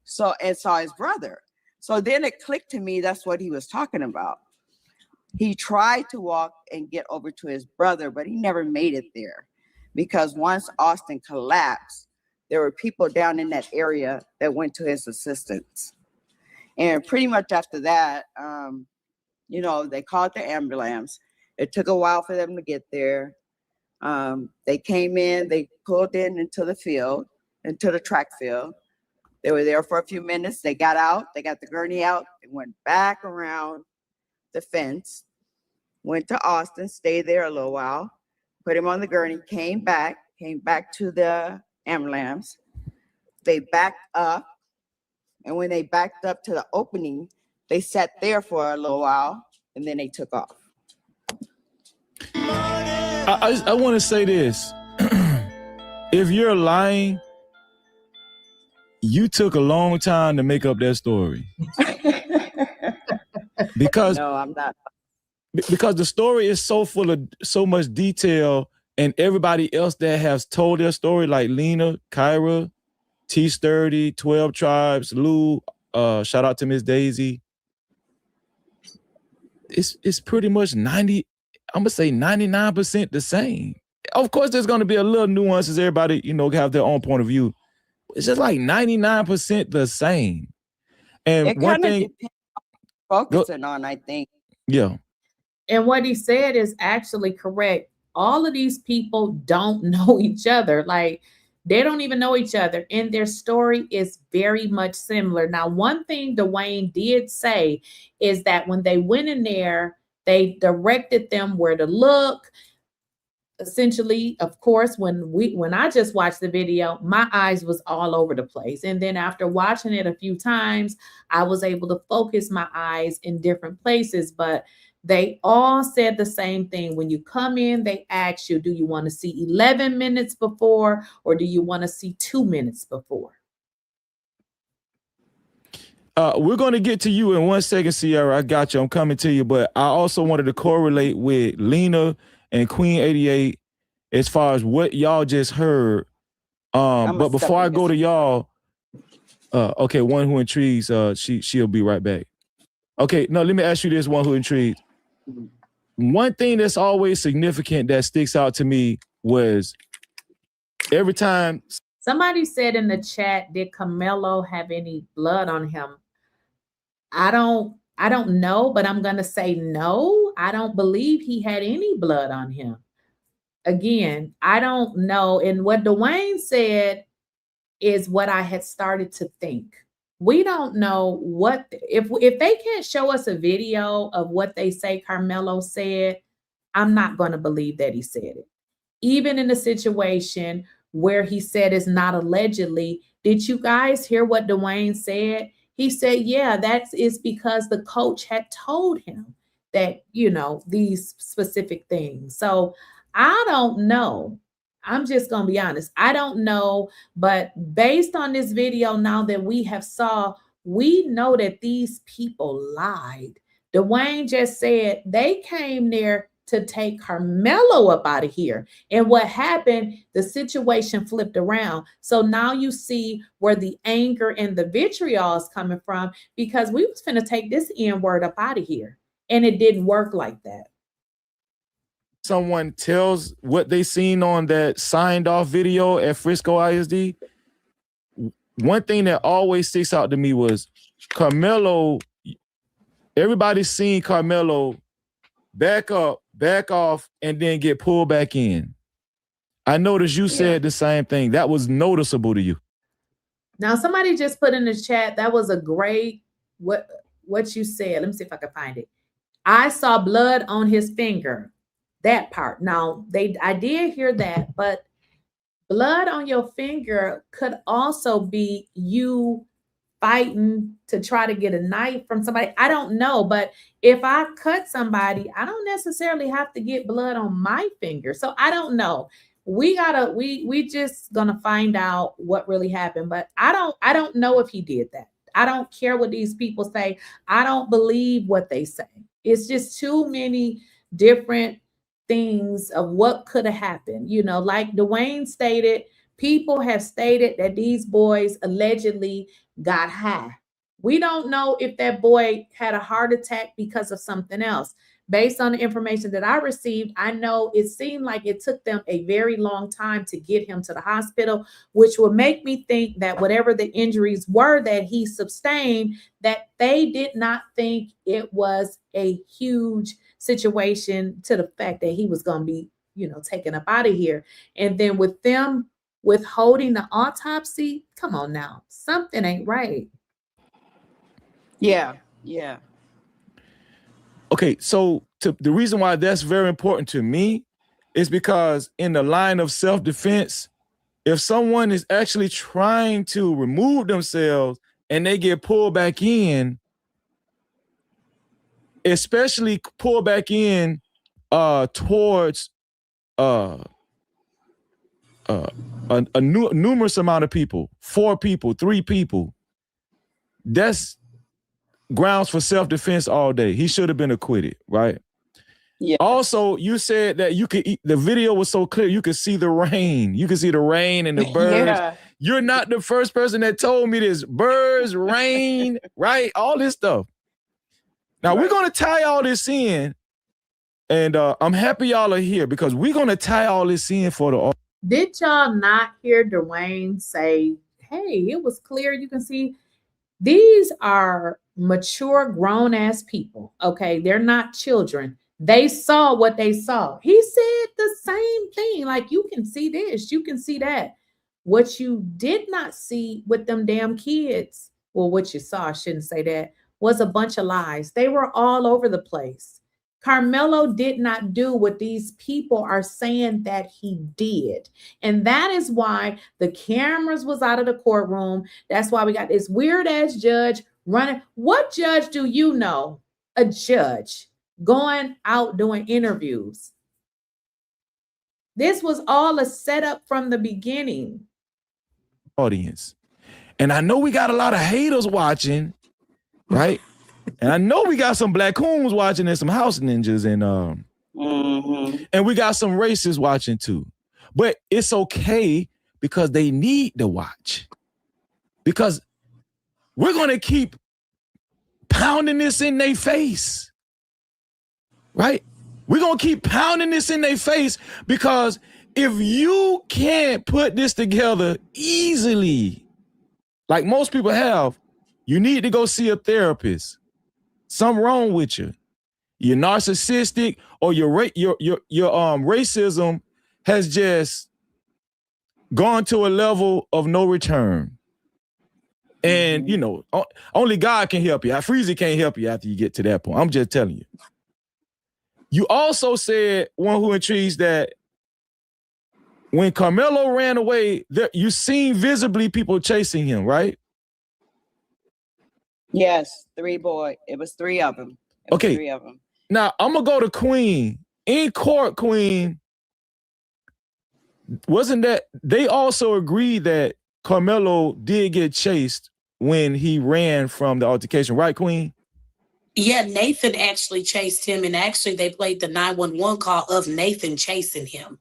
So, and saw his brother. So then it clicked to me, that's what he was talking about. He tried to walk and get over to his brother, but he never made it there, because once Austin collapsed, there were people down in that area that went to his assistance. And pretty much after that, you know, they called the ambulance. It took a while for them to get there. They came in, they pulled in into the field, into the track field. They were there for a few minutes. They got out, they got the gurney out, they went back around the fence, went to Austin, stayed there a little while, put him on the gurney, came back to the ambulance. They backed up, and when they backed up to the opening, they sat there for a little while, and then they took off. I want to say this. If you're lying, you took a long time to make up that story. Because no, I'm not. Because the story is so full of so much detail, and everybody else that has told their story, like Lena, Kyra, T-Sturdy, 12 Tribes, Lou, shout out to Miss Daisy. It's pretty much 99% the same. Of course, there's going to be a little nuances. Everybody, you know, have their own point of view. It's just like 99% the same. And it one thing focusing on, I think. Yeah. And what he said is actually correct. All of these people don't know each other. Like, they don't even know each other. And their story is very much similar. Now, one thing Dwayne did say is that when they went in there, they directed them where to look. essentially, of course, when I just watched the video, my eyes was all over the place. And then after watching it a few times, I was able to focus my eyes in different places. But they all said the same thing. When you come in, they ask you, do you want to see 11 minutes before, or do you want to see 2 minutes before? We're going to get to you in 1 second, Sierra. I got you. I'm coming to you. But I also wanted to correlate with Lena and Queen 88 as far as what y'all just heard. But before I go to y'all, okay, one who intrigues, she'll be right back. Okay, no, let me ask you this, one who intrigues. One thing that's always significant that sticks out to me was every time. Somebody said in the chat, did Karmelo have any blood on him? I don't know, but I'm going to say no. I don't believe he had any blood on him. Again, I don't know. And what Dwayne said is what I had started to think. We don't know what, if they can't show us a video of what they say Karmelo said, I'm not going to believe that he said it. Even in a situation where he said it's not allegedly, did you guys hear what Dwayne said? He said, yeah, that is because the coach had told him that, you know, these specific things. So I don't know. I'm just going to be honest. I don't know. But based on this video now that we have saw, we know that these people lied. Dwayne just said they came there to take Karmelo up out of here. And what happened, the situation flipped around. So now you see where the anger and the vitriol is coming from, because we was finna take this N-word up out of here. And it didn't work like that. Someone tells what they seen on that signed off video at Frisco ISD, one thing that always sticks out to me was Karmelo. Everybody's seen Karmelo back up, back off, and then get pulled back in. I noticed you said the same thing. That was noticeable to you. Now, somebody just put in the chat, that was a great, what you said. Let me see if I can find it. I saw blood on his finger. That part. Now, I did hear that, but blood on your finger could also be you fighting to try to get a knife from somebody. I don't know, but if I cut somebody, I don't necessarily have to get blood on my finger. So I don't know. We just gonna find out what really happened, but I don't know if he did that. I don't care what these people say. I don't believe what they say. It's just too many different things of what could have happened. You know, like Dwayne stated, people have stated that these boys allegedly got high. We don't know if that boy had a heart attack because of something else. Based on the information that I received, I know it seemed like it took them a very long time to get him to the hospital, which would make me think that whatever the injuries were that he sustained, that they did not think it was a huge situation to the fact that he was going to be, you know, taken up out of here. And then with them withholding the autopsy, come on now, something ain't right. Yeah. Okay, so the reason why that's very important to me is because in the line of self-defense, if someone is actually trying to remove themselves and they get pulled back in, especially pull back in towards a numerous amount of people, 4 people, 3 people, that's grounds for self-defense all day. He should have been acquitted, right? Yeah. Also, you said that you could the video was so clear, you could see the rain. You could see the rain and the birds. Yeah. You're not the first person that told me this. Birds, rain, right? All this stuff. Now, we're going to tie all this in, and I'm happy y'all are here because we're going to tie all this in for the... Did y'all not hear Dwayne say, hey, it was clear, you can see these are mature, grown-ass people, okay? They're not children. They saw what they saw. He said the same thing, like, you can see this, you can see that. What you did not see with them damn kids, well, what you saw, I shouldn't say that, was a bunch of lies. They were all over the place. Karmelo did not do what these people are saying that he did. And that is why the cameras was out of the courtroom. That's why we got this weird ass judge running. What judge do you know? A judge going out doing interviews. This was all a setup from the beginning. Audience. And I know we got a lot of haters watching, right? And I know we got some black coons watching and some house ninjas and we got some racists watching too. But it's okay because they need to watch. Because we're going to keep pounding this in their face. Right? We're going to keep pounding this in their face because if you can't put this together easily, like most people have, you need to go see a therapist. Something wrong with you. You're narcissistic, or your racism has just gone to a level of no return. And you know, only God can help you. 𝐿𝐻𝐸𝐵𝐷 can't help you after you get to that point. I'm just telling you. You also said, one who intrigues, that when Karmelo ran away, you seen visibly people chasing him, right? Yes, it was three of them. Okay. 3 of them. Now I'm gonna go to Queen. In court, Queen, wasn't that they also agreed that Karmelo did get chased when he ran from the altercation, right, Queen? Yeah, Nathan actually chased him, and actually they played the 911 call of Nathan chasing him.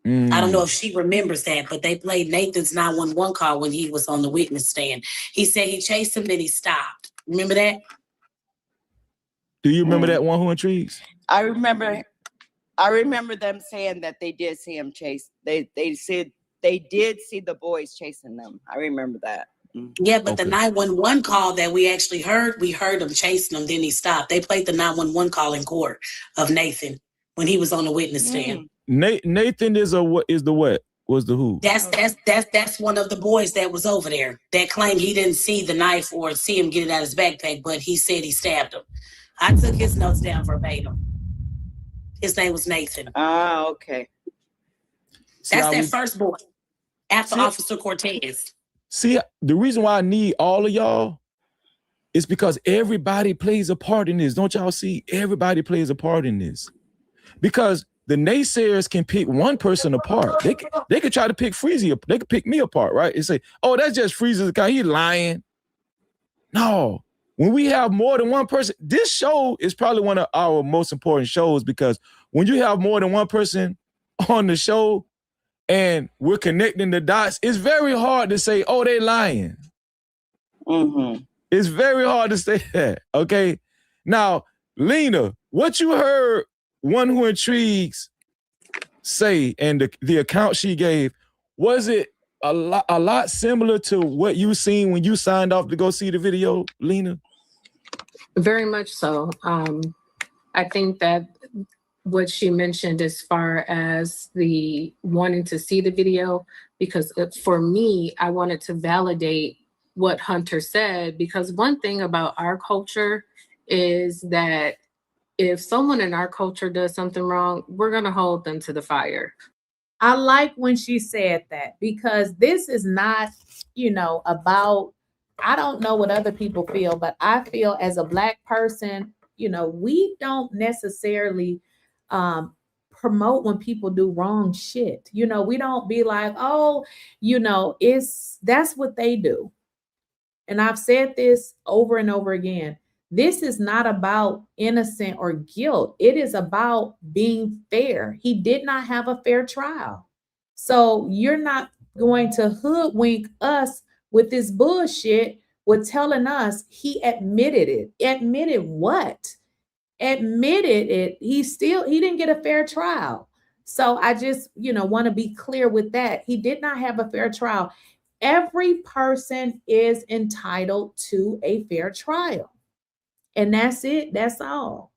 I don't know if she remembers that, but they played Nathan's 911 call when he was on the witness stand. He said he chased him, then he stopped. Remember that? Do you remember that, one who intrigues? I remember them saying that they did see him chase. They said they did see the boys chasing them. I remember that. Yeah, but the 911 call that we actually heard, we heard him chasing him, then he stopped. They played the 911 call in court of Nathan when he was on the witness stand. Nathan is the what? Was the who? That's one of the boys that was over there that claimed he didn't see the knife or see him get it out of his backpack, but he said he stabbed him. I took his notes down verbatim. His name was Nathan. Ah, okay. That's that first boy after Officer Cortez. See, the reason why I need all of y'all is because everybody plays a part in this. Don't y'all see? Everybody plays a part in this. Because the naysayers can pick one person apart. They could try to pick 𝐼𝐸𝐵𝐷. They could pick me apart, right? And say, oh, that's just 𝐼𝐸𝐵𝐷's account. He's lying. No. When we have more than one person, this show is probably one of our most important shows, because when you have more than one person on the show and we're connecting the dots, it's very hard to say, oh, they lying. It's very hard to say that, okay? Now, Lena, what you heard one who intrigues say and the account she gave, was it a lot similar to what you seen when you signed off to go see the video, Lena? Very much so. I think that what she mentioned as far as the wanting to see the video, because for me, I wanted to validate what Hunter said, because one thing about our culture is that if someone in our culture does something wrong, we're going to hold them to the fire. I like when she said that, because this is not, you know, about, I don't know what other people feel, but I feel as a Black person, you know, we don't necessarily promote when people do wrong shit. You know, we don't be like, oh, you know, that's what they do. And I've said this over and over again. This is not about innocent or guilt. It is about being fair. He did not have a fair trial. So you're not going to hoodwink us with this bullshit with telling us he admitted it. Admitted what? Admitted it. He didn't get a fair trial. So I just, you know, want to be clear with that. He did not have a fair trial. Every person is entitled to a fair trial. And that's it. That's all.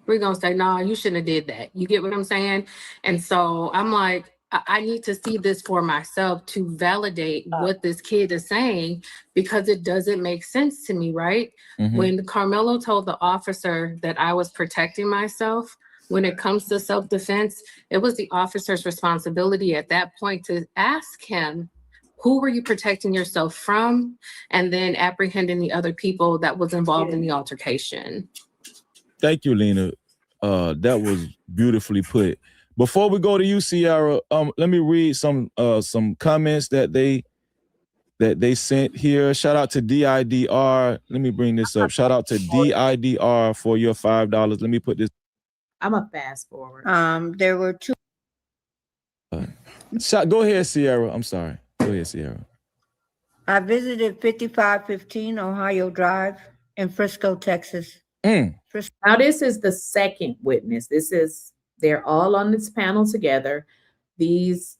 We're going to say, no, you shouldn't have did that. You get what I'm saying? And so I'm like, I need to see this for myself to validate what this kid is saying, because it doesn't make sense to me, right? When Karmelo told the officer that I was protecting myself, when it comes to self-defense, it was the officer's responsibility at that point to ask him, who were you protecting yourself from? And then apprehending the other people that was involved in the altercation. Thank you, Lena. That was beautifully put. Before we go to you, Ciara, let me read some comments that they sent here. Shout out to DIDR. Let me bring this up. Shout out to DIDR for your $5. Let me put this. I'm a fast forward. There were two. Go ahead, Ciara. I'm sorry. Go ahead, Ciara. I visited 5515 Ohio Drive in Frisco, Texas. Now, this is the second witness. They're all on this panel together. These,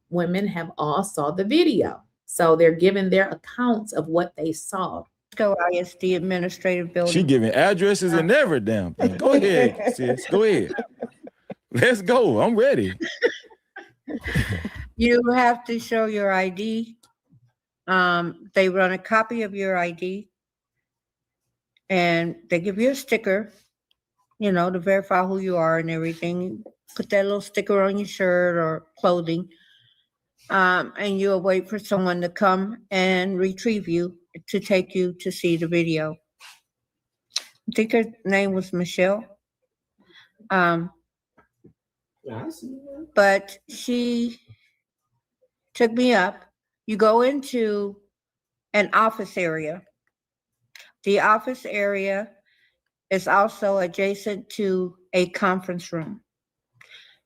women have all saw the video. So they're giving their accounts of what they saw. Frisco ISD Administrative Building. She giving addresses and every damn thing. Go ahead, sis. Go ahead. Let's go. I'm ready. You have to show your ID. They run a copy of your ID. And they give you a sticker, to verify who you are and everything. Put that little sticker on your shirt or clothing. And you'll wait for someone to come and retrieve you to take you to see the video. I think her name was Michelle. But she took me up. You go into an office area. The office area is also adjacent to a conference room.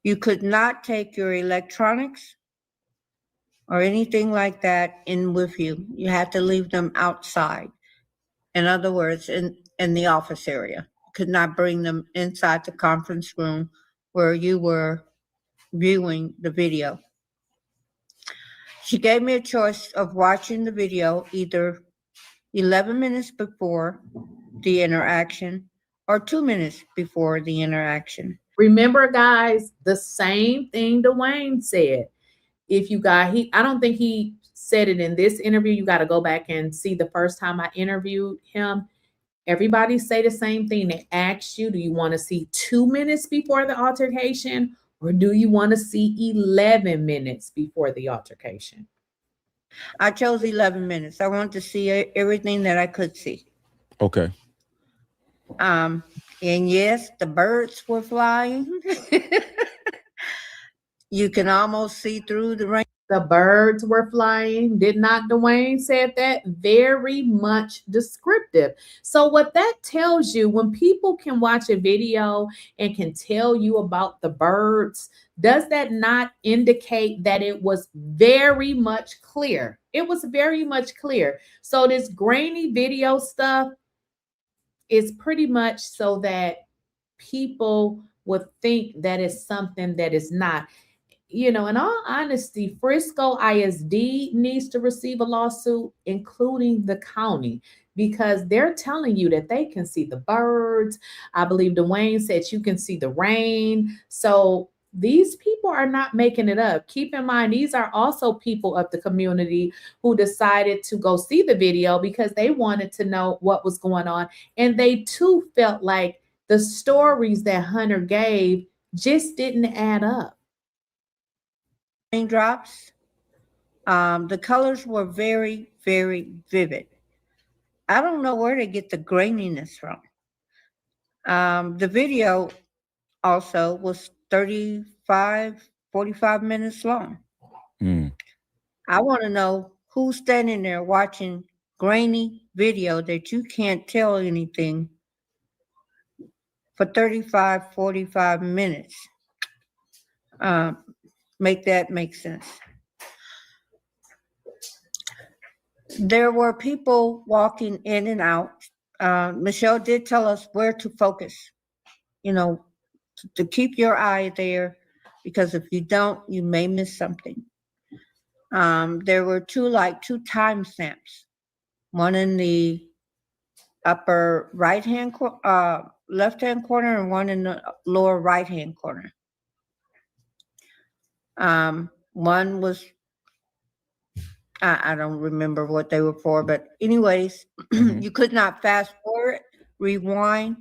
You could not take your electronics or anything like that in with you. You had to leave them outside. In other words, in the office area. You could not bring them inside the conference room where you were viewing the video. She gave me a choice of watching the video either 11 minutes before the interaction or 2 minutes before the interaction. Remember, guys, the same thing Dwayne said. If you got, I don't think he said it in this interview. You got to go back and see the first time I interviewed him. Everybody say the same thing. They asked you, do you want to see 2 minutes before the altercation, or do you want to see 11 minutes before the altercation? I chose 11 minutes. I wanted to see everything that I could see. Okay. And yes, the birds were flying. You can almost see through the rain. The birds were flying. Did not Dwayne said that? Very much descriptive. So what that tells you, when people can watch a video and can tell you about the birds, does that not indicate that it was very much clear? It was very much clear. So this grainy video stuff is pretty much so that people would think that it's something that is not. In all honesty, Frisco ISD needs to receive a lawsuit, including the county, because they're telling you that they can see the birds. I believe Dwayne said you can see the rain. So these people are not making it up. Keep in mind, these are also people of the community who decided to go see the video because they wanted to know what was going on. And they too felt like the stories that Hunter gave just didn't add up. Raindrops. The colors were very, very vivid. I don't know where they get the graininess from. The video also was 45 minutes long. I want to know who's standing there watching grainy video that you can't tell anything for 45 minutes. Make that make sense. There were people walking in and out. Michelle did tell us where to focus, to keep your eye there, because if you don't, you may miss something. There were two timestamps, one in the upper left-hand corner and one in the lower right-hand corner. One was, I don't remember what they were for, but anyways, you could not fast forward, rewind,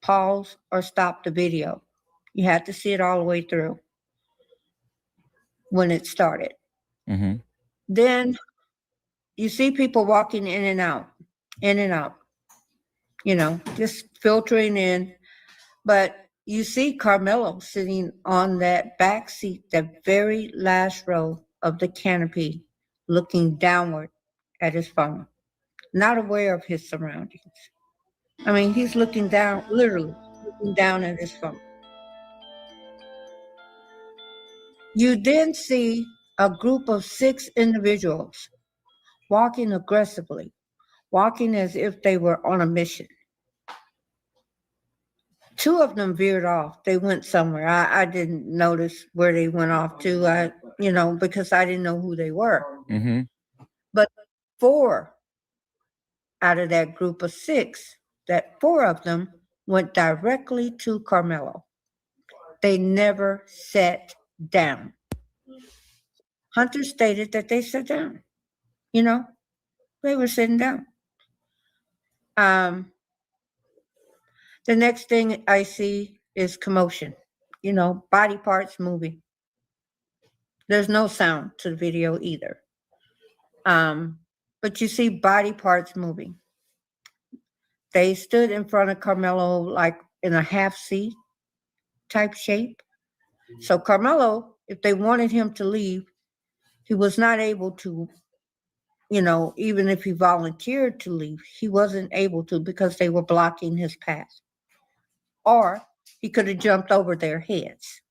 pause, or stop the video. You had to see it all the way through when it started. Then you see people walking in and out, you know, just filtering in. But you see Karmelo sitting on that back seat, the very last row of the canopy, looking downward at his phone, not aware of his surroundings. I mean, he's looking down, literally looking down at his phone. You then see a group of 6 individuals walking aggressively, walking as if they were on a mission. 2 of them veered off. They went somewhere. I didn't notice where they went off to, you know, because I didn't know who they were. But 4 out of that group of 6, that 4 of them went directly to Karmelo. They never sat down. Hunter stated that they sat down. You know, they were sitting down. The next thing I see is commotion, you know, body parts moving. There's no sound to the video either. But you see body parts moving. They stood in front of Karmelo like in a half seat type shape. So Karmelo, if they wanted him to leave, he was not able to, you know, even if he volunteered to leave, he wasn't able to because they were blocking his path. Or he could have jumped over their heads.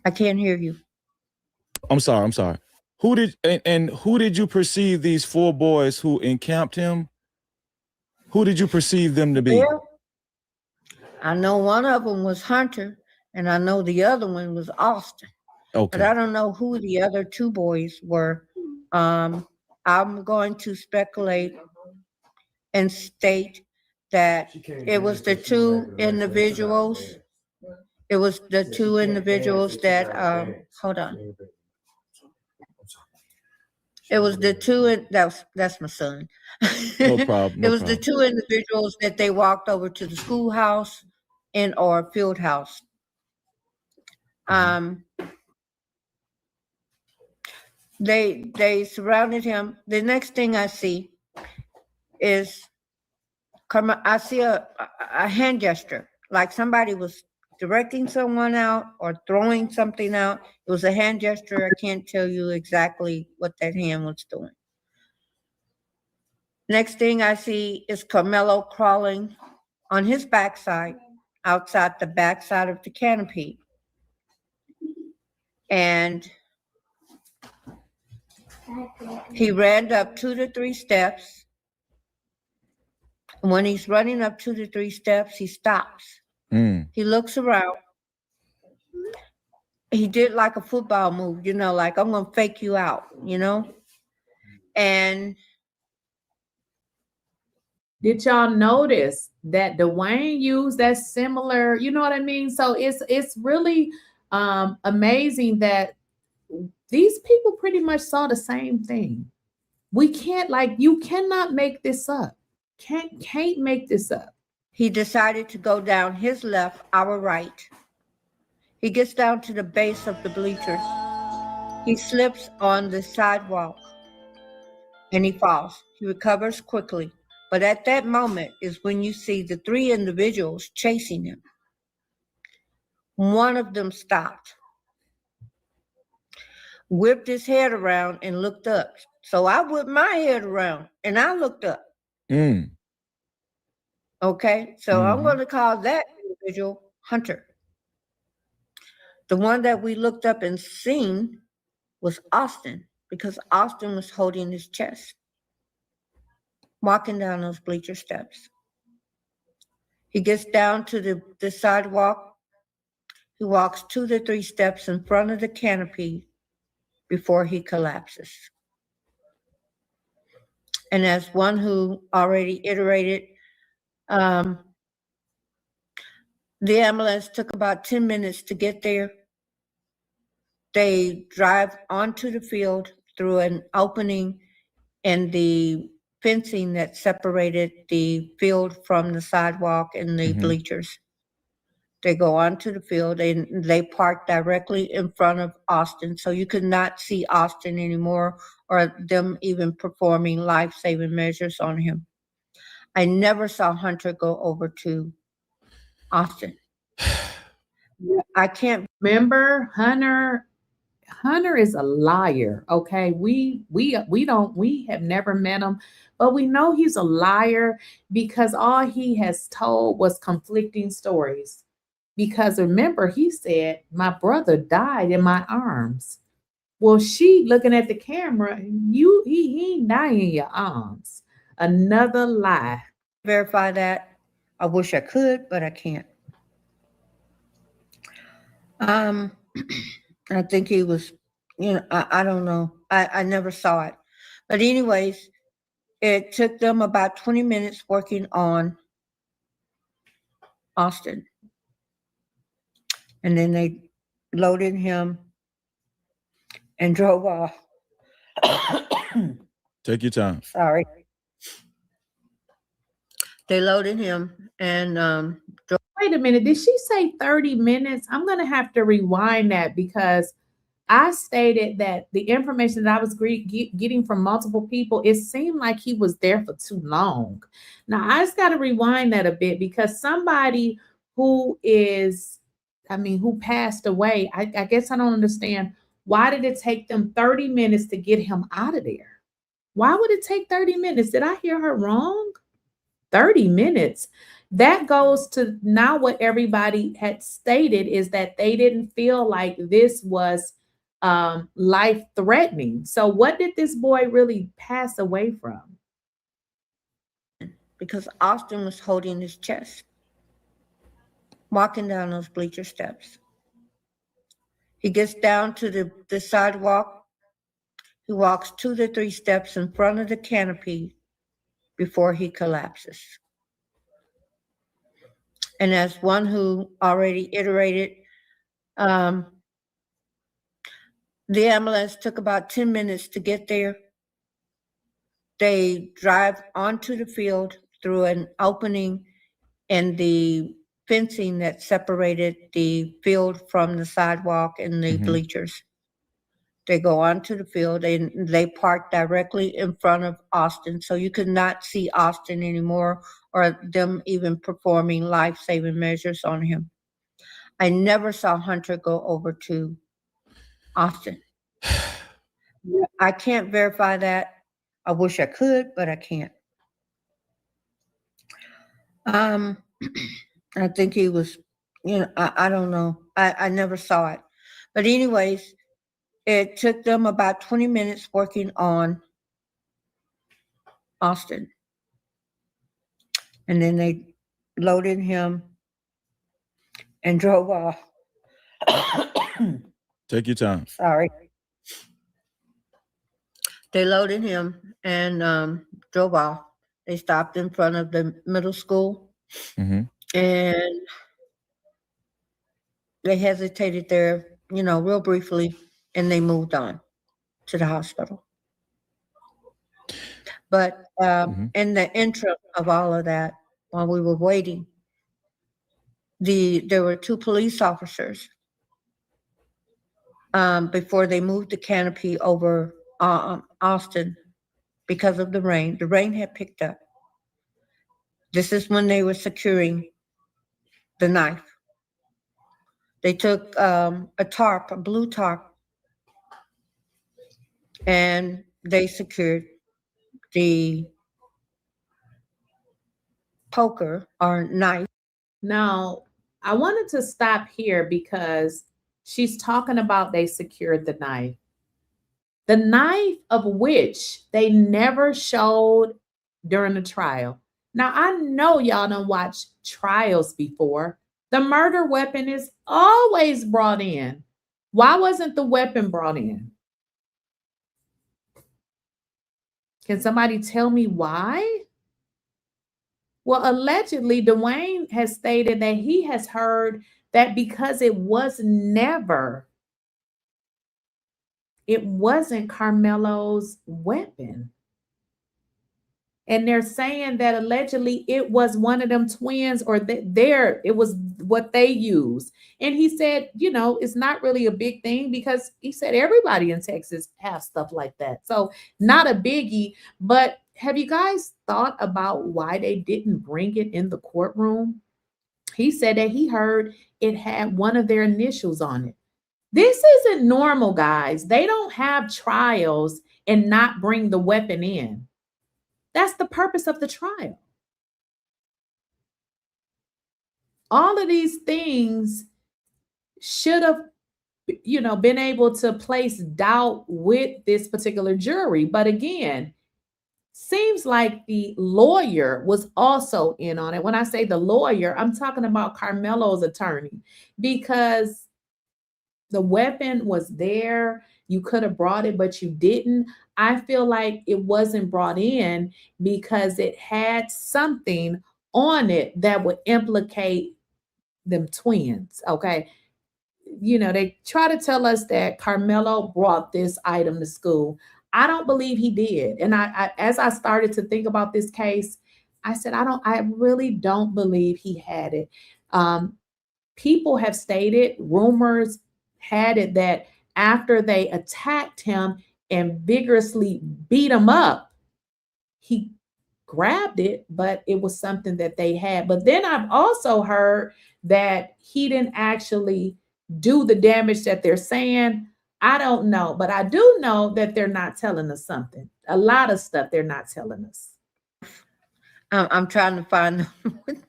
I can't hear you. I'm sorry. Who did you perceive these 4 boys who encamped him? Who did you perceive them to be? Well, I know one of them was Hunter, and I know the other one was Austin. Okay. But I don't know who the other 2 boys were. I'm going to speculate and state that it was the 2 individuals. It was the 2 individuals that, hold on. It was the 2, that's my son. No problem. It was the 2 individuals that they walked over to the schoolhouse or field house. They surrounded him. The next thing I see is I see a hand gesture, like somebody was directing someone out or throwing something out. It was a hand gesture. I can't tell you exactly what that hand was doing. Next thing I see is Karmelo crawling on his backside, outside the backside of the canopy. And he ran up 2 to 3 steps. When he's running up 2 to 3 steps, he stops. He looks around. He did like a football move, you know, like I'm going to fake you out, you know? And did y'all notice that Dwayne used that similar, you know what I mean? So it's really amazing that these people pretty much saw the same thing. We can't, like, you cannot make this up. Can't make this up. He decided to go down his left, our right. He gets down to the base of the bleachers. He slips on the sidewalk and he falls. He recovers quickly. But at that moment is when you see the 3 individuals chasing him. One of them stopped, whipped his head around and looked up. So I whipped my head around and I looked up. Okay, so I'm going to call that individual Hunter. The one that we looked up and seen was Austin, because Austin was holding his chest, walking down those bleacher steps. He gets down to the sidewalk. He walks 2 to 3 steps in front of the canopy before he collapses. And as one who already iterated, the ambulance took about 10 minutes to get there. They drive onto the field through an opening in the fencing that separated the field from the sidewalk and the bleachers. They go onto the field and they park directly in front of Austin. So you could not see Austin anymore or them even performing life-saving measures on him. I never saw Hunter go over to Austin. I can't remember Hunter. Hunter is a liar. Okay. We have never met him, but we know he's a liar because all he has told was conflicting stories. Because remember, he said, my brother died in my arms. Well, she looking at the camera, he ain't dying in your arms. Another lie. verify that. I wish I could, but I can't. I think he was, I don't know. I never saw it. But anyways, it took them about 20 minutes working on Austin. And then they loaded him and drove off. Take your time. Sorry. They loaded him and drove. Wait a minute. Did she say 30 minutes? I'm going to have to rewind that because I stated that the information that I was getting from multiple people, it seemed like he was there for too long. Now, I just got to rewind that a bit because somebody who passed away, I guess I don't understand. Why did it take them 30 minutes to get him out of there? Why would it take 30 minutes? Did I hear her wrong? 30 minutes. That goes to now what everybody had stated is that they didn't feel like this was life-threatening. So what did this boy really pass away from? Because Austin was holding his chest, walking down those bleacher steps. He gets down to the sidewalk. He walks 2 to 3 steps in front of the canopy before he collapses. And as one who already iterated, the ambulance took about 10 minutes to get there. They drive onto the field through an opening in the fencing that separated the field from the sidewalk and the bleachers. They go onto the field and they park directly in front of Austin. So you could not see Austin anymore or them even performing life-saving measures on him. I never saw Hunter go over to Austin. I can't verify that. I wish I could, but I can't. I think he was, I don't know. I never saw it. But anyways, it took them about 20 minutes working on Austin. And then they loaded him and drove off. Take your time. Sorry. They loaded him and drove off. They stopped in front of the middle school. And they hesitated there, real briefly, and they moved on to the hospital. But in the interim of all of that, while we were waiting, there were 2 police officers before they moved the canopy over Austin because of the rain. The rain had picked up. This is when they were securing the knife. They took a tarp, a blue tarp, and they secured the poker or knife. Now, I wanted to stop here because she's talking about they secured the knife. The knife of which they never showed during the trial. Now, I know y'all done watched trials before. The murder weapon is always brought in. Why wasn't the weapon brought in? Can somebody tell me why? Well, allegedly, Dwayne has stated that he has heard that because it was never it wasn't Karmelo's weapon. And they're saying that allegedly it was one of them twins, or it was what they used. And he said, you know, it's not really a big thing, because he said everybody in Texas has stuff like that. So not a biggie. But have you guys thought about why they didn't bring it in the courtroom? He said that he heard it had one of their initials on it. This isn't normal, guys. They don't have trials and not bring the weapon in. That's the purpose of the trial. All of these things should have, you know, been able to place doubt with this particular jury. But again, seems like the lawyer was also in on it. When I say the lawyer, I'm talking about Karmelo's attorney, because the weapon was there. You could have brought it, but you didn't. I feel like it wasn't brought in because it had something on it that would implicate them twins. Okay. You know, they try to tell us that Karmelo brought this item to school. I don't believe he did. And I as I started to think about this case, I said, I really don't believe he had it. People have stated, rumors had it, that after they attacked him and vigorously beat him up, he grabbed it, but it was something that they had. But then I've also heard that he didn't actually do the damage that they're saying. I don't know, but I do know that they're not telling us something. A lot of stuff they're not telling us. I'm trying to find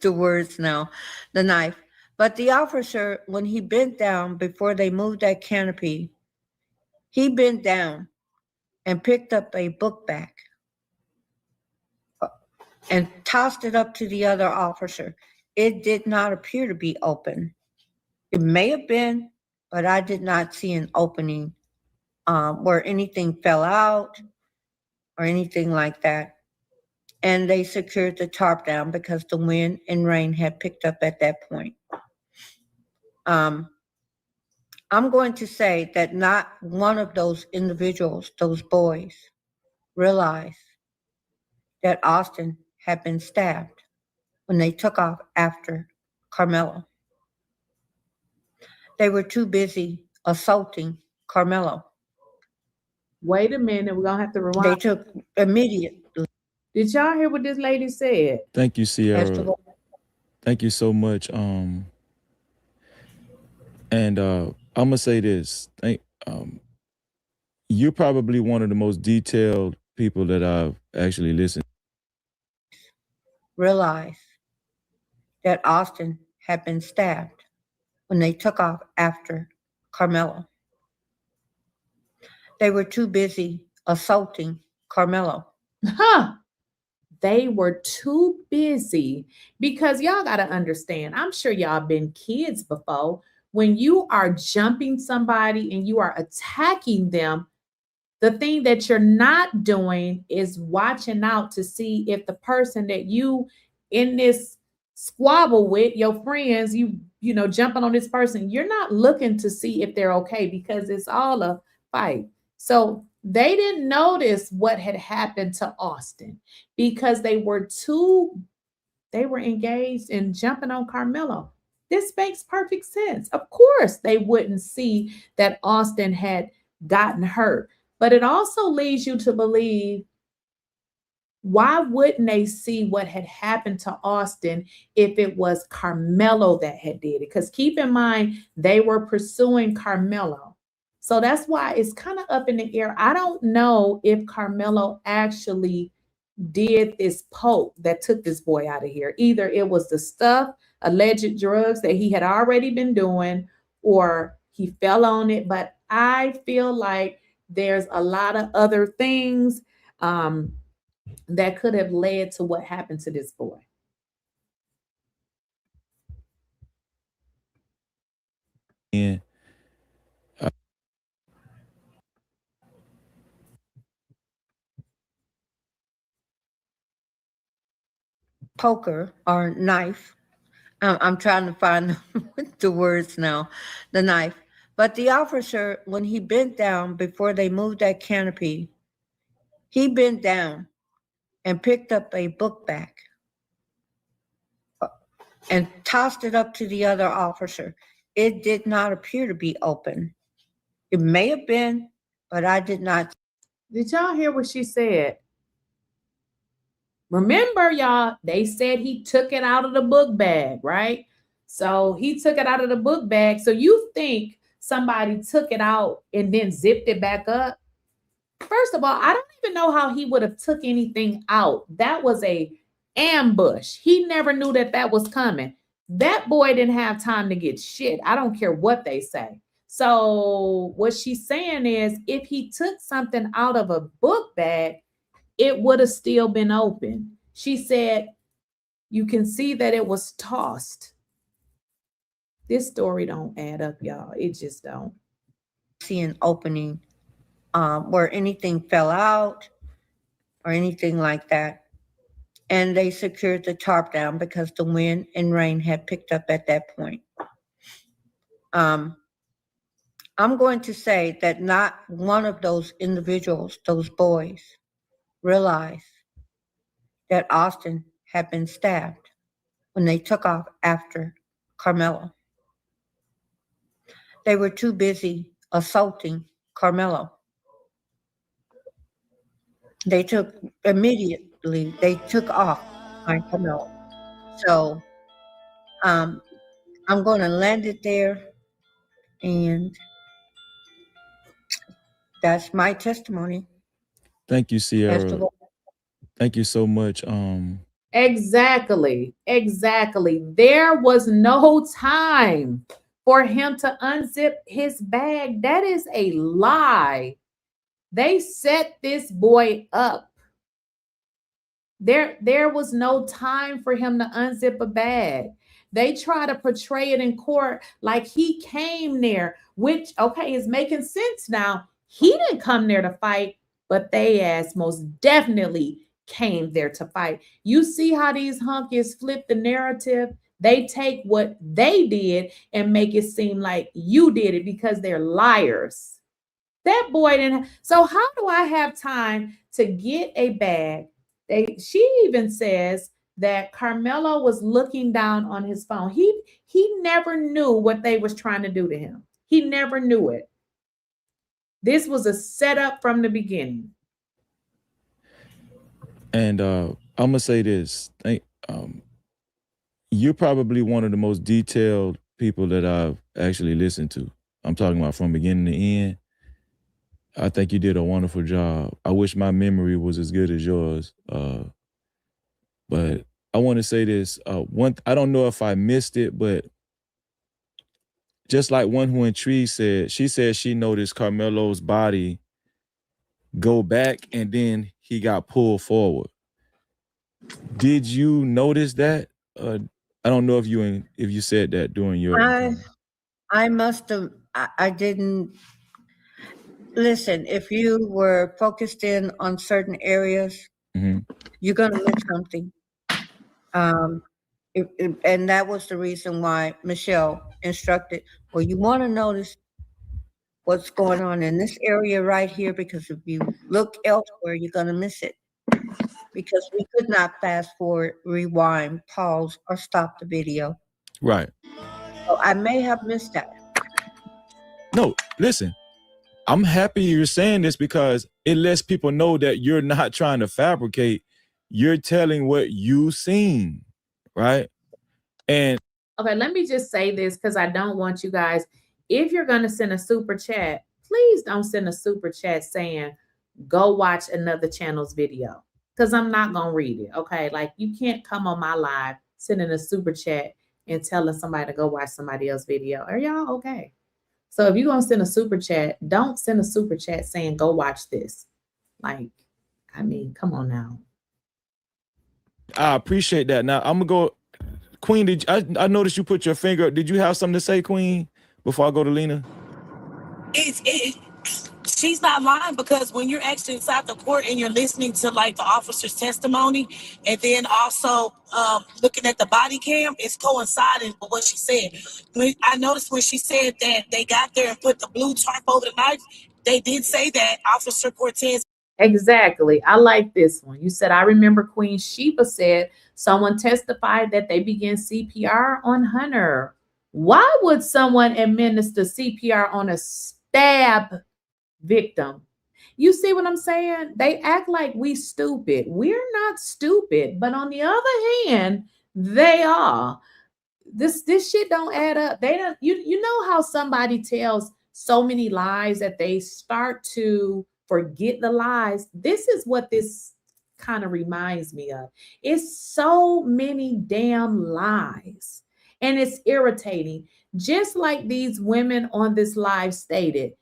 the words now, the knife. But the officer, when he bent down before they moved that canopy, he bent down and picked up a book bag and tossed it up to the other officer. It did not appear to be open. It may have been, but I did not see an opening where anything fell out or anything like that. And they secured the tarp down because the wind and rain had picked up at that point. I'm going to say that not one of those individuals, those boys, realized that Austin had been stabbed when they took off after Carmelo. They were too busy assaulting Carmelo. Wait a minute, we're gonna have to rewind. They took immediate. Did y'all hear what this lady said? Thank you, Sierra. Thank you so much. And I'm gonna say this. You're probably one of the most detailed people that I've actually listened. Realized that Austin had been stabbed when they took off after Carmelo. They were too busy assaulting Carmelo. Huh. They were too busy, because y'all got to understand, I'm sure y'all been kids before. When you are jumping somebody and you are attacking them, the thing that you're not doing is watching out to see if the person that you in this squabble with, your friends, you know, jumping on this person, you're not looking to see if they're okay, because it's all a fight. So they didn't notice what had happened to Austin because they were engaged in jumping on Carmelo. This makes perfect sense. Of course, they wouldn't see that Austin had gotten hurt. But it also leads you to believe, why wouldn't they see what had happened to Austin if it was Carmelo that had did it? Because keep in mind, they were pursuing Carmelo. So that's why it's kind of up in the air. I don't know if Carmelo actually did this poke that took this boy out of here. Either it was the stuff, alleged drugs that he had already been doing, or he fell on it. But I feel like there's a lot of other things that could have led to what happened to this boy. Yeah. Poker or knife. I'm trying to find the words now, the knife. But the officer, when he bent down before they moved that canopy, he bent down and picked up a book bag and tossed it up to the other officer. It did not appear to be open. It may have been, but I did not. Did y'all hear what she said? Remember, y'all, they said he took it out of the book bag, right? So he took it out of the book bag. So you think somebody took it out and then zipped it back up? First of all, I don't even know how he would have took anything out. That was a ambush. He never knew that that was coming. That boy didn't have time to get shit. I don't care what they say. So what she's saying is if he took something out of a book bag, it would have still been open. She said, you can see that it was tossed. This story don't add up, y'all. It just don't. See an opening where anything fell out or anything like that. And they secured the tarp down because the wind and rain had picked up at that point. I'm going to say that not one of those individuals, those boys, realized that Austin had been stabbed when they took off after Karmello. They were too busy assaulting Karmello. They took off on Karmello. So I'm going to land it there, and that's my testimony. Thank you, Sierra. Thank you so much. Exactly. There was no time for him to unzip his bag. That is a lie. They set this boy up. There was no time for him to unzip a bag. They try to portray it in court like he came there, which, okay, is making sense now. He didn't come there to fight, but they ass most definitely came there to fight. You see how these hunkies flip the narrative? They take what they did and make it seem like you did it because they're liars. That boy didn't. So how do I have time to get a bag? She even says that Karmello was looking down on his phone. He never knew what they was trying to do to him. He never knew it. This was a setup from the beginning. And I'm gonna say this. You're probably one of the most detailed people that I've actually listened to. I'm talking about from beginning to end. I think you did a wonderful job. I wish my memory was as good as yours. But I want to say this. I don't know if I missed it, but just like one who in Tree said, she said she noticed Karmelo's body go back and then he got pulled forward. Did you notice that? I don't know if you said that during your. I must have. I didn't listen. If you were focused in on certain areas, you're gonna miss something. And that was the reason why Michelle instructed. Well, you want to notice what's going on in this area right here, because if you look elsewhere, you're gonna miss it. Because we could not fast forward, rewind, pause, or stop the video. Right. So I may have missed that. No, listen, I'm happy you're saying this because it lets people know that you're not trying to fabricate. You're telling what you've seen, right? And okay, let me just say this because I don't want you guys, if you're going to send a super chat, please don't send a super chat saying, go watch another channel's video. Because I'm not going to read it, okay? Like, you can't come on my live sending a super chat and telling somebody to go watch somebody else's video. Are y'all okay? So if you're going to send a super chat, don't send a super chat saying, go watch this. Like, I mean, come on now. I appreciate that. Now, I'm going to go. Queen, I noticed you put your finger up. Did you have something to say, Queen, before I go to Lena? she's not lying, because when you're actually inside the court and you're listening to like the officer's testimony and then also looking at the body cam, it's coinciding with what she said. I noticed when she said that they got there and put the blue tarp over the knife, they did say that Officer Cortez. Exactly. I like this one. You said, I remember Queen Sheba said someone testified that they began CPR on Hunter. Why would someone administer CPR on a stab victim? You see what I'm saying? They act like we stupid. We're not stupid, but on the other hand, they are. This shit don't add up. They don't. You know how somebody tells so many lies that they start to forget the lies? This is what this kind of reminds me of. It's so many damn lies, and it's irritating. Just like these women on this live stated,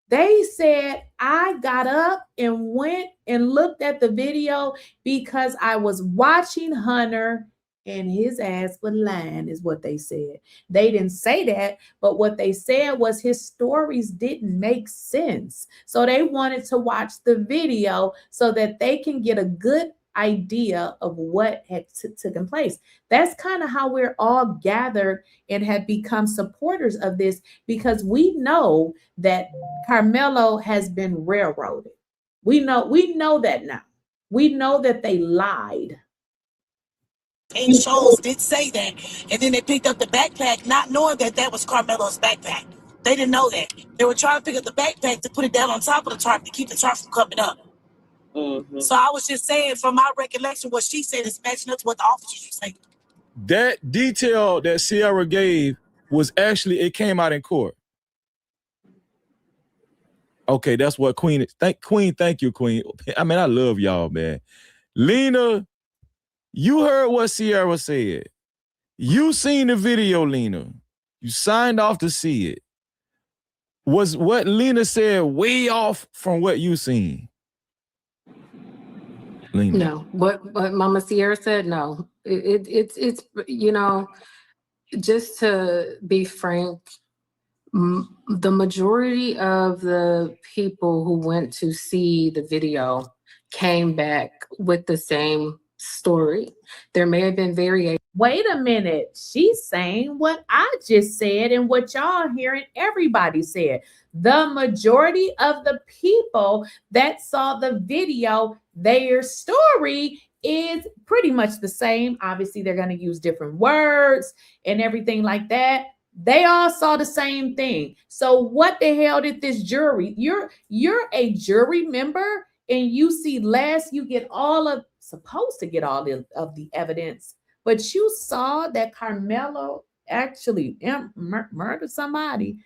they said, I got up and went and looked at the video because I was watching Hunter and his ass was lying, is what they said. They didn't say that, but what they said was his stories didn't make sense. So they wanted to watch the video so that they can get a good idea of what had taken place. That's kind of how we're all gathered and have become supporters of this, because we know that Karmello has been railroaded. We know that now. We know that they lied. And shows did say that, and then they picked up the backpack, not knowing that that was Carmelo's backpack. They didn't know that. They were trying to pick up the backpack to put it down on top of the tarp to keep the tarp from coming up. So I was just saying, from my recollection, what she said is matching up to what the officers were saying. That detail that Sierra gave was actually, it came out in court. Okay, that's what Queen is. Thank you, Queen. I mean, I love y'all, man. Lena, you heard what Sierra said. You seen the video, Lena. You signed off to see it. Was what Lena said way off from what you seen? Lena. No, what Mama Sierra said, no. It's you know, just to be frank, the majority of the people who went to see the video came back with the same story. There may have been variations. Wait a minute. She's saying what I just said and what y'all hearing everybody said. The majority of the people that saw the video, their story is pretty much the same. Obviously, they're going to use different words and everything like that. They all saw the same thing. So what the hell did this jury? You're a jury member and you see less, you get supposed to get all of the evidence, but you saw that Karmello actually murdered somebody.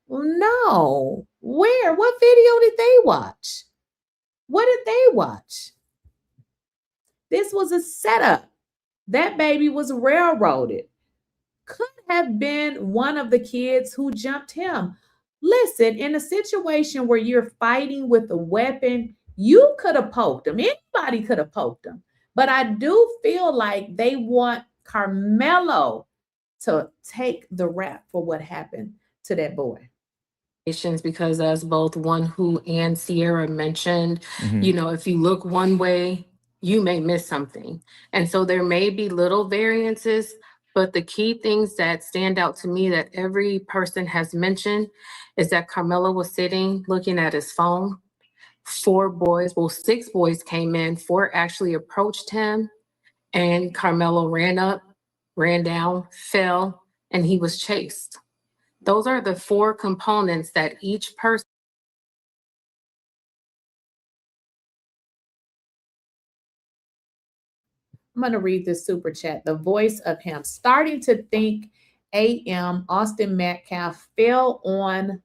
Well, no. Where? What video did they watch? What did they watch? This was a setup. That baby was railroaded. Could have been one of the kids who jumped him. Listen, in a situation where you're fighting with a weapon, you could have poked him. Anybody could have poked him. But I do feel like they want Karmello to take the rap for what happened to that boy. Because as both One Who and Sierra mentioned, you know, if you look one way, you may miss something. And so there may be little variances, but the key things that stand out to me that every person has mentioned is that Karmello was sitting looking at his phone. 6 boys came in, 4 actually approached him, and Karmello ran up, ran down, fell, and he was chased. Those are the 4 components that each person. I'm going to read this super chat. The voice of him starting to think Austin Metcalf fell on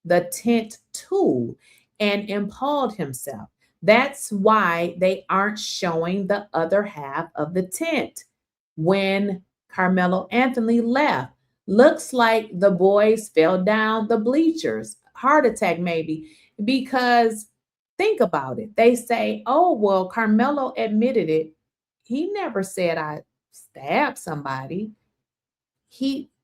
the tent too and impaled himself. That's why they aren't showing the other half of the tent when Carmelo Anthony left. Looks like the boys fell down the bleachers. Heart attack maybe, because think about it. They say, oh, well, Carmelo admitted it. He never said I stabbed somebody.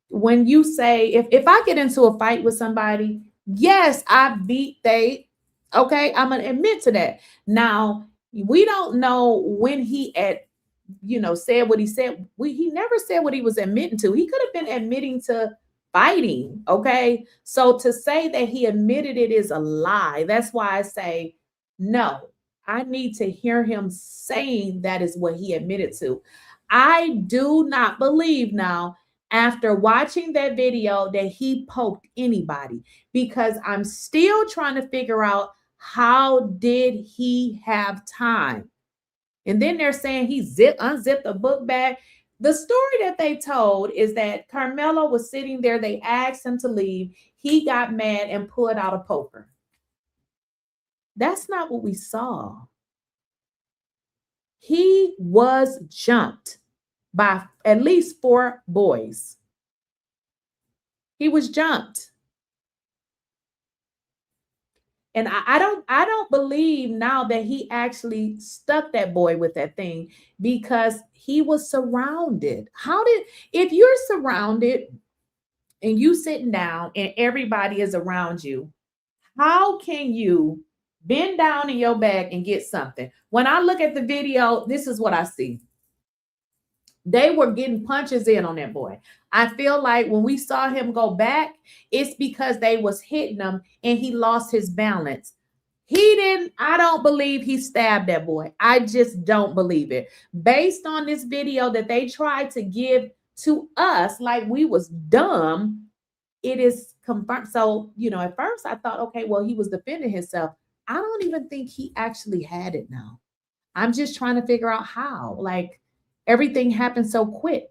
When you say, if I get into a fight with somebody, Yes, I beat they. Okay, I'm gonna admit to that. Now we don't know when he said what he said. He never said what he was admitting to. He could have been admitting to fighting. Okay, so to say that he admitted it is a lie. That's why I say no. I need to hear him saying that is what he admitted to. I do not believe now, after watching that video, that he poked anybody, because I'm still trying to figure out, how did he have time? And then they're saying he unzipped a book bag. The story that they told is that Karmelo was sitting there. They asked him to leave. He got mad and pulled out a poker. That's not what we saw. He was jumped by at least 4 boys. He was jumped. And I don't believe now that he actually stuck that boy with that thing, because he was surrounded. If you're surrounded and you sitting down and everybody is around you, how can you bend down in your bag and get something? When I look at the video, this is what I see. They were getting punches in on that boy. I feel like when we saw him go back, it's because they was hitting him and he lost his balance. I don't believe he stabbed that boy. I just don't believe it. Based on this video that they tried to give to us like we was dumb, it is confirmed. So, at first I thought, okay, well, he was defending himself. I don't even think he actually had it now. I'm just trying to figure out how. Like, everything happened so quick.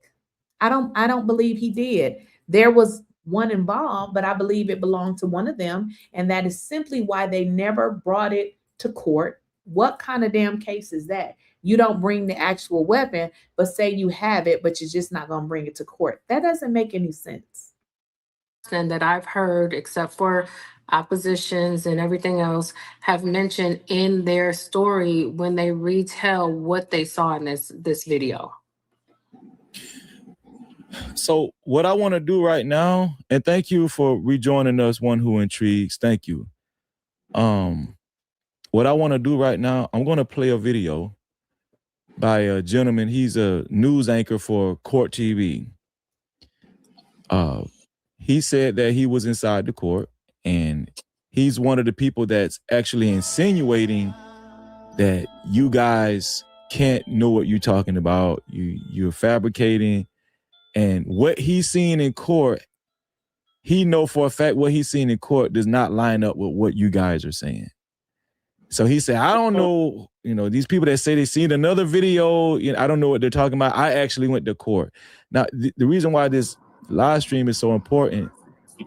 I don't believe he did. There was one involved, but I believe it belonged to one of them. And that is simply why they never brought it to court. What kind of damn case is that? You don't bring the actual weapon, but say you have it, but you're just not going to bring it to court. That doesn't make any sense. And that I've heard, except for oppositions and everything else, have mentioned in their story when they retell what they saw in this video. So what I want to do right now, and thank you for rejoining us, One Who Intrigues. Thank you. What I want to do right now, I'm going to play a video by a gentleman. He's a news anchor for Court TV. He said that he was inside the court, and he's one of the people that's actually insinuating that you guys can't know what you're talking about. You're fabricating. And what he's seen in court, he know for a fact what he's seen in court does not line up with what you guys are saying. So he said, I don't know, these people that say they seen another video, I don't know what they're talking about. I actually went to court. Now, the reason why this live stream is so important,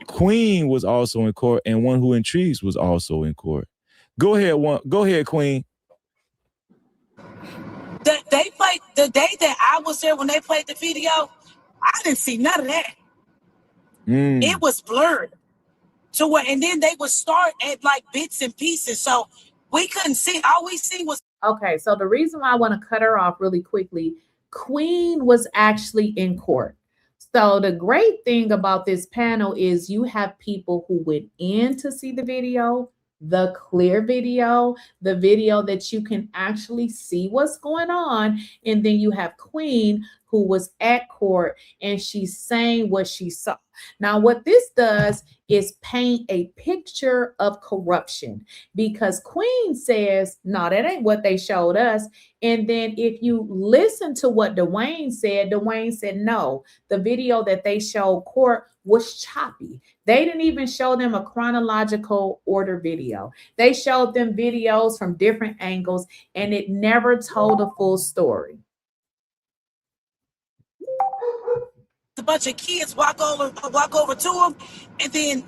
Queen was also in court, and One Who Intrigues was also in court. Go ahead, Queen. They played the day that I was there when they played the video. I didn't see none of that. It was blurred to where, and then they would start at like bits and pieces, so we couldn't see. All we seen was. Okay, so the reason why I want to cut her off really quickly, Queen was actually in court. So the great thing about this panel is you have people who went in to see the video, the clear video, the video that you can actually see what's going on. And then you have Queen, who was at court, and she's saying what she saw. Now, what this does is paint a picture of corruption, because Queen says, no, that ain't what they showed us. And then if you listen to what Dwayne said, no, the video that they showed court was choppy. They didn't even show them a chronological order video. They showed them videos from different angles, and it never told a full story. A bunch of kids walk over to them, and then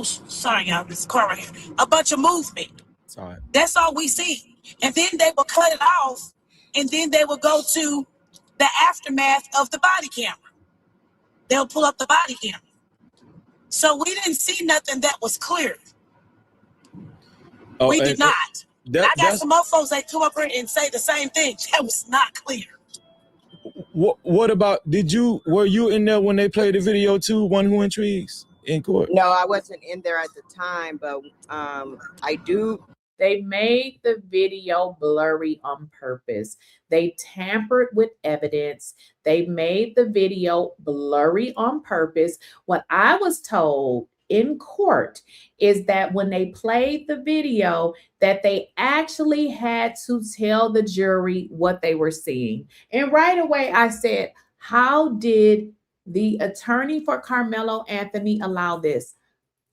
sorry, y'all, this car right here. A bunch of movement. Sorry. That's all we see. And then they will cut it off, and then they will go to the aftermath of the body camera. They'll pull up the body camera. So we didn't see nothing that was clear. We did not. I got some more folks that come up here and say the same thing. That was not clear. What about, were you in there when they played the video too, One Who Intrigues? in court? No, I wasn't in there at the time, but I do. They made the video blurry on purpose. They tampered with evidence. They made the video blurry on purpose. What I was told in court is that when they played the video, that they actually had to tell the jury what they were seeing. And right away I said, how did the attorney for Carmelo Anthony allow this?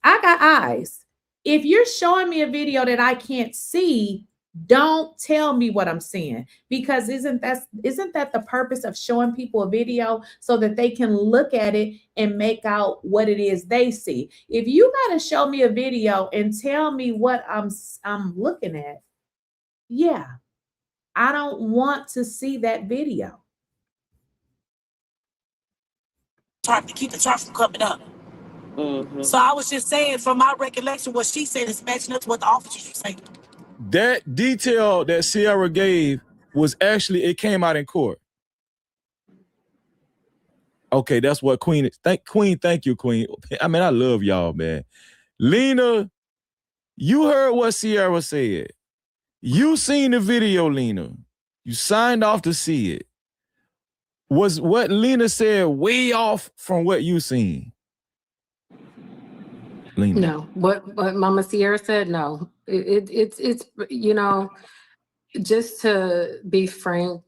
I got eyes. If you're showing me a video that I can't see, don't tell me what I'm seeing, because isn't that the purpose of showing people a video, so that they can look at it and make out what it is they see? If you got to show me a video and tell me what I'm looking at, yeah, I don't want to see that video. Trying to keep the truck from coming up. So I was just saying, from my recollection, what she said is matching up to what the officers were saying. That detail that Sierra gave was actually, it came out in court. Okay, that's what Queen is. Thank you, Queen. I mean, I love y'all, man. Lena, you heard what Sierra said. You seen the video, Lena. You signed off to see it. Was what Lena said way off from what you seen? Lena. No, what Mama Sierra said, no. It's you know, just to be frank,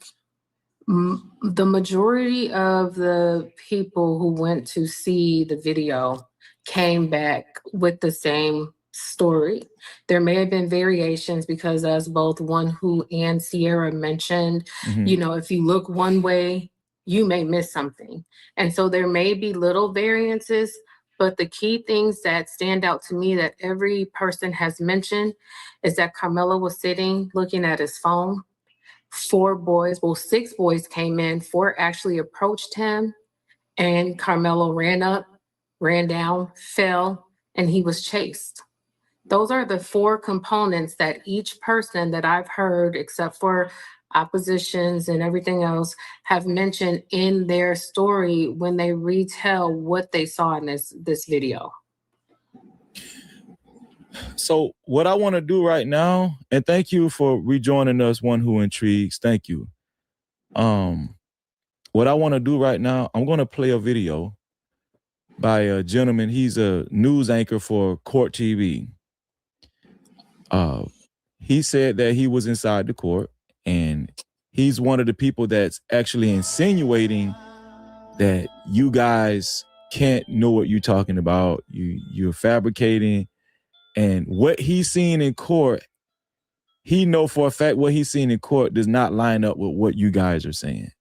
the majority of the people who went to see the video came back with the same story. There may have been variations because, as both One Who and Sierra mentioned, you know, if you look one way, you may miss something. And so there may be little variances, but the key things that stand out to me that every person has mentioned is that Carmelo was sitting looking at his phone. 6 boys came in, 4 actually approached him, and Carmelo ran up, ran down, fell, and he was chased. Those are the 4 components that each person that I've heard, except for oppositions and everything else, have mentioned in their story when they retell what they saw in this video. So what I want to do right now, and thank you for rejoining us, One Who Intrigues. Thank you. What I want to do right now, I'm going to play a video by a gentleman. He's a news anchor for Court TV. He said that he was inside the court, and he's one of the people that's actually insinuating that you guys can't know what you're talking about. You're fabricating. And what he's seen in court, he know for a fact what he's seen in court does not line up with what you guys are saying.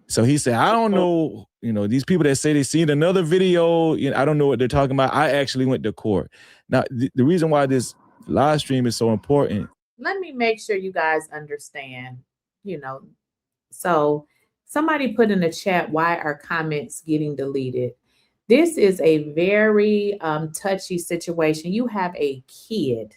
So he said, I don't know, you know, these people that say they seen another video, you know, I don't know what they're talking about. I actually went to court. Now, the reason why this live stream is so important. Let me make sure you guys understand, you know. So somebody put in the chat, why are comments getting deleted? This is a very touchy situation. You have a kid.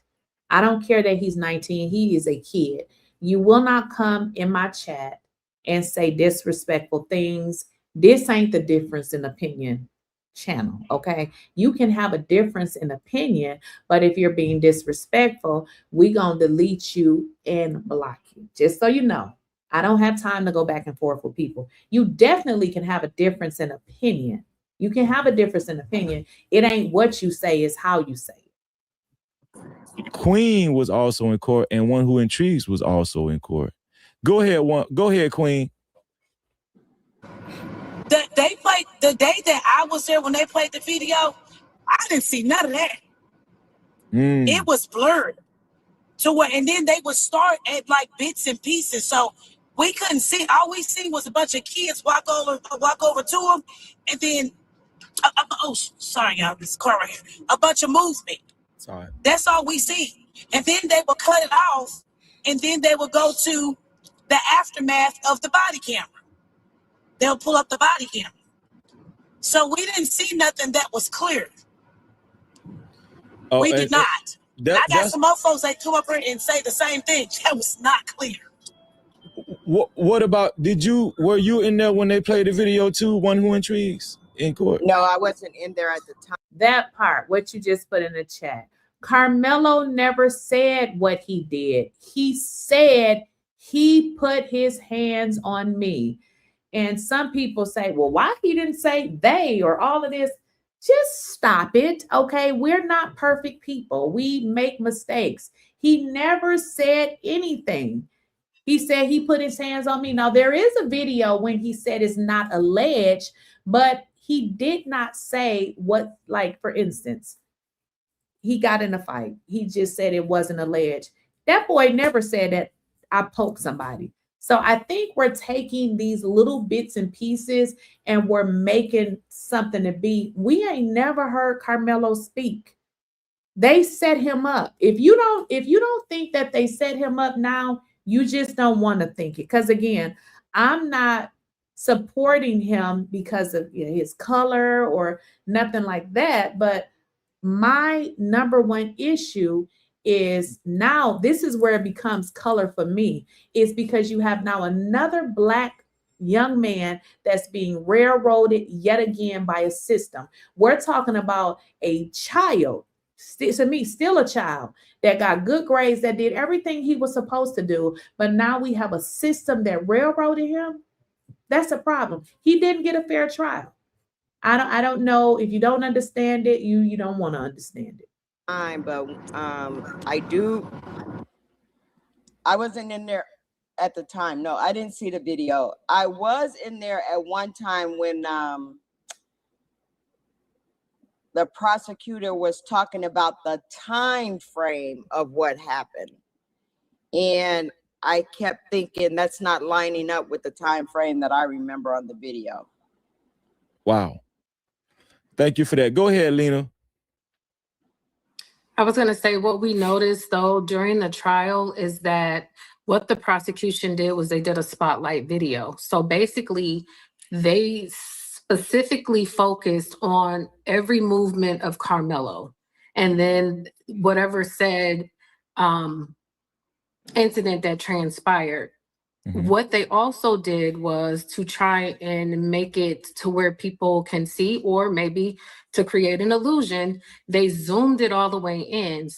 I don't care that he's 19. He is a kid. You will not come in my chat and say disrespectful things. This ain't the difference in opinion channel, okay? You can have a difference in opinion, but if you're being disrespectful, we gonna delete you and block you. Just so you know, I don't have time to go back and forth with people. You definitely can have a difference in opinion. You can have a difference in opinion. It ain't what you say, it's how you say it. Queen was also in court, and One Who Intrigues was also in court. Go ahead, Queen. They played the day that I was there when they played the video. I didn't see none of that. It was blurred to where, and then they would start at like bits and pieces, so we couldn't see. All we seen was a bunch of kids walk over to them, and then oh, sorry y'all, this car right here. A bunch of movement. Sorry. That's all we see, and then they would cut it off, and then they would go to the aftermath of the body camera. They'll pull up the body camera. So we didn't see nothing that was clear. We did not. I got some more folks that come up here and say the same thing. That was not clear. What about, were you in there when they played the video too, One Who Intrigues? in court? No, I wasn't in there at the time. That part, what you just put in the chat. Karmelo never said what he did. He said he put his hands on me. And some people say, well, why he didn't say they or all of this? Just stop it, okay? We're not perfect people. We make mistakes. He never said anything. He said he put his hands on me. Now, there is a video when he said it's not alleged, but he did not say what, like, for instance, he got in a fight. He just said it wasn't alleged. That boy never said that I poked somebody. So I think we're taking these little bits and pieces and we're making something to be. We ain't never heard Karmelo speak. They set him up. If you don't think that they set him up now, you just don't want to think it. Because again, I'm not supporting him because of his color or nothing like that. But my number one issue is now this is where it becomes color for me, is because you have now another Black young man that's being railroaded yet again by a system. We're talking about a child, to me, still a child that got good grades, that did everything he was supposed to do. But now we have a system that railroaded him. That's a problem. He didn't get a fair trial. I don't know. If you don't understand it, you don't want to understand it. But I wasn't in there at the time. No, I didn't see the video. I was in there at one time when the prosecutor was talking about the time frame of what happened. And I kept thinking that's not lining up with the time frame that I remember on the video. Wow. Thank you for that. Go ahead, Lena. I was going to say what we noticed, though, during the trial is that what the prosecution did was they did a spotlight video. So basically, they specifically focused on every movement of Karmelo. And then whatever said incident that transpired. What they also did was to try and make it to where people can see, or maybe to create an illusion, they zoomed it all the way in.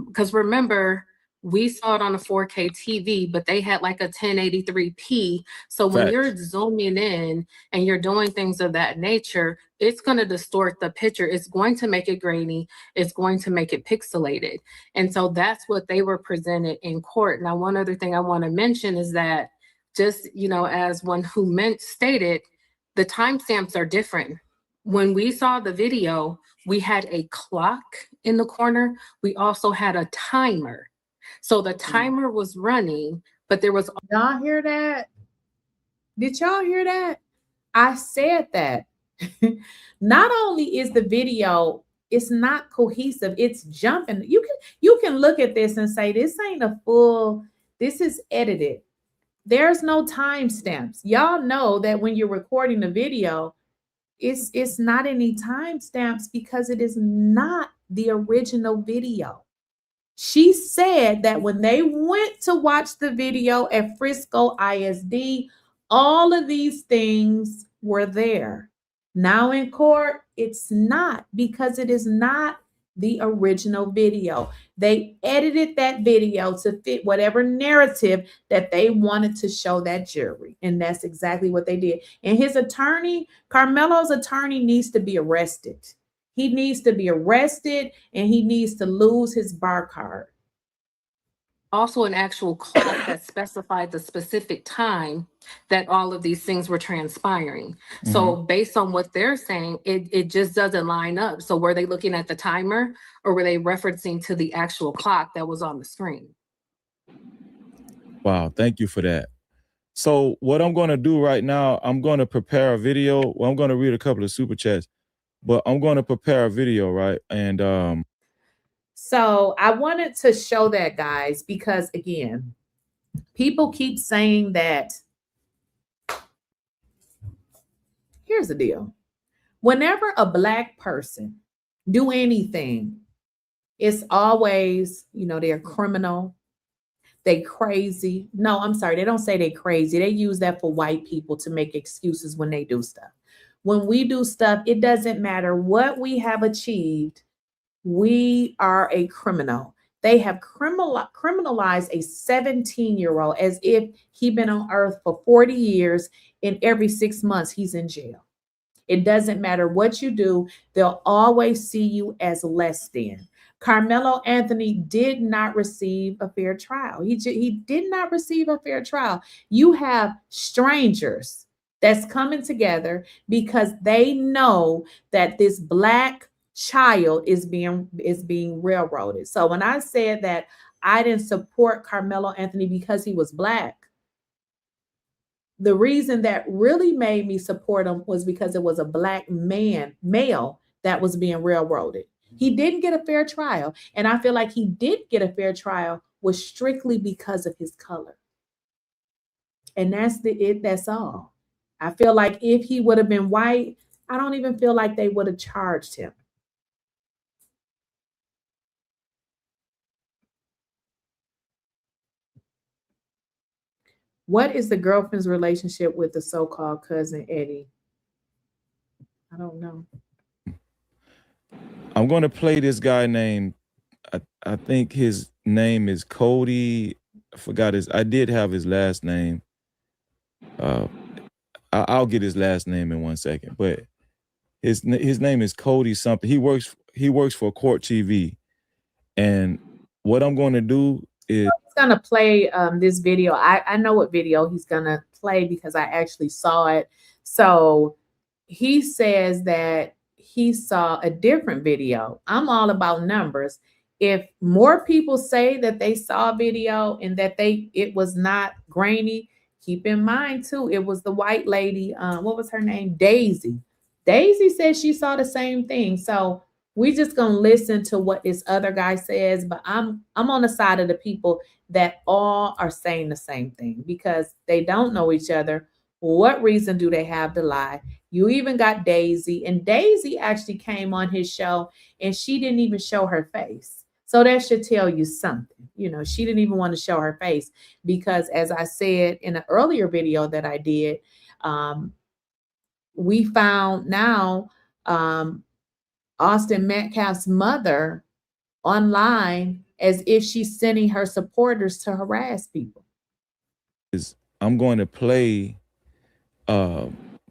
Because remember, we saw it on a 4K TV, but they had like a 1083p. So when you're zooming in and you're doing things of that nature, it's going to distort the picture. It's going to make it grainy. It's going to make it pixelated. And so that's what they were presented in court. Now, one other thing I want to mention is that just, as one who stated, the timestamps are different. When we saw the video, we had a clock in the corner. We also had a timer. So the timer was running, but there was... Y'all hear that? Did y'all hear that? I said that. Not only is the video, it's not cohesive, it's jumping. You can look at this and say, this ain't a full, this is edited. There's no timestamps. Y'all know that when you're recording the video, it's not any timestamps because it is not the original video. She said that when they went to watch the video at Frisco ISD, all of these things were there. Now in court, it's not, because it is not the original video. They edited that video to fit whatever narrative that they wanted to show that jury. And that's exactly what they did. And his attorney, Karmelo's attorney, needs to be arrested. He needs to be arrested and he needs to lose his bar card. Also an actual clock that specified the specific time that all of these things were transpiring. So based on what they're saying, it just doesn't line up. So were they looking at the timer or were they referencing to the actual clock that was on the screen? Wow, thank you for that. So what I'm going to do right now, I'm going to prepare a video. Well, I'm going to read a couple of super chats, but I'm going to prepare a video, right? And so I wanted to show that, guys, because again, people keep saying that. Here's the deal. Whenever a Black person do anything, it's always, they're criminal, they crazy. No, I'm sorry, they don't say they crazy. They use that for white people to make excuses when they do stuff. when we do stuff, it doesn't matter what we have achieved. We are a criminal. They have criminalized a 17-year-old as if he'd been on earth for 40 years and every 6 months he's in jail. It doesn't matter what you do. They'll always see you as less than. Carmelo Anthony did not receive a fair trial. He did not receive a fair trial. You have strangers that's coming together because they know that this Black child is being railroaded. So when I said that I didn't support Carmelo Anthony because he was Black, the reason that really made me support him was because it was a Black male that was being railroaded. He didn't get a fair trial. And I feel like he did get a fair trial was strictly because of his color. And that's all. I feel like if he would have been white, I don't even feel like they would have charged him. What is the girlfriend's relationship with the so-called cousin Eddie? I don't know. I'm going to play this guy named, I think his name is Cody. I forgot I did have his last name. I'll get his last name in 1 second, but his name is Cody something. He works for Court TV. And what I'm going to do is he's going to play this video. I know what video he's going to play because I actually saw it. So he says that he saw a different video. I'm all about numbers. If more people say that they saw a video and that it was not grainy, keep in mind too, it was the white lady. What was her name? Daisy. Daisy said she saw the same thing. So we're just gonna listen to what this other guy says, but I'm on the side of the people that all are saying the same thing because they don't know each other. What reason do they have to lie? You even got Daisy, and Daisy actually came on his show and she didn't even show her face. So that should tell you something. You know, she didn't even want to show her face because, as I said in an earlier video that I did, we found now Austin Metcalf's mother online as if she's sending her supporters to harass people. I'm going to play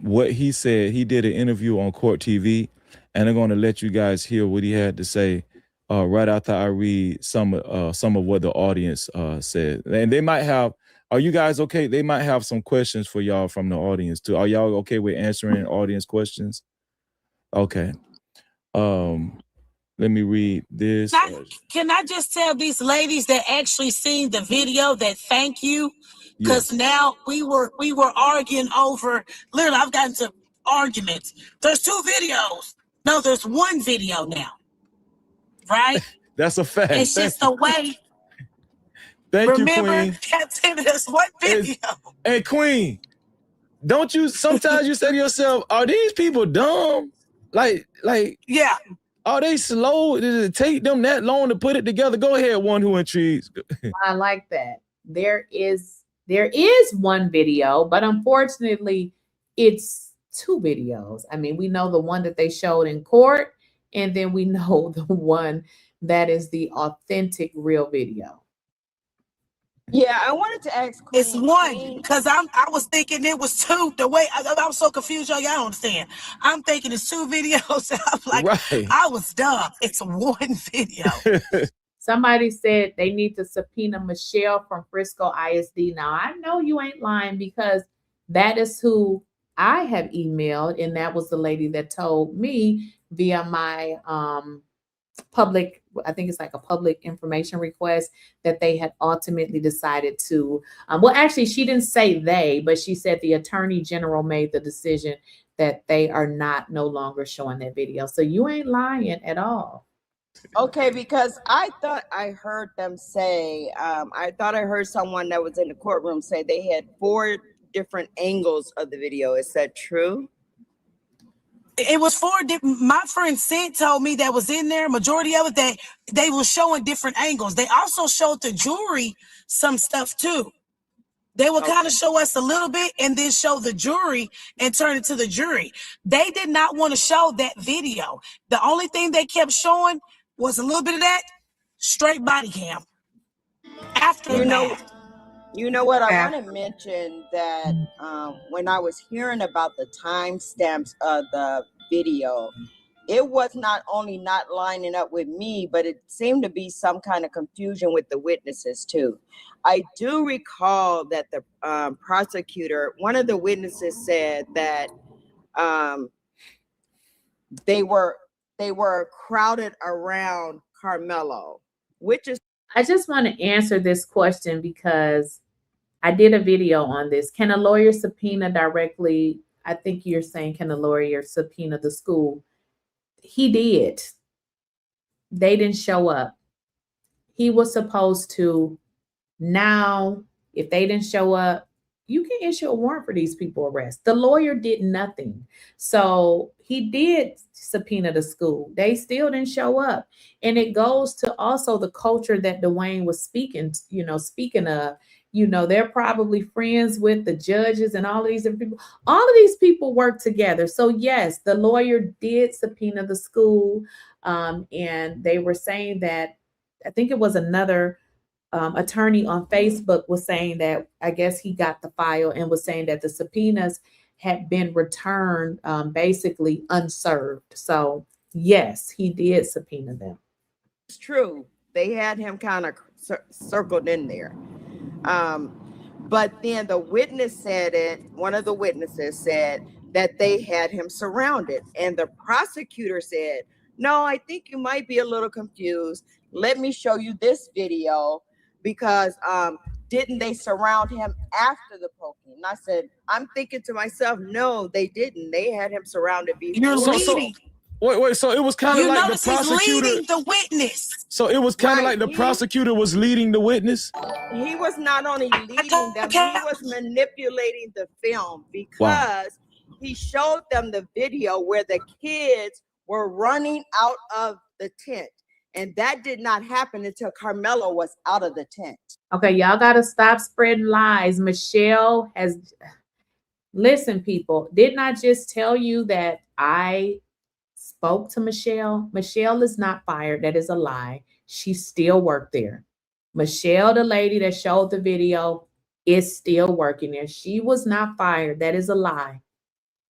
what he said. He did an interview on Court TV, and I'm going to let you guys hear what he had to say right after I read some of what the audience said. And they might have, are you guys okay? They might have some questions for y'all from the audience too. Are y'all okay with answering audience questions? Okay. Let me read this. Can I just tell these ladies that actually seen the video that thank you? Because now we were arguing over, literally I've gotten to arguments. There's 2 videos. No, there's 1 video now. Right? That's a fact. It's just the way. Thank you, Queen. Remember, there's 1 video. Hey, Queen, don't you sometimes you say to yourself, are these people dumb? Like, yeah. Are they slow? Did it take them that long to put it together? Go ahead, one who intrigues. I like that. There is 1 video, but unfortunately, it's 2 videos. I mean, we know the one that they showed in court, and then we know the one that is the authentic real video. Yeah, I wanted to ask Queen. It's 1 because I was thinking it was 2. The way I'm so confused, y'all don't understand. I'm thinking it's 2 videos. I'm like, right. I was dumb. It's 1 video. Somebody said they need to subpoena Michelle from Frisco ISD. Now I know you ain't lying because that is who I have emailed, and that was the lady that told me via my public, I think it's like a public information request, that they had ultimately decided to, well, actually, she didn't say they, but she said the Attorney General made the decision that they are no longer showing that video. So you ain't lying at all. Okay, because I thought I heard them say, I thought I heard someone that was in the courtroom say they had 4 different angles of the video. Is that true? It was 4 different. My friend Sid told me that was in there. Majority of it, that they were showing different angles. They also showed the jury some stuff too. They would kind of show us a little bit and then show the jury and turn it to the jury. They did not want to show that video. The only thing they kept showing was a little bit of that straight body cam. After that. You know what? I want to mention that when I was hearing about the timestamps of the video, it was not only not lining up with me, but it seemed to be some kind of confusion with the witnesses too. I do recall that the prosecutor, one of the witnesses said that they were crowded around Karmello, which is. I just want to answer this question because I did a video on this. Can a lawyer subpoena directly? I think you're saying, can a lawyer subpoena the school? He did. They didn't show up. He was supposed to. Now, if they didn't show up, you can issue a warrant for these people arrest. The lawyer did nothing. So he did subpoena the school. They still didn't show up. And it goes to also the culture that Dwayne was speaking of. They're probably friends with the judges and all of these different people. All of these people work together. So yes, the lawyer did subpoena the school. And they were saying that, I think it was another attorney on Facebook was saying that I guess he got the file and was saying that the subpoenas had been returned basically unserved. So yes, he did subpoena them. It's true. They had him kind of circled in there. But then the witness said one of the witnesses said that they had him surrounded. And the prosecutor said, no, I think you might be a little confused. Let me show you this video because didn't they surround him after the poking? And I said, I'm thinking to myself, no, they didn't. They had him surrounded before. Wait. So it was kind of like the prosecutor leading the witness. So it was kind of like the prosecutor was leading the witness. He was not only leading them, he was manipulating the film because he showed them the video where the kids were running out of the tent. And that did not happen until Karmello was out of the tent. Okay, y'all got to stop spreading lies. Michelle has, listen, people, didn't I just tell you that I spoke to Michelle? Michelle is not fired. That is a lie. She still worked there. Michelle, the lady that showed the video, is still working there. She was not fired. That is a lie.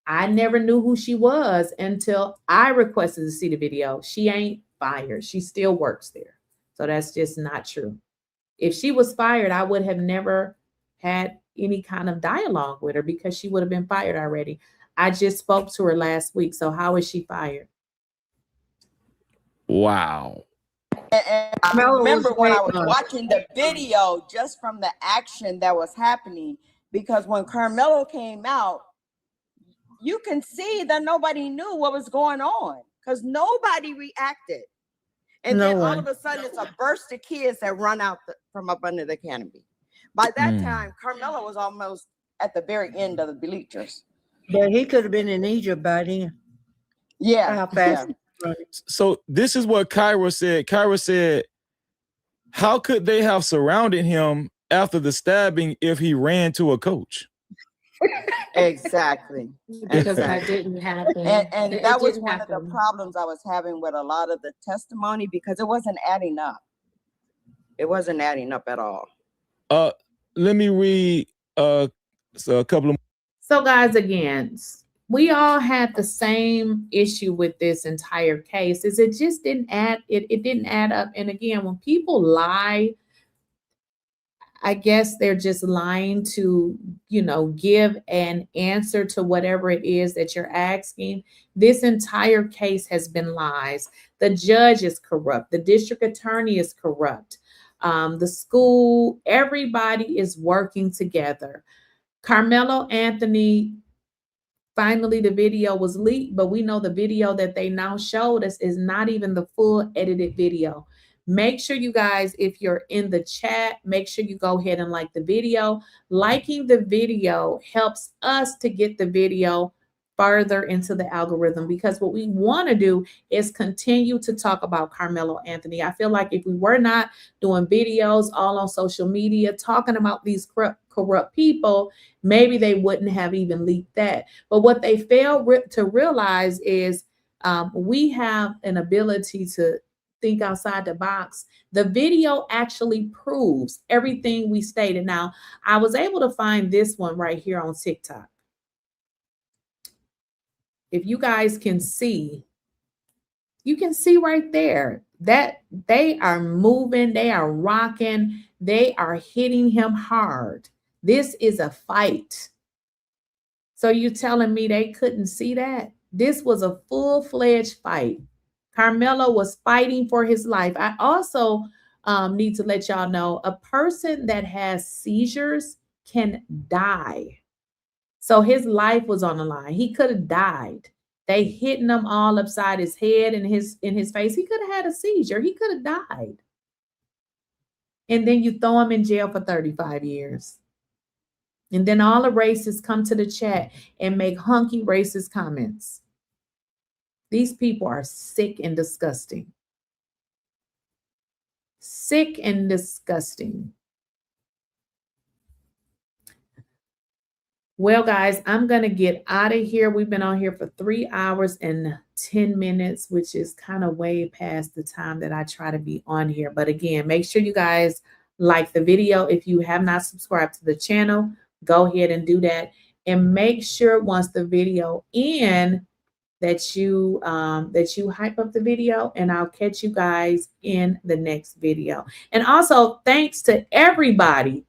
I never knew who she was until I requested to see the video. She ain't fired. She still works there. So that's just not true. If she was fired, I would have never had any kind of dialogue with her because she would have been fired already. I just spoke to her last week. So how is she fired? Wow. And I remember when I was watching the video just from the action that was happening, because when Karmello came out, you can see that nobody knew what was going on because nobody reacted. And then all of a sudden it's a burst of kids that run out from up under the canopy. By that time, Karmello was almost at the very end of the bleachers. Yeah, he could have been in Egypt by then. Yeah. How fast? Yeah. So this is what Kyra said. Kyra said, how could they have surrounded him after the stabbing if he ran to a coach? Exactly. Because that didn't happen. And that was one of the problems I was having with a lot of the testimony because it wasn't adding up. It wasn't adding up at all. Let me read a couple of. So guys, again, we all had the same issue with this entire case. Is it just didn't add, it didn't add up. And again, when people lie, I guess they're just lying to, give an answer to whatever it is that you're asking. This entire case has been lies. The judge is corrupt. The district attorney is corrupt. The school, everybody is working together. Carmelo Anthony, finally the video was leaked, but we know the video that they now showed us is not even the full edited video. Make sure you guys, if you're in the chat, make sure you go ahead and like the video. Liking the video helps us to get the video further into the algorithm, because what we want to do is continue to talk about Carmelo Anthony. I feel like if we were not doing videos all on social media talking about these corrupt people, maybe they wouldn't have even leaked that. But what they fail to realize is we have an ability to think outside the box. The video actually proves everything we stated. Now, I was able to find this one right here on TikTok. If you guys can see, you can see right there that they are moving, they are rocking, they are hitting him hard. This is a fight. So you telling me they couldn't see that? This was a full-fledged fight. Carmelo was fighting for his life. I also need to let y'all know, a person that has seizures can die. So his life was on the line. He could have died. They hitting him all upside his head and in his face. He could have had a seizure. He could have died. And then you throw him in jail for 35 years. And then all the racists come to the chat and make hunky racist comments. These people are sick and disgusting. Sick and disgusting. Well, guys, I'm going to get out of here. We've been on here for 3 hours and 10 minutes, which is kind of way past the time that I try to be on here. But again, make sure you guys like the video. If you have not subscribed to the channel, go ahead and do that. And make sure once the video ends that you hype up the video, and I'll catch you guys in the next video. And also, thanks to everybody,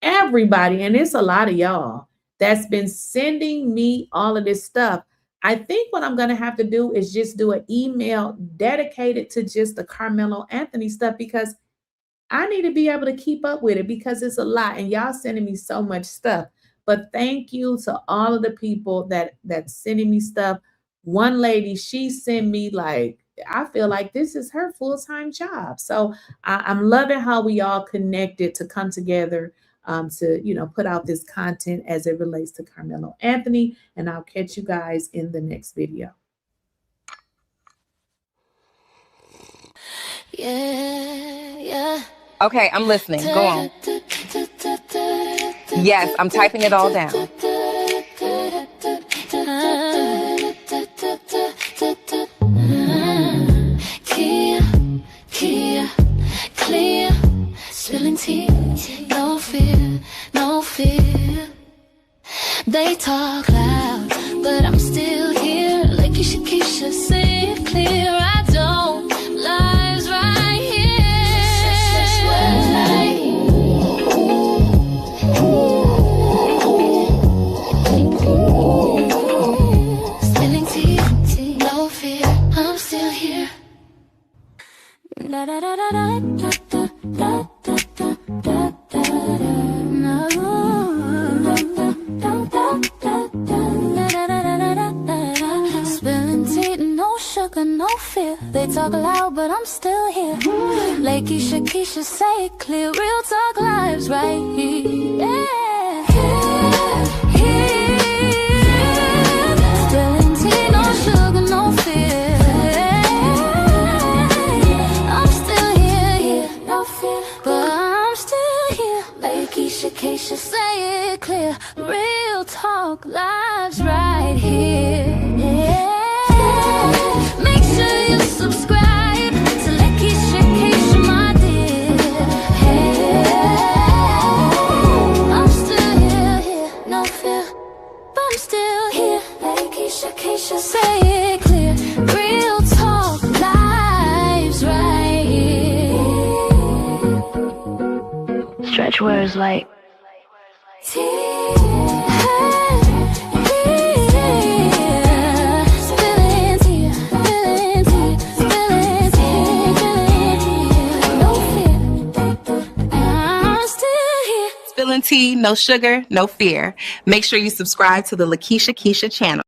and it's a lot of y'all that's been sending me all of this stuff. I think what I'm going to have to do is just do an email dedicated to just the Carmelo Anthony stuff, because I need to be able to keep up with it, because it's a lot and y'all sending me so much stuff. But thank you to all of the people that's sending me stuff. One lady, she sent me, like, I feel like this is her full-time job. So I'm loving how we all connected to come together to, you know, put out this content as it relates to Carmelo Anthony. And I'll catch you guys in the next video. Yeah. Okay, I'm listening. Go on. Yes, I'm typing it all down. Keysha, clear, spilling tea, no fear, no fear. They talk loud, but I'm still here. Lakeysha Keysha, say it clear. I don't lies right here. Spilling tea, no fear. I'm still here. Da da da da da da da da da da. Spilling tea, no sugar, no fear. They talk loud, but I'm still here. Lakeysha Keysha, say it clear. Real talk lives right here. Yeah. Spilling tea, no sugar, no fear. Lakeysha, say it clear. Real talk lives right here. Yeah. Make sure you subscribe to Lakeysha Keysha, my dear. Hey. I'm still here, no fear, but I'm still here. Lakeysha Keysha, say it clear. Real talk lives right here. Stretch words like spilling tea, no sugar, no fear. Make sure you subscribe to the Lakeysha Keysha channel.